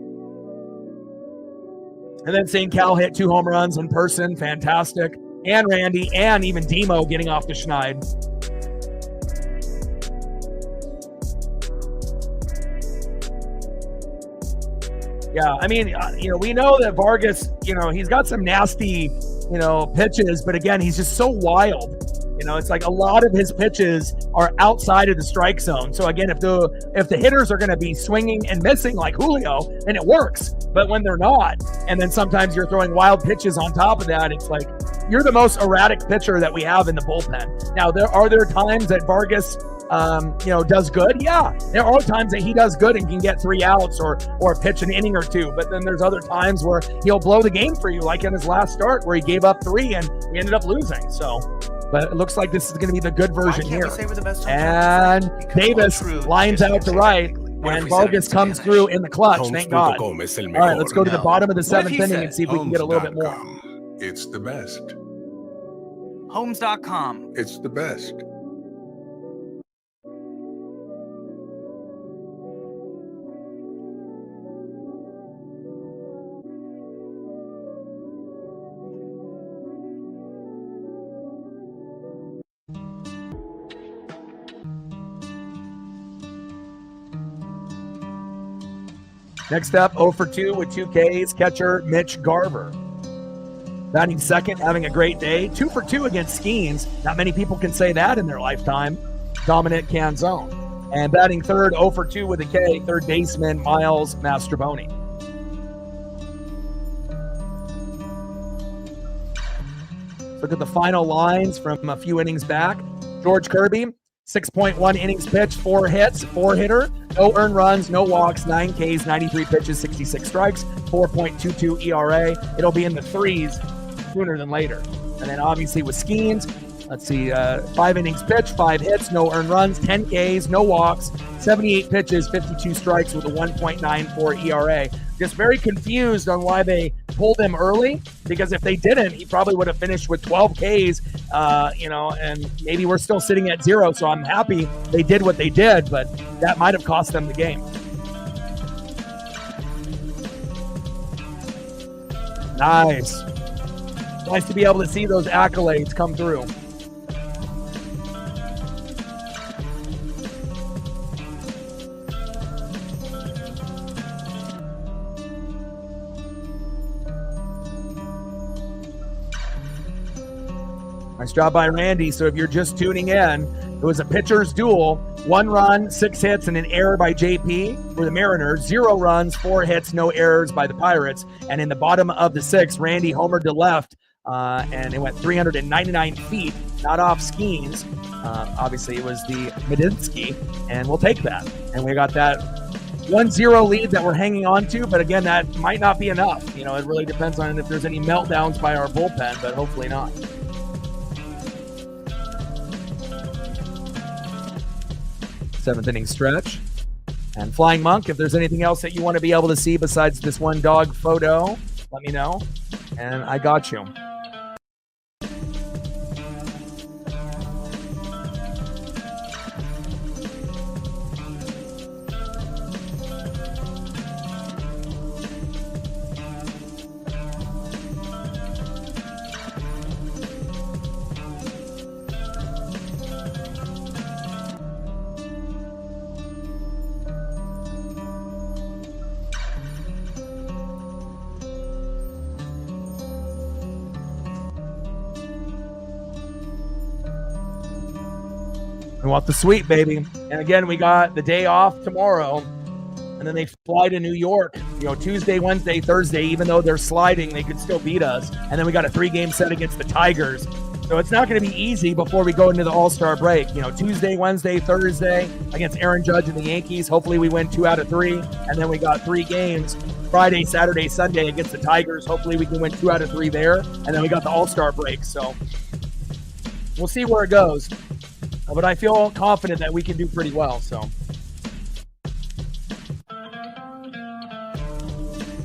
And then seeing Cal hit 2 home runs in person, fantastic. And Randy and even Demo getting off the schneid. Yeah, I mean, you know, we know that Vargas, you know, he's got some nasty, you know, pitches, but again, he's just so wild. You know, it's like a lot of his pitches are outside of the strike zone. So again, if the hitters are going to be swinging and missing like Julio, then it works. But when they're not, and then sometimes you're throwing wild pitches on top of that, it's like you're the most erratic pitcher that we have in the bullpen. Now, are there times that Vargas you know, does good? Yeah, there are times that he does good and can get 3 outs or pitch an inning or 2. But then there's other times where he'll blow the game for you, like in his last start where he gave up 3 and we ended up losing. So, but it looks like this is going to be the good version here. And Davis lines out to right, and Vargas comes through in the clutch. Thank God. All right, let's go to the bottom of the 7th inning and see if we can get a little bit more. It's the best. Homes.com. It's the best. Next up, 0 for 2 with 2 Ks, catcher Mitch Garver. Batting second, having a great day. 2 for 2 against Skeens. Not many people can say that in their lifetime. Dominic Canzone. And batting third, 0 for 2 with a K, third baseman Miles Mastrobuoni. Look at the final lines from a few innings back. George Kirby, 6.1 innings pitched, 4 hits, 4-hitter, no earned runs, no walks, 9 Ks, 93 pitches, 66 strikes, 4.22 ERA. It'll be in the threes sooner than later. And then obviously with Skeens, let's see, 5 innings pitched, 5 hits, no earned runs, 10 Ks, no walks, 78 pitches, 52 strikes with a 1.94 ERA. Just very confused on why they pulled him early, because if they didn't, he probably would have finished with 12 Ks, and maybe we're still sitting at 0. So I'm happy they did what they did, but that might have cost them the game. Nice. Nice to be able to see those accolades come through. Nice job by Randy. So if you're just tuning in, it was a pitcher's duel. 1 run, 6 hits, and an error by JP for the Mariners. 0 runs, 4 hits, no errors by the Pirates. And in the bottom of the 6th, Randy homered to left, and it went 399 feet, not off Skeens. Obviously, it was the Medinsky, and we'll take that. And we got that 1-0 lead that we're hanging on to, but again, that might not be enough. It really depends on if there's any meltdowns by our bullpen, but hopefully not. 7th inning stretch. And Flying Monk, if there's anything else that you want to be able to see besides this one dog photo, let me know. And I got you. We want the sweep, baby. And again, we got the day off tomorrow, and then they fly to New York, Tuesday, Wednesday, Thursday. Even though they're sliding, they could still beat us. And then we got a 3-game set against the Tigers. So it's not going to be easy before we go into the All-Star break. Tuesday, Wednesday, Thursday against Aaron Judge and the Yankees. Hopefully we win 2 out of 3. And then we got 3 games, Friday, Saturday, Sunday against the Tigers. Hopefully we can win 2 out of 3 there. And then we got the All-Star break. So we'll see where it goes. But I feel confident that we can do pretty well. So,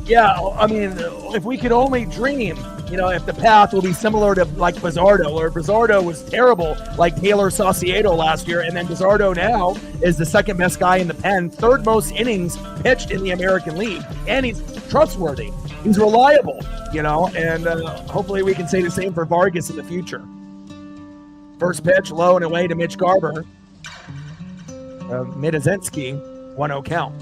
yeah, I mean, if we could only dream, if the path will be similar to like Bizzardo, or Bizzardo was terrible like Taylor Saucedo last year, and then Bizzardo now is the second best guy in the pen, 3rd most innings pitched in the American League, and he's trustworthy. He's reliable, and hopefully we can say the same for Vargas in the future. First pitch, low and away to Mitch Garver. Midazinski, 1-0 count.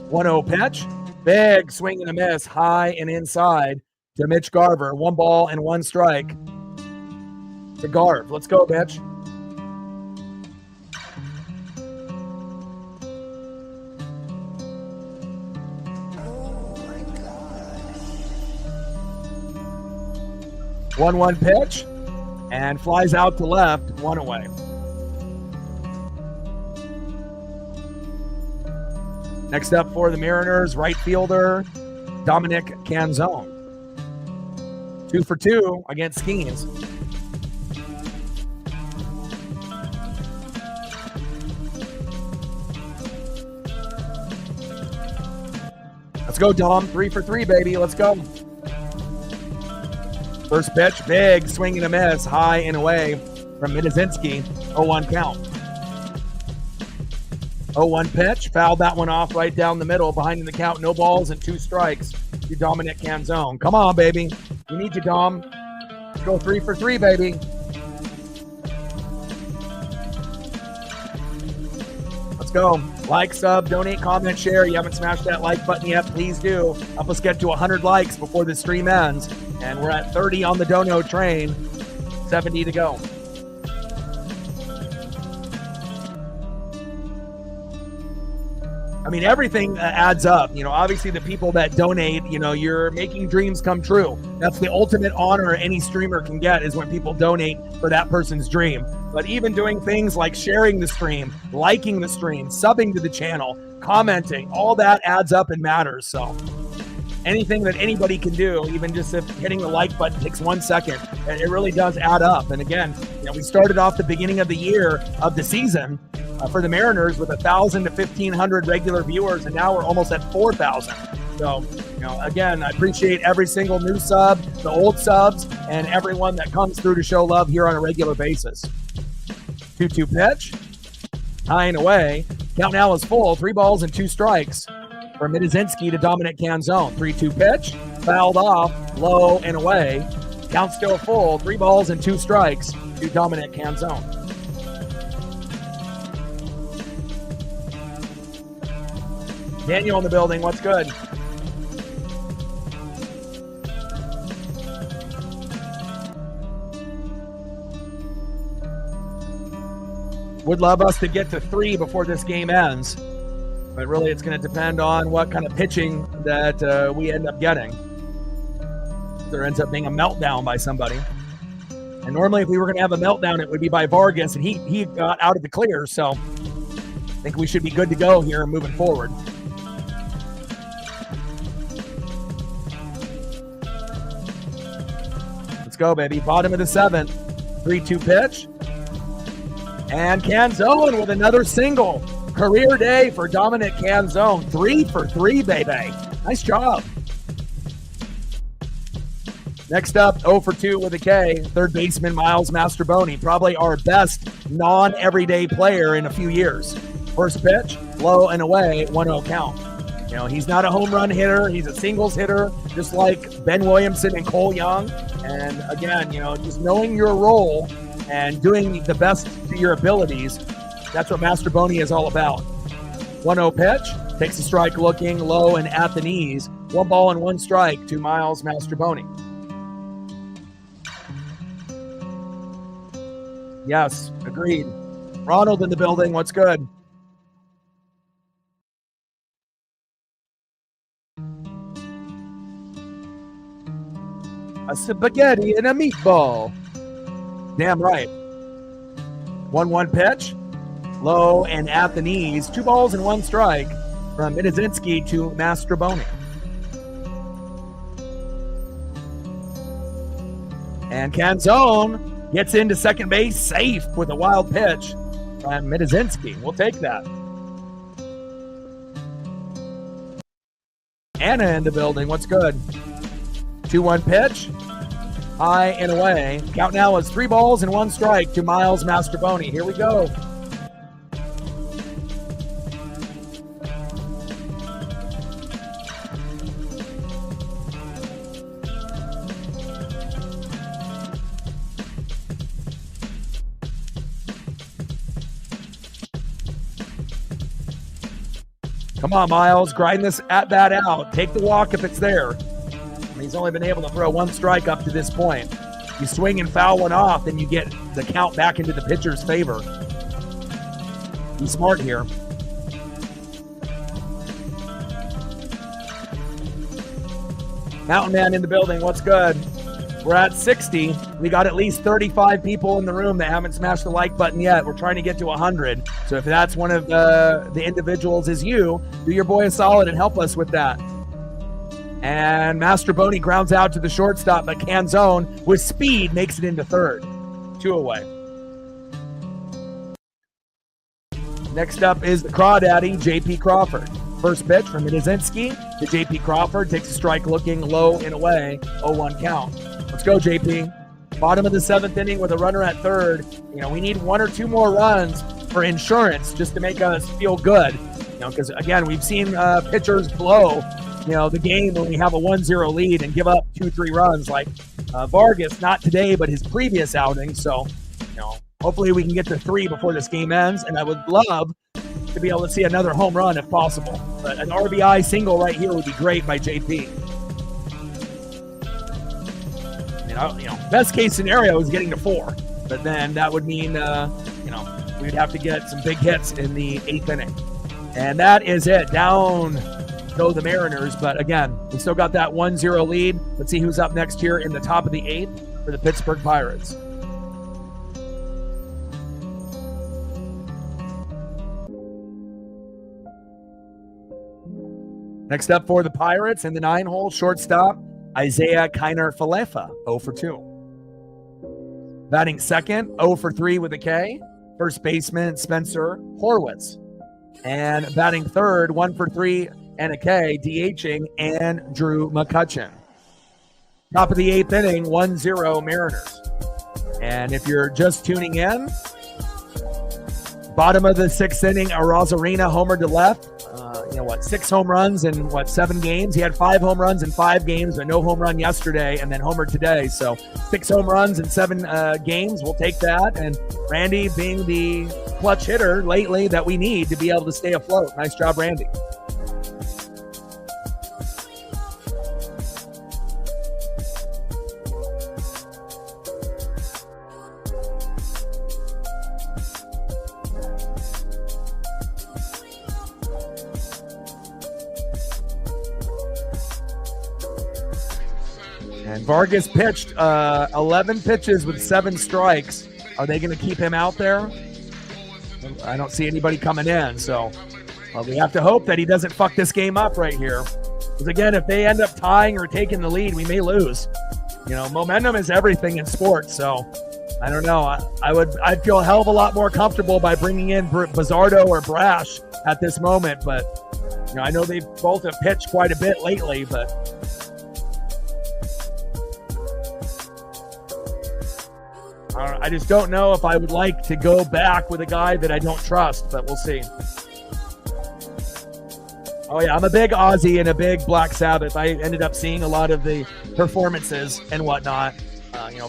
1-0 pitch, big swing and a miss, high and inside to Mitch Garver. 1 ball and 1 strike to Garv. Let's go, Mitch. Oh my gosh. 1-1 pitch. And flies out to left, 1 away. Next up for the Mariners, right fielder, Dominic Canzone. 2 for 2 against Skeens. Let's go, Dom. 3 for 3, baby. Let's go. First pitch, big swing and a miss, high and away from Midazinski. 0-1 count. 0-1 pitch, fouled that one off right down the middle, behind the count, no balls and 2 strikes to Dominic Canzone. Come on, baby. We need you, Dom. Let's go 3 for 3, baby. Let's go. Like, sub, donate, comment, share. You haven't smashed that like button yet, please do. Help us get to 100 likes before the stream ends. And we're at 30 on the dono train, 70 to go. I mean, everything adds up. Obviously the people that donate, you're making dreams come true. That's the ultimate honor any streamer can get, is when people donate for that person's dream. But even doing things like sharing the stream, liking the stream, subbing to the channel, commenting, all that adds up and matters. So anything that anybody can do, even just if hitting the like button takes 1 second, it really does add up. And again, we started off the beginning of the year of the season for the Mariners with 1,000 to 1,500 regular viewers, and now we're almost at 4,000. So, again, I appreciate every single new sub, the old subs, and everyone that comes through to show love here on a regular basis. 2-2 pitch, high and away. Count now is full. 3 balls and 2 strikes from Mitazinski to Dominic Canzone. 3-2 pitch, fouled off, low and away. Count still full. 3 balls and 2 strikes to Dominic Canzone. Daniel in the building. What's good? Would love us to get to 3 before this game ends. But really, it's going to depend on what kind of pitching that we end up getting. There ends up being a meltdown by somebody. And normally, if we were going to have a meltdown, it would be by Vargas, and he got out of the clear. So I think we should be good to go here moving forward. Let's go, baby. Bottom of the 7th. 3-2 pitch. And Canzone with another single. Career day for Dominic Canzone. 3 for 3, baby. Nice job. Next up, 0 for 2 with a K. Third baseman Miles Mastrobuoni. Probably our best non-everyday player in a few years. First pitch, low and away, 1-0 count. He's not a home run hitter. He's a singles hitter, just like Ben Williamson and Cole Young. And again, just knowing your role and doing the best to your abilities, that's what Mastrobuoni is all about. 1-0 pitch, takes a strike looking low and at the knees. 1 ball and 1 strike to Miles Mastrobuoni. Yes, agreed. Ronald in the building, what's good? A spaghetti and a meatball. Damn right. 1-1 pitch, low and at the knees. 2 balls and 1 strike from Mitazinski to Mastrobuoni. And Canzone gets into second base safe with a wild pitch from Mitazinski. We'll take that. Anna in the building. What's good? 2-1 pitch. High and away. Count now is 3 balls and 1 strike to Miles Mastrobuoni. Here we go. Come on, Miles. Grind this at-bat out. Take the walk if it's there. He's only been able to throw 1 strike up to this point. You swing and foul one off, then you get the count back into the pitcher's favor. Be smart here. Mountain Man in the building. What's good? We're at 60. We got at least 35 people in the room that haven't smashed the like button yet. We're trying to get to 100. So if that's one of the individuals is you, do your boy a solid and help us with that. And Mastrobuoni grounds out to the shortstop, but Canzone with speed makes it into third. 2 away. Next up is the Crawdaddy, J.P. Crawford. First pitch from Mitazinski to J.P. Crawford. Takes a strike looking low and away. 0-1 count. Let's go, J.P. Bottom of the 7th inning with a runner at third. We need 1 or 2 more runs for insurance just to make us feel good. Because, again, we've seen pitchers blow the game when we have a 1-0 lead and give up 2-3 runs like Vargas, not today, but his previous outing. So, hopefully we can get to 3 before this game ends. And I would love to be able to see another home run if possible. But an RBI single right here would be great by JP. Best case scenario is getting to 4. But then that would mean, we'd have to get some big hits in the 8th inning. And that is it. Down go the Mariners, but again, we still got that 1-0 lead. Let's see who's up next here in the top of the 8th for the Pittsburgh Pirates. Next up for the Pirates in the 9-hole, shortstop, Isaiah Kiner-Falefa, 0 for 2. Batting second, 0 for 3 with a K, first baseman Spencer Horwitz. And batting third, 1 for 3 and a K, DHing Andrew McCutchen. Top of the 8th inning, 1-0 Mariners. And if you're just tuning in, bottom of the 6th inning, Arozarena homered to left. 6 home runs in 7 games. He had 5 home runs in 5 games, but no home run yesterday, and then homered today. So 6 home runs in 7 games. We'll take that. And Randy being the clutch hitter lately that we need to be able to stay afloat. Nice job, Randy. And Vargas pitched 11 pitches with 7 strikes. Are they going to keep him out there? I don't see anybody coming in, so we have to hope that he doesn't fuck this game up right here. Because again, if they end up tying or taking the lead, we may lose. Momentum is everything in sports, so I don't know. I'd feel a hell of a lot more comfortable by bringing in Bizzardo or Brash at this moment, but I know they both have pitched quite a bit lately, but I just don't know if I would like to go back with a guy that I don't trust, but we'll see. Oh, yeah, I'm a big Ozzy and a big Black Sabbath. I ended up seeing a lot of the performances and whatnot,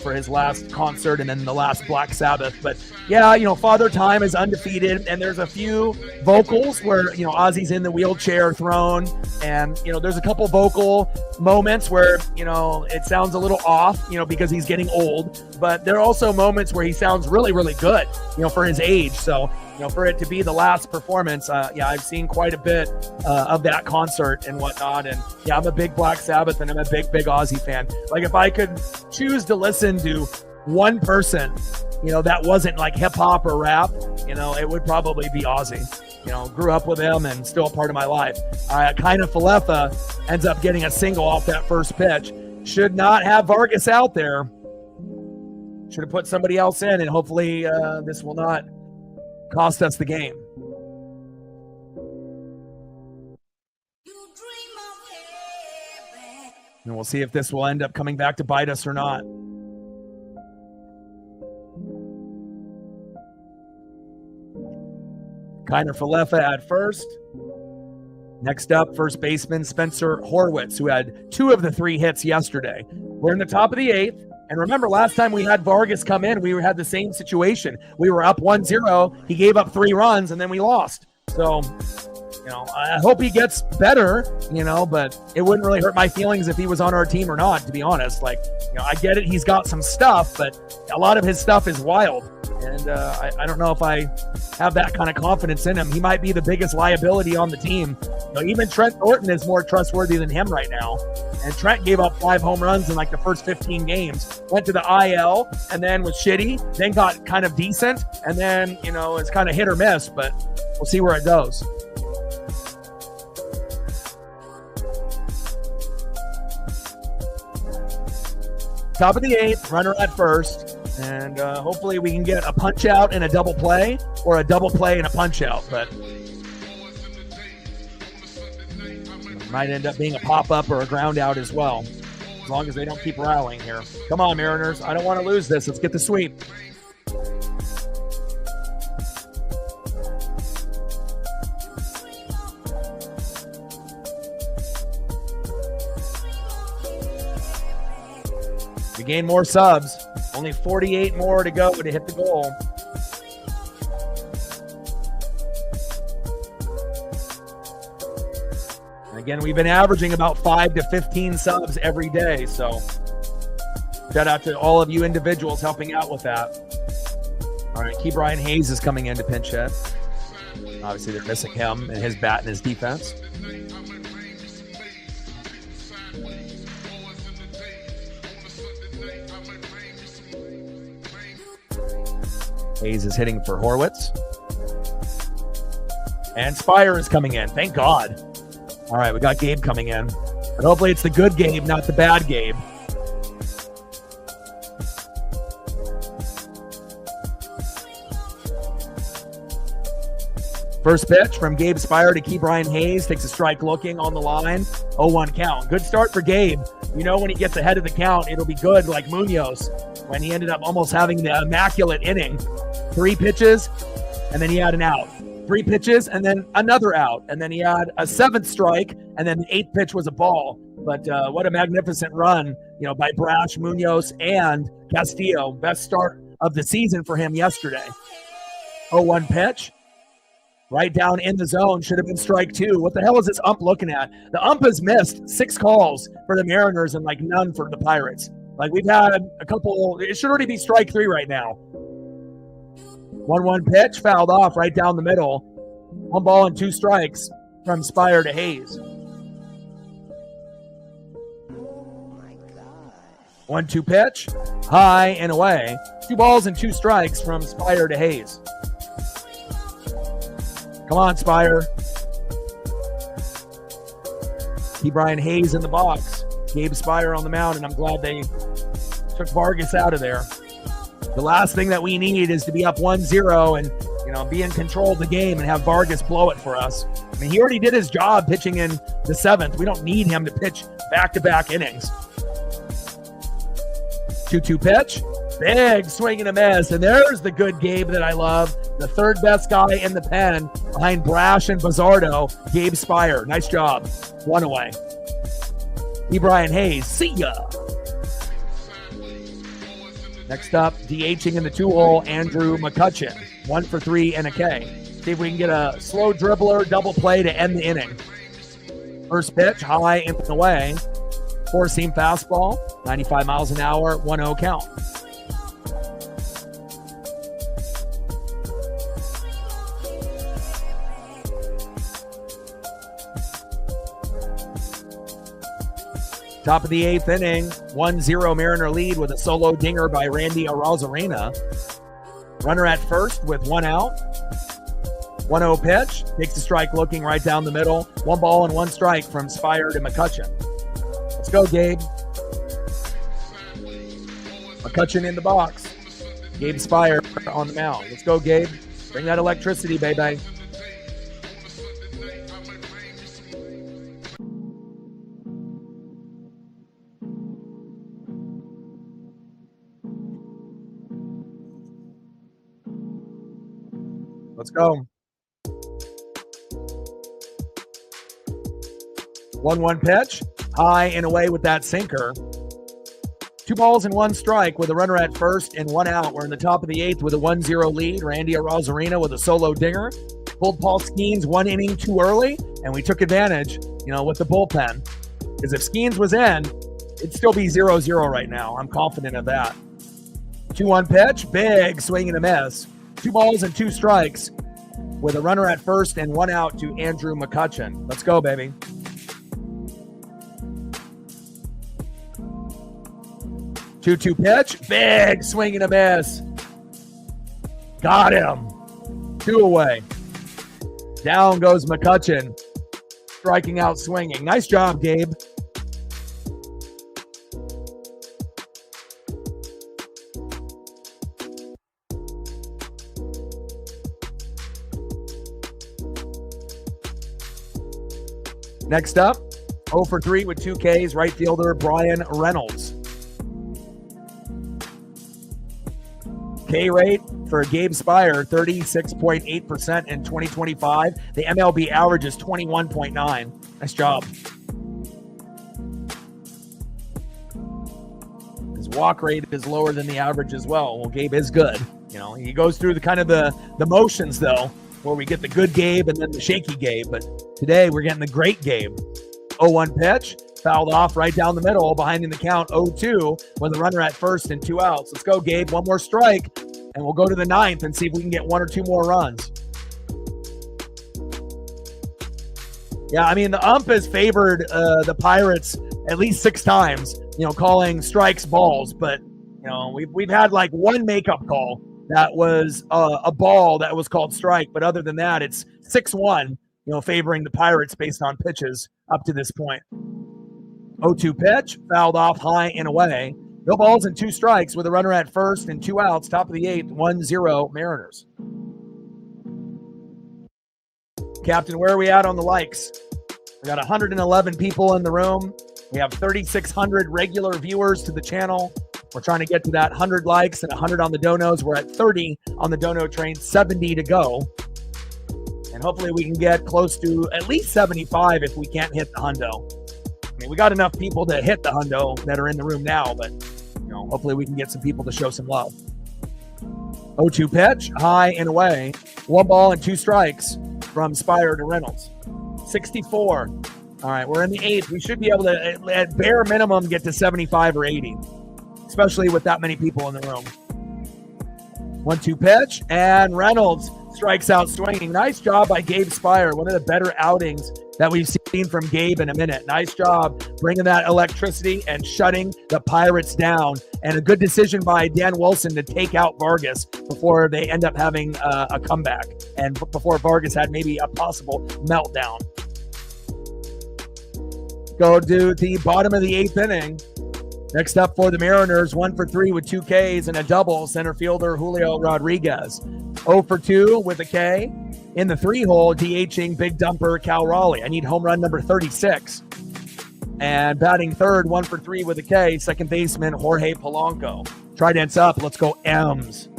for his last concert and then the last Black Sabbath. But, yeah, Father Time is undefeated, and there's a few vocals where, Ozzy's in the wheelchair thrown, and, there's a couple vocal moments where, it sounds a little off, because he's getting old. But there are also moments where he sounds really, really good, for his age. So, for it to be the last performance, I've seen quite a bit of that concert and whatnot. And yeah, I'm a big Black Sabbath and I'm a big Ozzy fan. Like if I could choose to listen to one person, that wasn't like hip hop or rap, it would probably be Ozzy. Grew up with him and still a part of my life. Kiner-Falefa ends up getting a single off that first pitch. Should not have Vargas out there. Should have put somebody else in, and hopefully this will not cost us the game. And we'll see if this will end up coming back to bite us or not. Kiner-Falefa at first. Next up, first baseman Spencer Horwitz, who had 2 of the 3 hits yesterday. We're in the top of the 8th. And remember, last time we had Vargas come in, we had the same situation. We were up 1-0. He gave up 3 runs, and then we lost. So, I hope he gets better, but it wouldn't really hurt my feelings if he was on our team or not, to be honest. Like, I get it. He's got some stuff, but a lot of his stuff is wild. And I don't know if I have that kind of confidence in him. He might be the biggest liability on the team. Even Trent Thornton is more trustworthy than him right now. And Trent gave up 5 home runs in like the first 15 games. Went to the IL and then was shitty. Then got kind of decent. And then, it's kind of hit or miss. But we'll see where it goes. Top of the 8th, runner at first. And hopefully we can get a punch out and a double play, or a double play and a punch out. But it might end up being a pop-up or a ground out as well, as long as they don't keep rallying here. Come on, Mariners. I don't want to lose this. Let's get the sweep. We gain more subs. Only 48 more to go to hit the goal. And again, we've been averaging about 5 to 15 subs every day. So shout out to all of you individuals helping out with that. All right, Key Brian Hayes is coming in to pinch hit. Obviously, they're missing him and his bat and his defense. Hayes is hitting for Horwitz. And Spire is coming in. Thank God. All right, we got Gabe coming in. But hopefully it's the good Gabe, not the bad Gabe. First pitch from Gabe Spire to Key Brian Hayes. Takes a strike looking on the line. 0-1 count. Good start for Gabe. You know when he gets ahead of the count, it'll be good like Munoz when he ended up almost having the immaculate inning. 3 pitches, and then he had an out. 3 pitches, and then another out. And then he had a 7th strike, and then the 8th pitch was a ball. But what a magnificent run, by Brash, Munoz, and Castillo. Best start of the season for him yesterday. 0-1 pitch. Right down in the zone. Should have been strike 2. What the hell is this ump looking at? The ump has missed 6 calls for the Mariners and none for the Pirates. We've had a couple. It should already be strike 3 right now. 1-1 pitch, fouled off right down the middle. 1 ball and 2 strikes from Spire to Hayes. 1-2 pitch, high and away. 2 balls and 2 strikes from Spire to Hayes. Come on, Spire. Keep Brian Hayes in the box. Gabe Spire on the mound, and I'm glad they took Vargas out of there. The last thing that we need is to be up 1-0 and, be in control of the game and have Vargas blow it for us. I mean, he already did his job pitching in the 7th. We don't need him to pitch back-to-back innings. 2-2 pitch. Big swing and a miss. And there's the good Gabe that I love. The 3rd best guy in the pen behind Brash and Bizzardo, Gabe Spire. Nice job. 1 away. E. Brian Hayes. See ya. Next up, DHing in the 2-hole, Andrew McCutchen. 1 for 3 and a K. See if we can get a slow dribbler double play to end the inning. First pitch, high and away. 4-seam fastball, 95 miles an hour, 1-0 count. Top of the 8th inning, 1-0 Mariner lead with a solo dinger by Randy Arozarena. Runner at first with 1 out. 1-0 pitch, takes a strike looking right down the middle. 1 ball and 1 strike from Spire to McCutchen. Let's go, Gabe. McCutchen in the box. Gabe Spire on the mound. Let's go, Gabe. Bring that electricity, baby. Let's go. 1-1 pitch, high and away with that sinker. 2 balls and 1 strike with a runner at first and 1 out. We're in the top of the 8th with a 1-0 lead. Randy Arozarena with a solo dinger. Pulled Paul Skeens 1 inning too early, and we took advantage, with the bullpen. Because if Skeens was in, it'd still be 0-0 right now. I'm confident of that. 2-1 pitch, big swing and a miss. 2 balls and 2 strikes with a runner at first and 1 out to Andrew McCutchen. Let's go, baby. 2-2 pitch, big swing and a miss. Got him. 2 away. Down goes McCutchen, striking out swinging. Nice job, Gabe. Next up, 0 for 3 with 2 Ks, right fielder Brian Reynolds. K rate for Gabe Spire, 36.8% in 2025. The MLB average is 21.9. Nice job. His walk rate is lower than the average as well. Well, Gabe is good. He goes through the motions, though, where we get the good Gabe and then the shaky Gabe. But today we're getting the great Gabe. 0-1 pitch, fouled off right down the middle, behind in the count 0-2 with a runner at first and 2 outs. Let's go, Gabe. 1 more strike, and we'll go to the 9th and see if we can get 1 or 2 more runs. Yeah, I mean, the ump has favored the Pirates at least 6 times, calling strikes balls. But, we've had 1 makeup call that was a ball that was called strike. But other than that, it's 6-1 favoring the Pirates based on pitches up to this point. 0-2 pitch, fouled off high and away. No balls and 2 strikes with a runner at first and 2 outs. Top of the 8th, 1-0 Mariners. Captain, where are we at on the likes? We got 111 people in the room. We have 3,600 regular viewers to the channel. We're trying to get to that 100 likes and 100 on the donos. We're at 30 on the dono train, 70 to go. And hopefully we can get close to at least 75 if we can't hit the hundo. I mean, we got enough people to hit the hundo that are in the room now, but hopefully we can get some people to show some love. 0-2 pitch, high and away. 1 ball and 2 strikes from Spire to Reynolds. 64. All right, we're in the 8th. We should be able to, at bare minimum, get to 75 or 80, especially with that many people in the room. 1-2 pitch, and Reynolds strikes out swinging. Nice job by Gabe Spire. One of the better outings that we've seen from Gabe in a minute. Nice job bringing that electricity and shutting the Pirates down. And a good decision by Dan Wilson to take out Vargas before they end up having a comeback and before Vargas had maybe a possible meltdown. Go to the bottom of the 8th inning. Next up for the Mariners, 1 for 3 with 2 Ks and a double. Center fielder Julio Rodriguez. 0 for 2 with a K. In the 3-hole, DHing big dumper Cal Raleigh. I need home run number 36. And batting third, 1 for 3 with a K, second baseman Jorge Polanco. Trident's up. Let's go M's.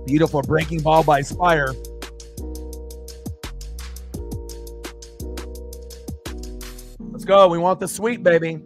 Beautiful breaking ball by Spire. Let's go. We want the sweep, baby.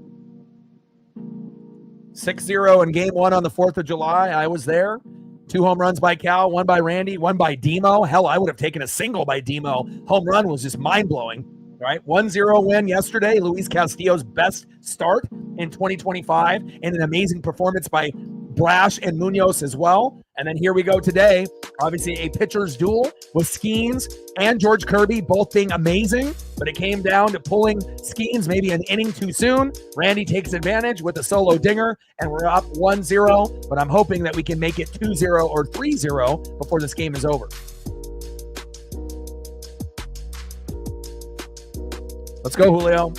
6-0 in game 1 on the 4th of July. I was there. 2 home runs by Cal, 1 by Randy, 1 by Demo. Hell, I would have taken a single by Demo. Home run was just mind-blowing. All right, 1-0 win yesterday. Luis Castillo's best start in 2025 and an amazing performance by Brash and Munoz as well. And then here we go today. Obviously a pitcher's duel with Skeens and George Kirby both being amazing, but it came down to pulling Skeens maybe an inning too soon. Randy takes advantage with a solo dinger, and we're up 1-0, but I'm hoping that we can make it 2-0 or 3-0 before this game is over. Let's go, Julio.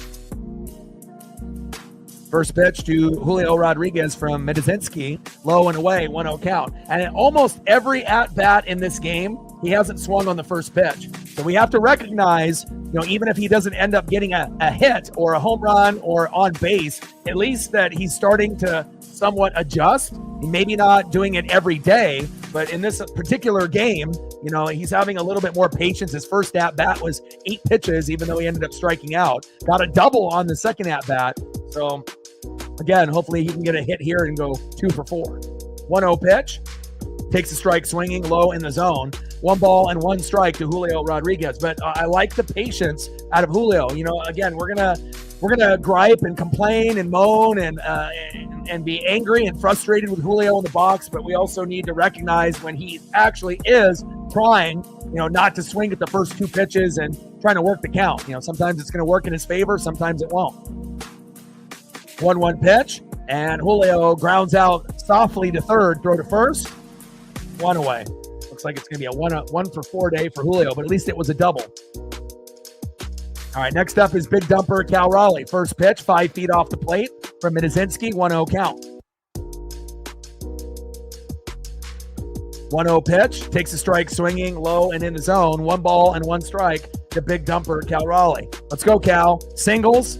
First pitch to Julio Rodriguez from Medizinski, low and away, 1-0 count. And in almost every at-bat in this game, he hasn't swung on the first pitch. So we have to recognize, even if he doesn't end up getting a hit or a home run or on base, at least that he's starting to somewhat adjust. Maybe not doing it every day, but in this particular game, he's having a little bit more patience. His first at-bat was 8 pitches, even though he ended up striking out. Got a double on the second at-bat. So again, hopefully he can get a hit here and go 2 for 4. 1-0 pitch. Takes a strike swinging low in the zone. 1 ball and 1 strike to Julio Rodriguez. But I like the patience out of Julio. Again, we're gonna gripe and complain and moan and be angry and frustrated with Julio in the box. But we also need to recognize when he actually is trying, not to swing at the first 2 pitches and trying to work the count. Sometimes it's going to work in his favor. Sometimes it won't. 1-1 pitch, and Julio grounds out softly to third, throw to first, 1 away. Looks like it's going to be a 1 for 4 day for Julio, but at least it was a double. All right, next up is big dumper Cal Raleigh. First pitch, 5 feet off the plate from Medizinski, 1-0 count. 1-0 pitch, takes a strike swinging low and in the zone. 1 ball and 1 strike to big dumper Cal Raleigh. Let's go, Cal. Singles,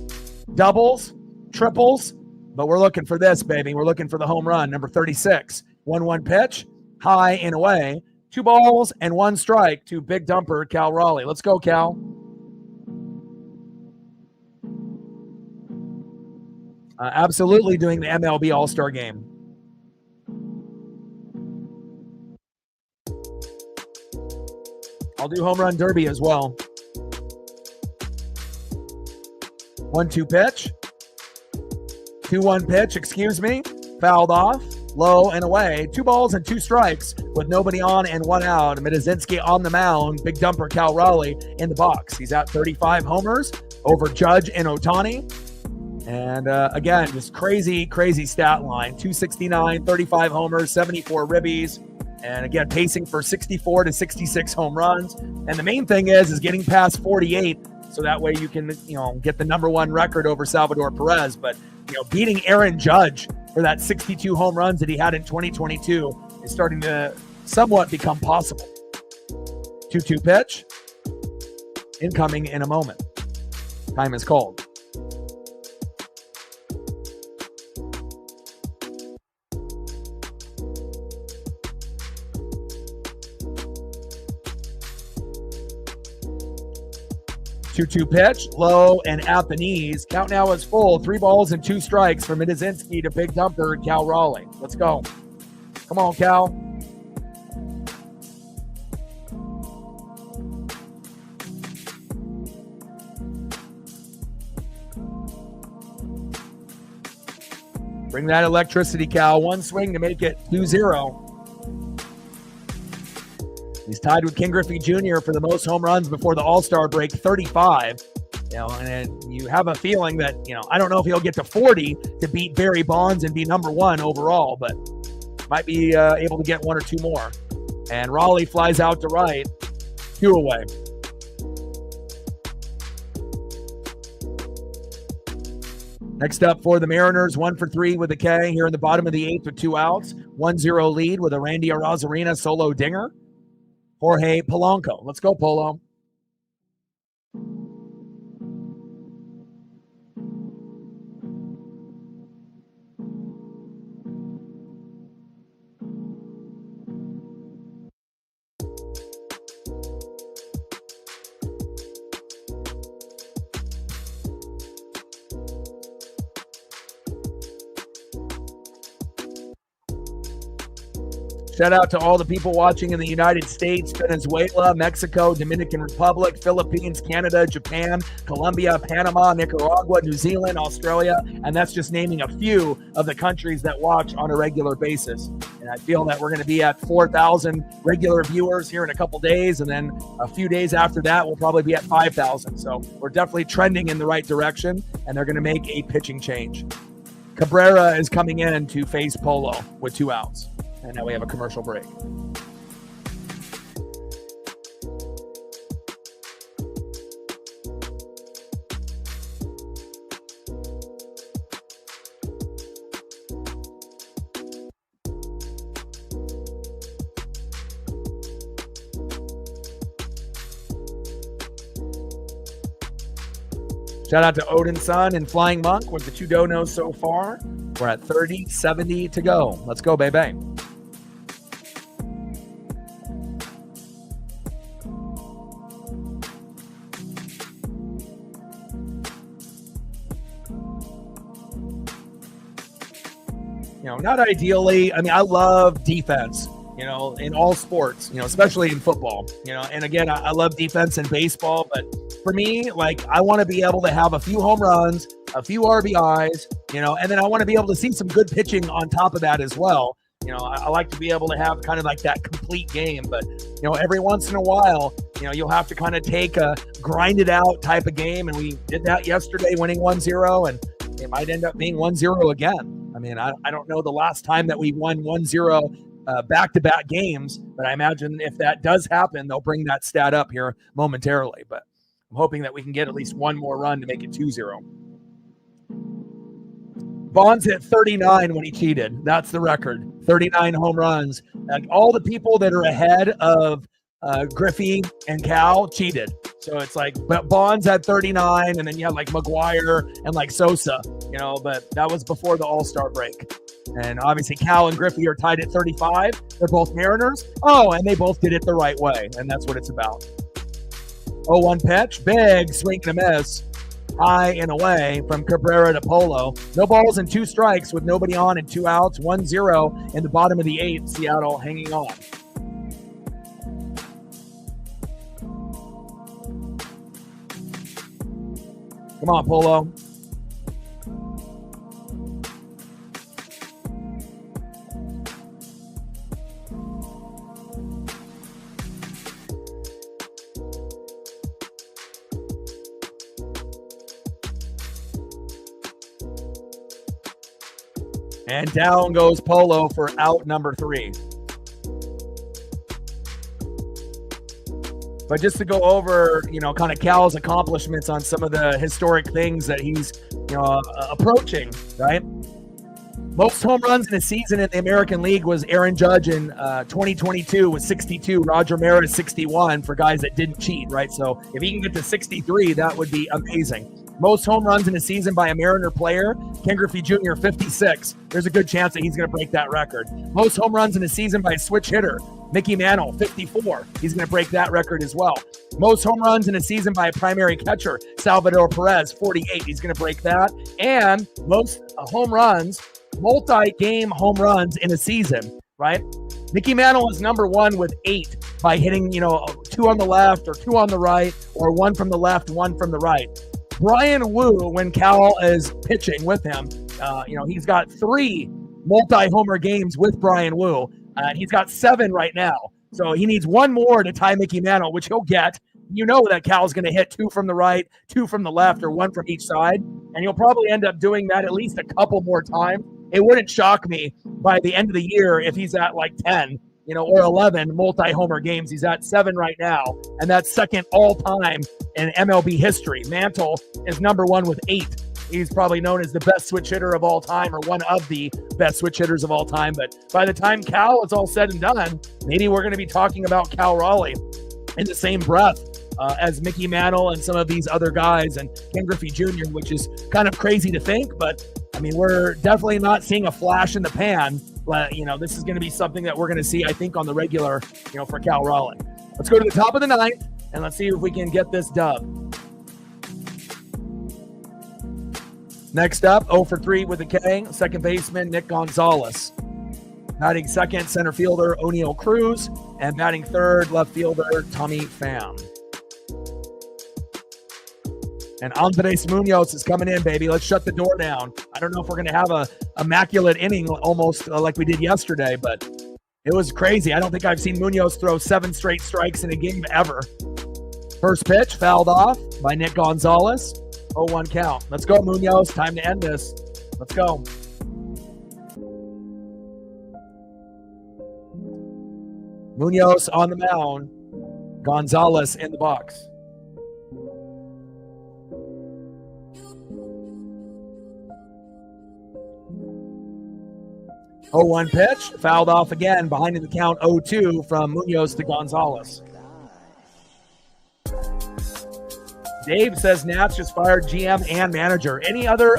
doubles, triples, but we're looking for this, baby. We're looking for the home run, number 36. 1-1 pitch, high and away. 2 balls and 1 strike to big dumper Cal Raleigh. Let's go, Cal. Absolutely doing the MLB All-Star Game. I'll do home run derby as well. 1-2 pitch. 2-1 pitch, fouled off. low and away. 2 balls and 2 strikes with nobody on and 1 out. Mitazinski on the mound. Big dumper Cal Raleigh in the box. He's at 35 homers over Judge and Ohtani. And again, just crazy stat line. 269, 35 homers, 74 ribbies. And again, pacing for 64 to 66 home runs. And the main thing is getting past 48. So that way you can, get the #1 record over Salvador Perez. But, beating Aaron Judge for that 62 home runs that he had in 2022 is starting to somewhat become possible. 2-2 pitch. Incoming in a moment. Time is called. Two-two pitch, low and at the knees. Count now is full. 3 balls and 2 strikes for Mitazinski to big dumper Cal Raleigh. Let's go. Come on, Cal. Bring that electricity, Cal. 1 swing to make it 2-0. He's tied with King Griffey Jr. for the most home runs before the All-Star break, 35. And you have a feeling that, I don't know if he'll get to 40 to beat Barry Bonds and be #1 overall, but might be able to get 1 or 2 more. And Raleigh flies out to right, 2 away. Next up for the Mariners, 1 for 3 with a K here in the bottom of the 8th with 2 outs. 1-0 lead with a Randy Arozarena solo dinger. Jorge Polanco. Let's go, Polo. Shout out to all the people watching in the United States, Venezuela, Mexico, Dominican Republic, Philippines, Canada, Japan, Colombia, Panama, Nicaragua, New Zealand, Australia, and that's just naming a few of the countries that watch on a regular basis. And I feel that we're going to be at 4,000 regular viewers here in a couple days, and then a few days after that, we'll probably be at 5,000. So we're definitely trending in the right direction, and they're going to make a pitching change. Cabrera is coming in to face Polo with 2 outs. And now we have a commercial break. Shout out to Odin's Son and Flying Monk with the 2 donos so far. We're at 30, 70 to go. Let's go, baby. Not ideally. I mean, I love defense, in all sports, especially in football, and again, I love defense in baseball, but for me, I want to be able to have a few home runs, a few RBIs, and then I want to be able to see some good pitching on top of that as well. I like to be able to have kind of like that complete game, but, every once in a while, you'll have to kind of take a grind it out type of game. And we did that yesterday, winning 1-0, and it might end up being 1-0 again. I mean, I don't know the last time that we won 1-0 back-to-back games, but I imagine if that does happen, they'll bring that stat up here momentarily. But I'm hoping that we can get at least 1 more run to make it 2-0. Bonds hit 39 when he cheated. That's the record. 39 home runs. All the people that are ahead of Griffey and Cal cheated. So it's but Bonds had 39, and then you had McGuire and Sosa, but that was before the All-Star break. And obviously Cal and Griffey are tied at 35. They're both Mariners. Oh, and they both did it the right way, and that's what it's about. 0-1 pitch, big swing and a miss. High and away from Cabrera to Polo. No balls and 2 strikes with nobody on and 2 outs. 1-0 in the bottom of the 8th. Seattle hanging on. Come on, Polo. And down goes Polo for out number 3. But just to go over, kind of Cal's accomplishments on some of the historic things that he's, approaching, right? Most home runs in a season in the American League was Aaron Judge in 2022 with 62, Roger Maris 61 for guys that didn't cheat, right? So if he can get to 63, that would be amazing. Most home runs in a season by a Mariner player, Ken Griffey Jr., 56. There's a good chance that he's going to break that record. Most home runs in a season by a switch hitter, Mickey Mantle, 54. He's going to break that record as well. Most home runs in a season by a primary catcher, Salvador Perez, 48. He's going to break that. And most home runs, multi-game home runs in a season, right? Mickey Mantle is number 1 with 8 by hitting, 2 on the left or 2 on the right, or 1 from the left, 1 from the right. Brian Wu, when Cal is pitching with him, he's got 3 multi-homer games with Brian Wu. He's got 7 right now. So he needs 1 more to tie Mickey Mantle, which he'll get. You know that Cal's going to hit 2 from the right, 2 from the left, or 1 from each side. And you'll probably end up doing that at least a couple more times. It wouldn't shock me by the end of the year if he's at like 10, or 11 multi-homer games. He's at 7 right now, and that's second all-time in MLB history. Mantle is number 1 with 8. He's probably known as the best switch hitter of all time, or one of the best switch hitters of all time. But by the time Cal is all said and done, maybe we're going to be talking about Cal Raleigh in the same breath as Mickey Mantle and some of these other guys, and Ken Griffey Jr., which is kind of crazy to think, but I mean, we're definitely not seeing a flash in the pan. This is going to be something that we're going to see, I think, on the regular, for Cal Raleigh. Let's go to the top of the 9th, and let's see if we can get this dub. Next up, 0 for 3 with a K, second baseman Nick Gonzalez. Batting second, center fielder O'Neal Cruz, and batting third, left fielder Tommy Pham. And Andres Munoz is coming in, baby. Let's shut the door down. I don't know if we're going to have a immaculate inning almost like we did yesterday, but it was crazy. I don't think I've seen Munoz throw 7 straight strikes in a game ever. First pitch fouled off by Nick Gonzalez. 0-1 count. Let's go, Munoz. Time to end this. Let's go. Munoz on the mound. Gonzalez in the box. Oh, 0-1 pitch, fouled off again, behind in the count 0-2 from Munoz to Gonzalez. Dave says Nats just fired GM and manager. Any other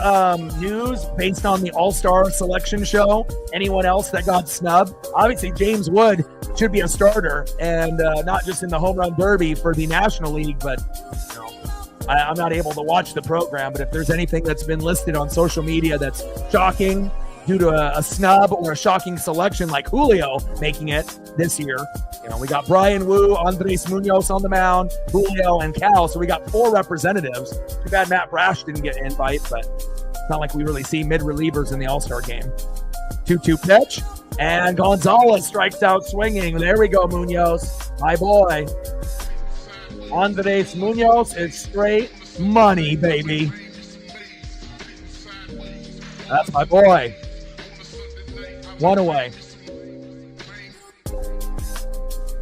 news based on the All-Star selection show? Anyone else that got snubbed? Obviously, James Wood should be a starter, and not just in the Home Run Derby for the National League, but I'm not able to watch the program. But if there's anything that's been listed on social media that's shocking, due to a snub or a shocking selection like Julio making it this year. We got Brian Wu, Andres Munoz on the mound, Julio, and Cal. So we got 4 representatives. Too bad Matt Brash didn't get an invite, but it's not like we really see mid-relievers in the All-Star game. 2-2 pitch, and Gonzalez strikes out swinging. There we go, Munoz. My boy. Andres Munoz is straight money, baby. That's my boy. 1 away.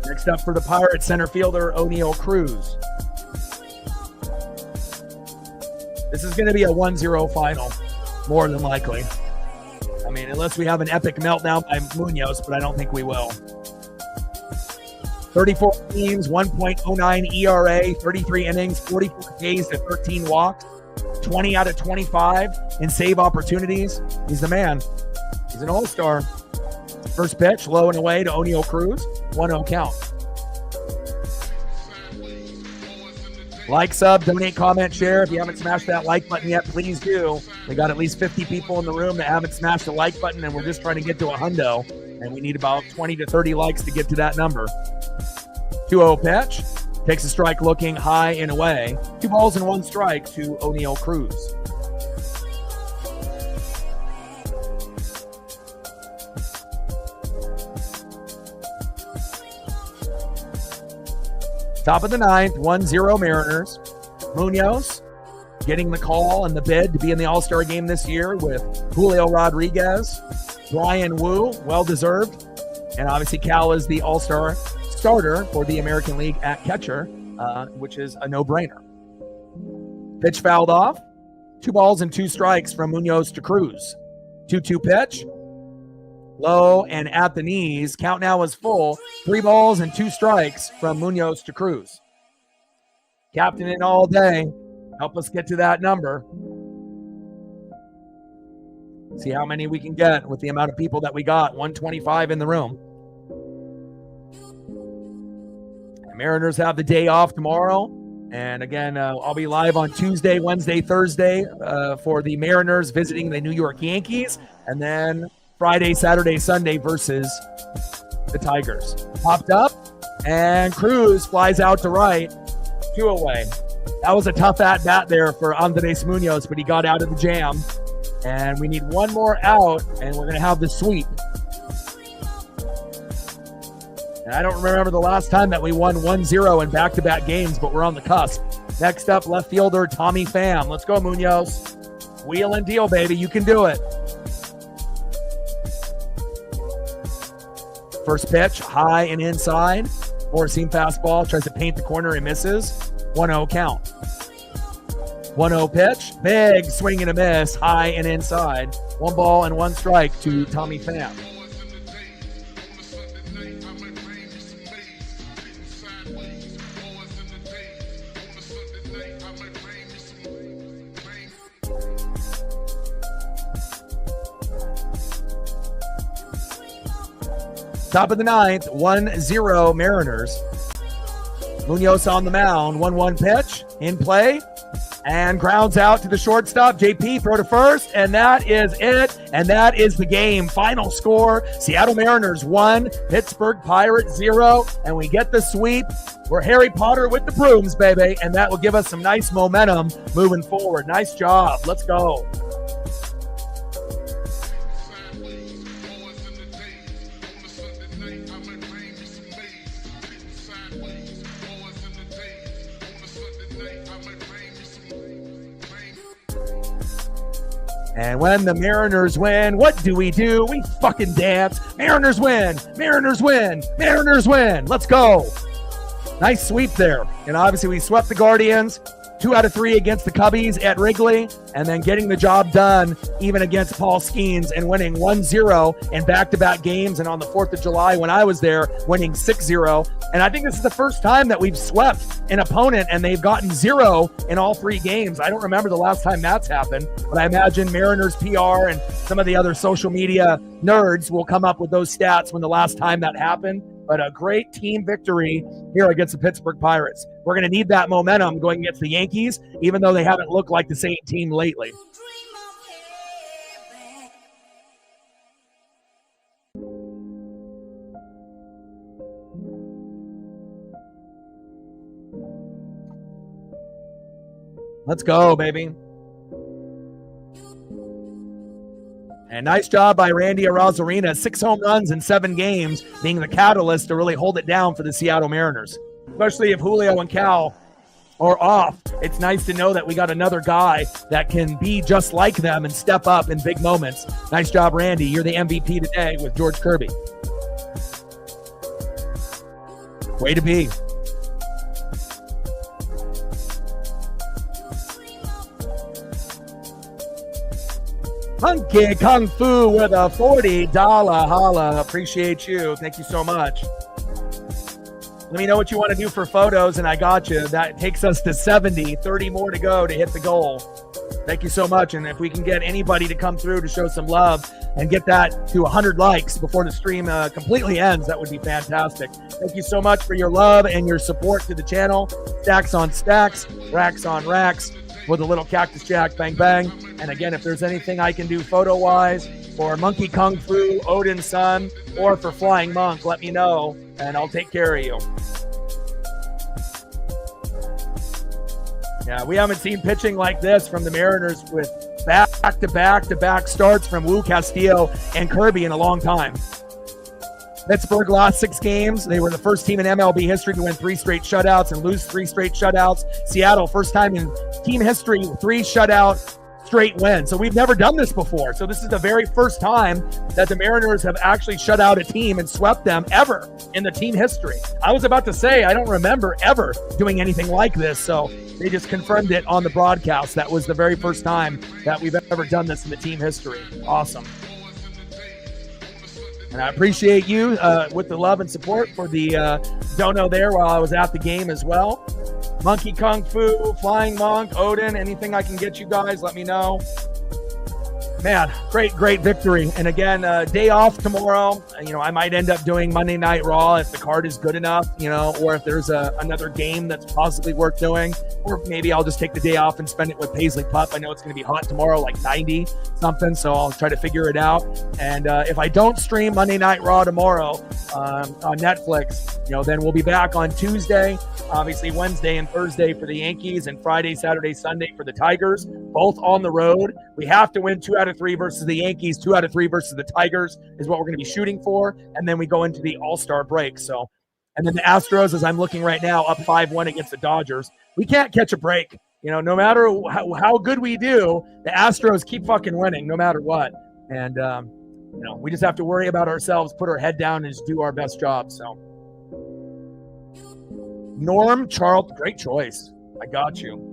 Next up for the Pirates, center fielder O'Neal Cruz. This is going to be a 1-0 final, more than likely. I mean, unless we have an epic meltdown by Munoz, but I don't think we will. 34 teams, 1.09 ERA, 33 innings, 44 Ks to 13 walks, 20 out of 25 in save opportunities. He's the man. He's an all-star. First pitch, low and away to O'Neal Cruz. 1-0 count. Like, sub, donate, comment, share. If you haven't smashed that like button yet, please do. We got at least 50 people in the room that haven't smashed the like button, and we're just trying to get to 100. And we need about 20 to 30 likes to get to that number. 2-0 pitch. Takes a strike looking high and away. 2 balls and 1 strike to O'Neal Cruz. Top of the 9th, 1-0 Mariners. Munoz getting the call and the bid to be in the All-Star game this year with Julio Rodriguez, Brian Wu, well-deserved, and obviously Cal is the All-Star starter for the American League at catcher, which is a no-brainer. Pitch fouled off. 2 balls and 2 strikes from Munoz to Cruz. 2-2 pitch. Low and at the knees. Count now is full. 3 balls and 2 strikes from Munoz to Cruz. Captain in all day. Help us get to that number. See how many we can get with the amount of people that we got. 125 in the room. The Mariners have the day off tomorrow. And again, I'll be live on Tuesday, Wednesday, Thursday for the Mariners visiting the New York Yankees. And then Friday, Saturday, Sunday versus the Tigers. Popped up, and Cruz flies out to right. 2 away. That was a tough at-bat there for Andres Munoz, but he got out of the jam. And we need 1 more out, and we're going to have the sweep. And I don't remember the last time that we won 1-0 in back-to-back games, but we're on the cusp. Next up, left fielder Tommy Pham. Let's go, Munoz. Wheel and deal, baby. You can do it. First pitch, high and inside. 4-seam fastball, tries to paint the corner and misses. 1-0 count. 1-0 pitch, big swing and a miss, high and inside. 1 ball and 1 strike to Tommy Pham. Top of the 9th, 1-0 Mariners. Munoz on the mound, 1-1 pitch, in play, and grounds out to the shortstop. JP, throw to first, and that is it, and that is the game. Final score, Seattle Mariners 1, Pittsburgh Pirates 0, and we get the sweep. We're Harry Potter with the brooms, baby, and that will give us some nice momentum moving forward. Nice job. Let's go. And when the Mariners win, what do? We fucking dance. Mariners win. Mariners win. Mariners win. Let's go. Nice sweep there. And obviously we swept the Guardians. 2 out of 3 against the Cubbies at Wrigley, and then getting the job done even against Paul Skeens and winning 1-0 in back-to-back games. And on the 4th of July when I was there, winning 6-0. And I think this is the first time that we've swept an opponent and they've gotten 0 in all 3 games. I don't remember the last time that's happened, but I imagine Mariners PR and some of the other social media nerds will come up with those stats when the last time that happened. But a great team victory here against the Pittsburgh Pirates. We're going to need that momentum going against the Yankees, even though they haven't looked like the same team lately. Let's go, baby. And nice job by Randy Arozarena. 6 home runs in 7 games, being the catalyst to really hold it down for the Seattle Mariners. Especially if Julio and Cal are off. It's nice to know that we got another guy that can be just like them and step up in big moments. Nice job, Randy. You're the MVP today with George Kirby. Way to be. Monkey Kung Fu with a $40 holla. Appreciate you. Thank you so much. Let me know what you want to do for photos, and I got you. That takes us to 70, 30 more to go to hit the goal. Thank you so much. And if we can get anybody to come through to show some love and get that to 100 likes before the stream completely ends, that would be fantastic. Thank you so much for your love and your support to the channel. Stacks on stacks, racks on racks, with a little Cactus Jack, bang, bang. And again, if there's anything I can do photo-wise for Monkey Kung Fu, Odin's Son, or for Flying Monk, let me know, and I'll take care of you. Yeah, we haven't seen pitching like this from the Mariners with back-to-back starts from Wu, Castillo, and Kirby in a long time. Pittsburgh lost 6 games. They were the first team in MLB history to win 3 straight shutouts and lose 3 straight shutouts. Seattle, first time in team history, 3 shutout straight wins. So we've never done this before. So this is the very first time that the Mariners have actually shut out a team and swept them ever in the team history. I was about to say, I don't remember ever doing anything like this. So they just confirmed it on the broadcast. That was the very first time that we've ever done this in the team history. Awesome. And I appreciate you with the love and support for the dono there while I was at the game as well. Monkey Kung Fu, Flying Monk, Odin, anything I can get you guys, let me know. Man, great victory. And again, day off tomorrow. I might end up doing Monday Night Raw if the card is good enough, or if there's another game that's possibly worth doing. Or maybe I'll just take the day off and spend it with Paisley Pup. I know it's going to be hot tomorrow, like 90 something, so I'll try to figure it out. And if I don't stream Monday Night Raw tomorrow on Netflix, then we'll be back on Tuesday, obviously Wednesday and Thursday for the Yankees, and Friday, Saturday, Sunday for the Tigers, both on the road. We have to win 2 out of 3 versus the Yankees, 2 out of 3 versus the Tigers is what we're going to be shooting for. And then we go into the All-Star break. So, and then the Astros, as I'm looking right now, up 5-1 against the Dodgers. We can't catch a break. No matter how good we do, the Astros keep fucking winning no matter what. And, we just have to worry about ourselves, put our head down, and just do our best job. So, Norm Charlton, great choice. I got you.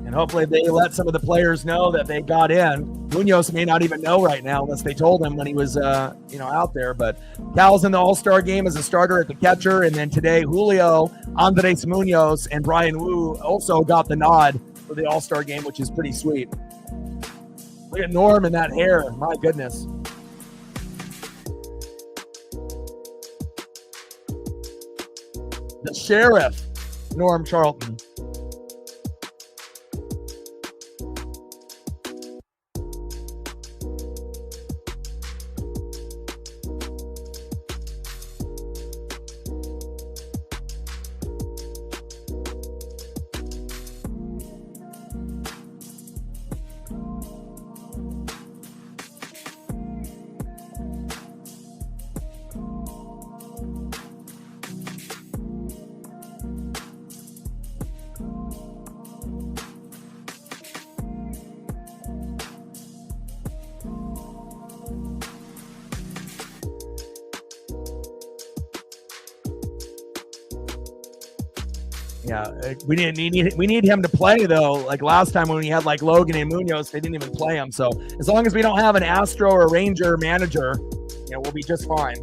And hopefully they let some of the players know that they got in. Munoz may not even know right now unless they told him when he was, out there. But Cal's in the All-Star game as a starter at the catcher. And then today, Julio, Andres Munoz, and Brian Wu also got the nod for the All-Star game, which is pretty sweet. Look at Norm and that hair. My goodness. The Sheriff, Norm Charlton. Yeah, we need him to play though. Like last time when we had like Logan and Munoz, they didn't even play him. So as long as we don't have an Astro or Ranger manager, we'll be just fine.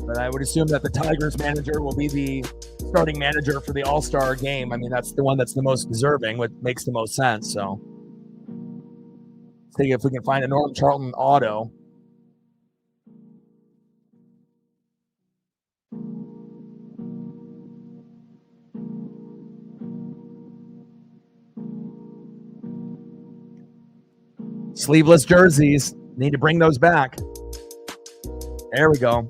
But I would assume that the Tigers manager will be the starting manager for the All-Star game. I mean, that's the one that's the most deserving, what makes the most sense. So let's see if we can find a Norm Charlton auto. Sleeveless jerseys. Need to bring those back. There we go.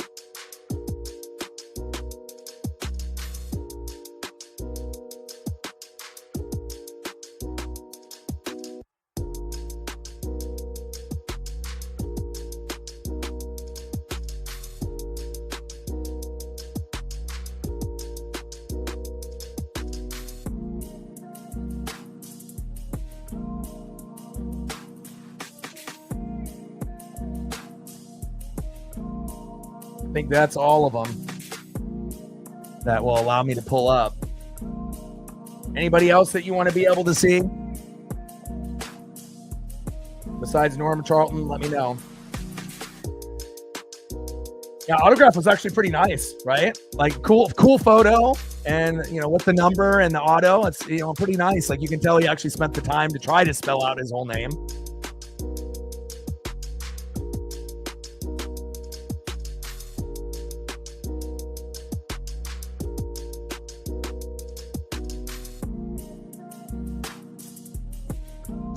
I think that's all of them that will allow me to pull up. Anybody else that you want to be able to see besides Norm Charlton? Let me know. Yeah, autograph was actually pretty nice, right? Like cool photo, and with the number and the auto, it's pretty nice. Like you can tell he actually spent the time to try to spell out his whole name.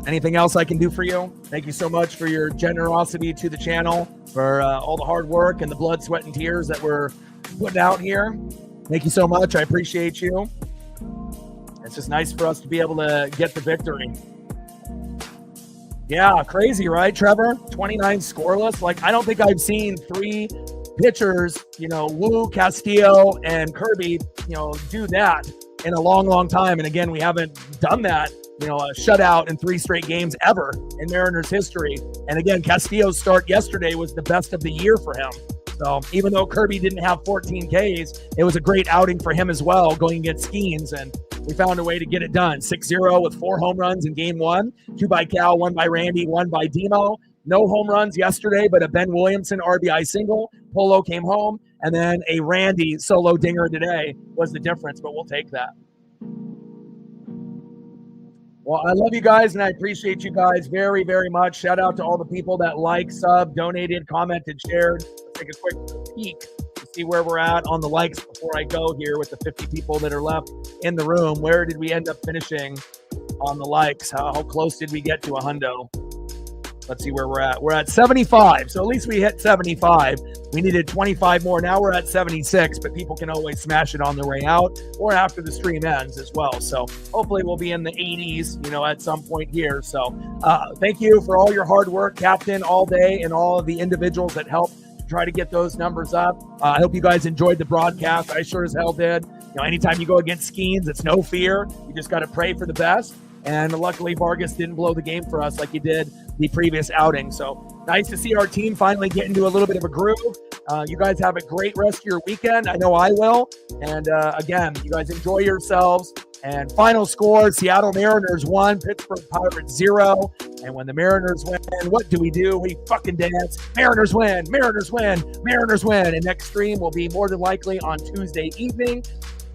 Anything else I can do for you? Thank you so much for your generosity to the channel, for all the hard work and the blood, sweat, and tears that we're putting out here. Thank you so much. I appreciate you. It's just nice for us to be able to get the victory. Yeah, crazy, right, Trevor? 29 scoreless. Like, I don't think I've seen 3 pitchers, Wu, Castillo, and Kirby, do that in a long, long time. And again, we haven't done that, a shutout in 3 straight games ever in Mariners history. And again, Castillo's start yesterday was the best of the year for him. So even though Kirby didn't have 14 Ks, it was a great outing for him as well, going against Skeens. And we found a way to get it done. 6-0 with 4 home runs in game 1, 2 by Cal, 1 by Randy, 1 by Demo. No home runs yesterday, but a Ben Williamson RBI single. Polo came home, and then a Randy solo dinger today was the difference, but we'll take that. Well, I love you guys, and I appreciate you guys very, very much. Shout out to all the people that liked, subbed, donated, commented, shared. Let's take a quick peek to see where we're at on the likes before I go here with the 50 people that are left in the room. Where did we end up finishing on the likes? How close did we get to a hundo? Let's see where we're at. We're at 75. So at least we hit 75. We needed 25 more. Now we're at 76, but people can always smash it on their way out or after the stream ends as well. So hopefully we'll be in the 80s, at some point here. So thank you for all your hard work, Captain, all day, and all of the individuals that helped to try to get those numbers up. I hope you guys enjoyed the broadcast. I sure as hell did. Anytime you go against Skeens, it's no fear. You just got to pray for the best. And luckily, Vargas didn't blow the game for us like he did the previous outing. So nice to see our team finally get into a little bit of a groove. You guys have a great rest of your weekend. I know I will. And again, you guys enjoy yourselves. And final score, Seattle Mariners 1, Pittsburgh Pirates 0. And when the Mariners win, what do? We fucking dance. Mariners win, Mariners win, Mariners win. And next stream will be more than likely on Tuesday evening.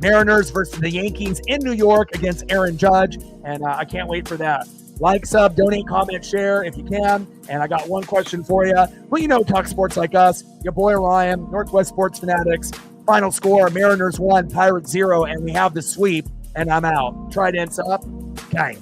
Mariners versus the Yankees in New York against Aaron Judge. And I can't wait for that. Like, sub, donate, comment, share if you can. And I got one question for you. Well, talk sports like us. Your boy Ryan, Northwest Sports Fanatics. Final score, Mariners 1, Pirates 0. And we have the sweep. And I'm out. Tridents up. Gang.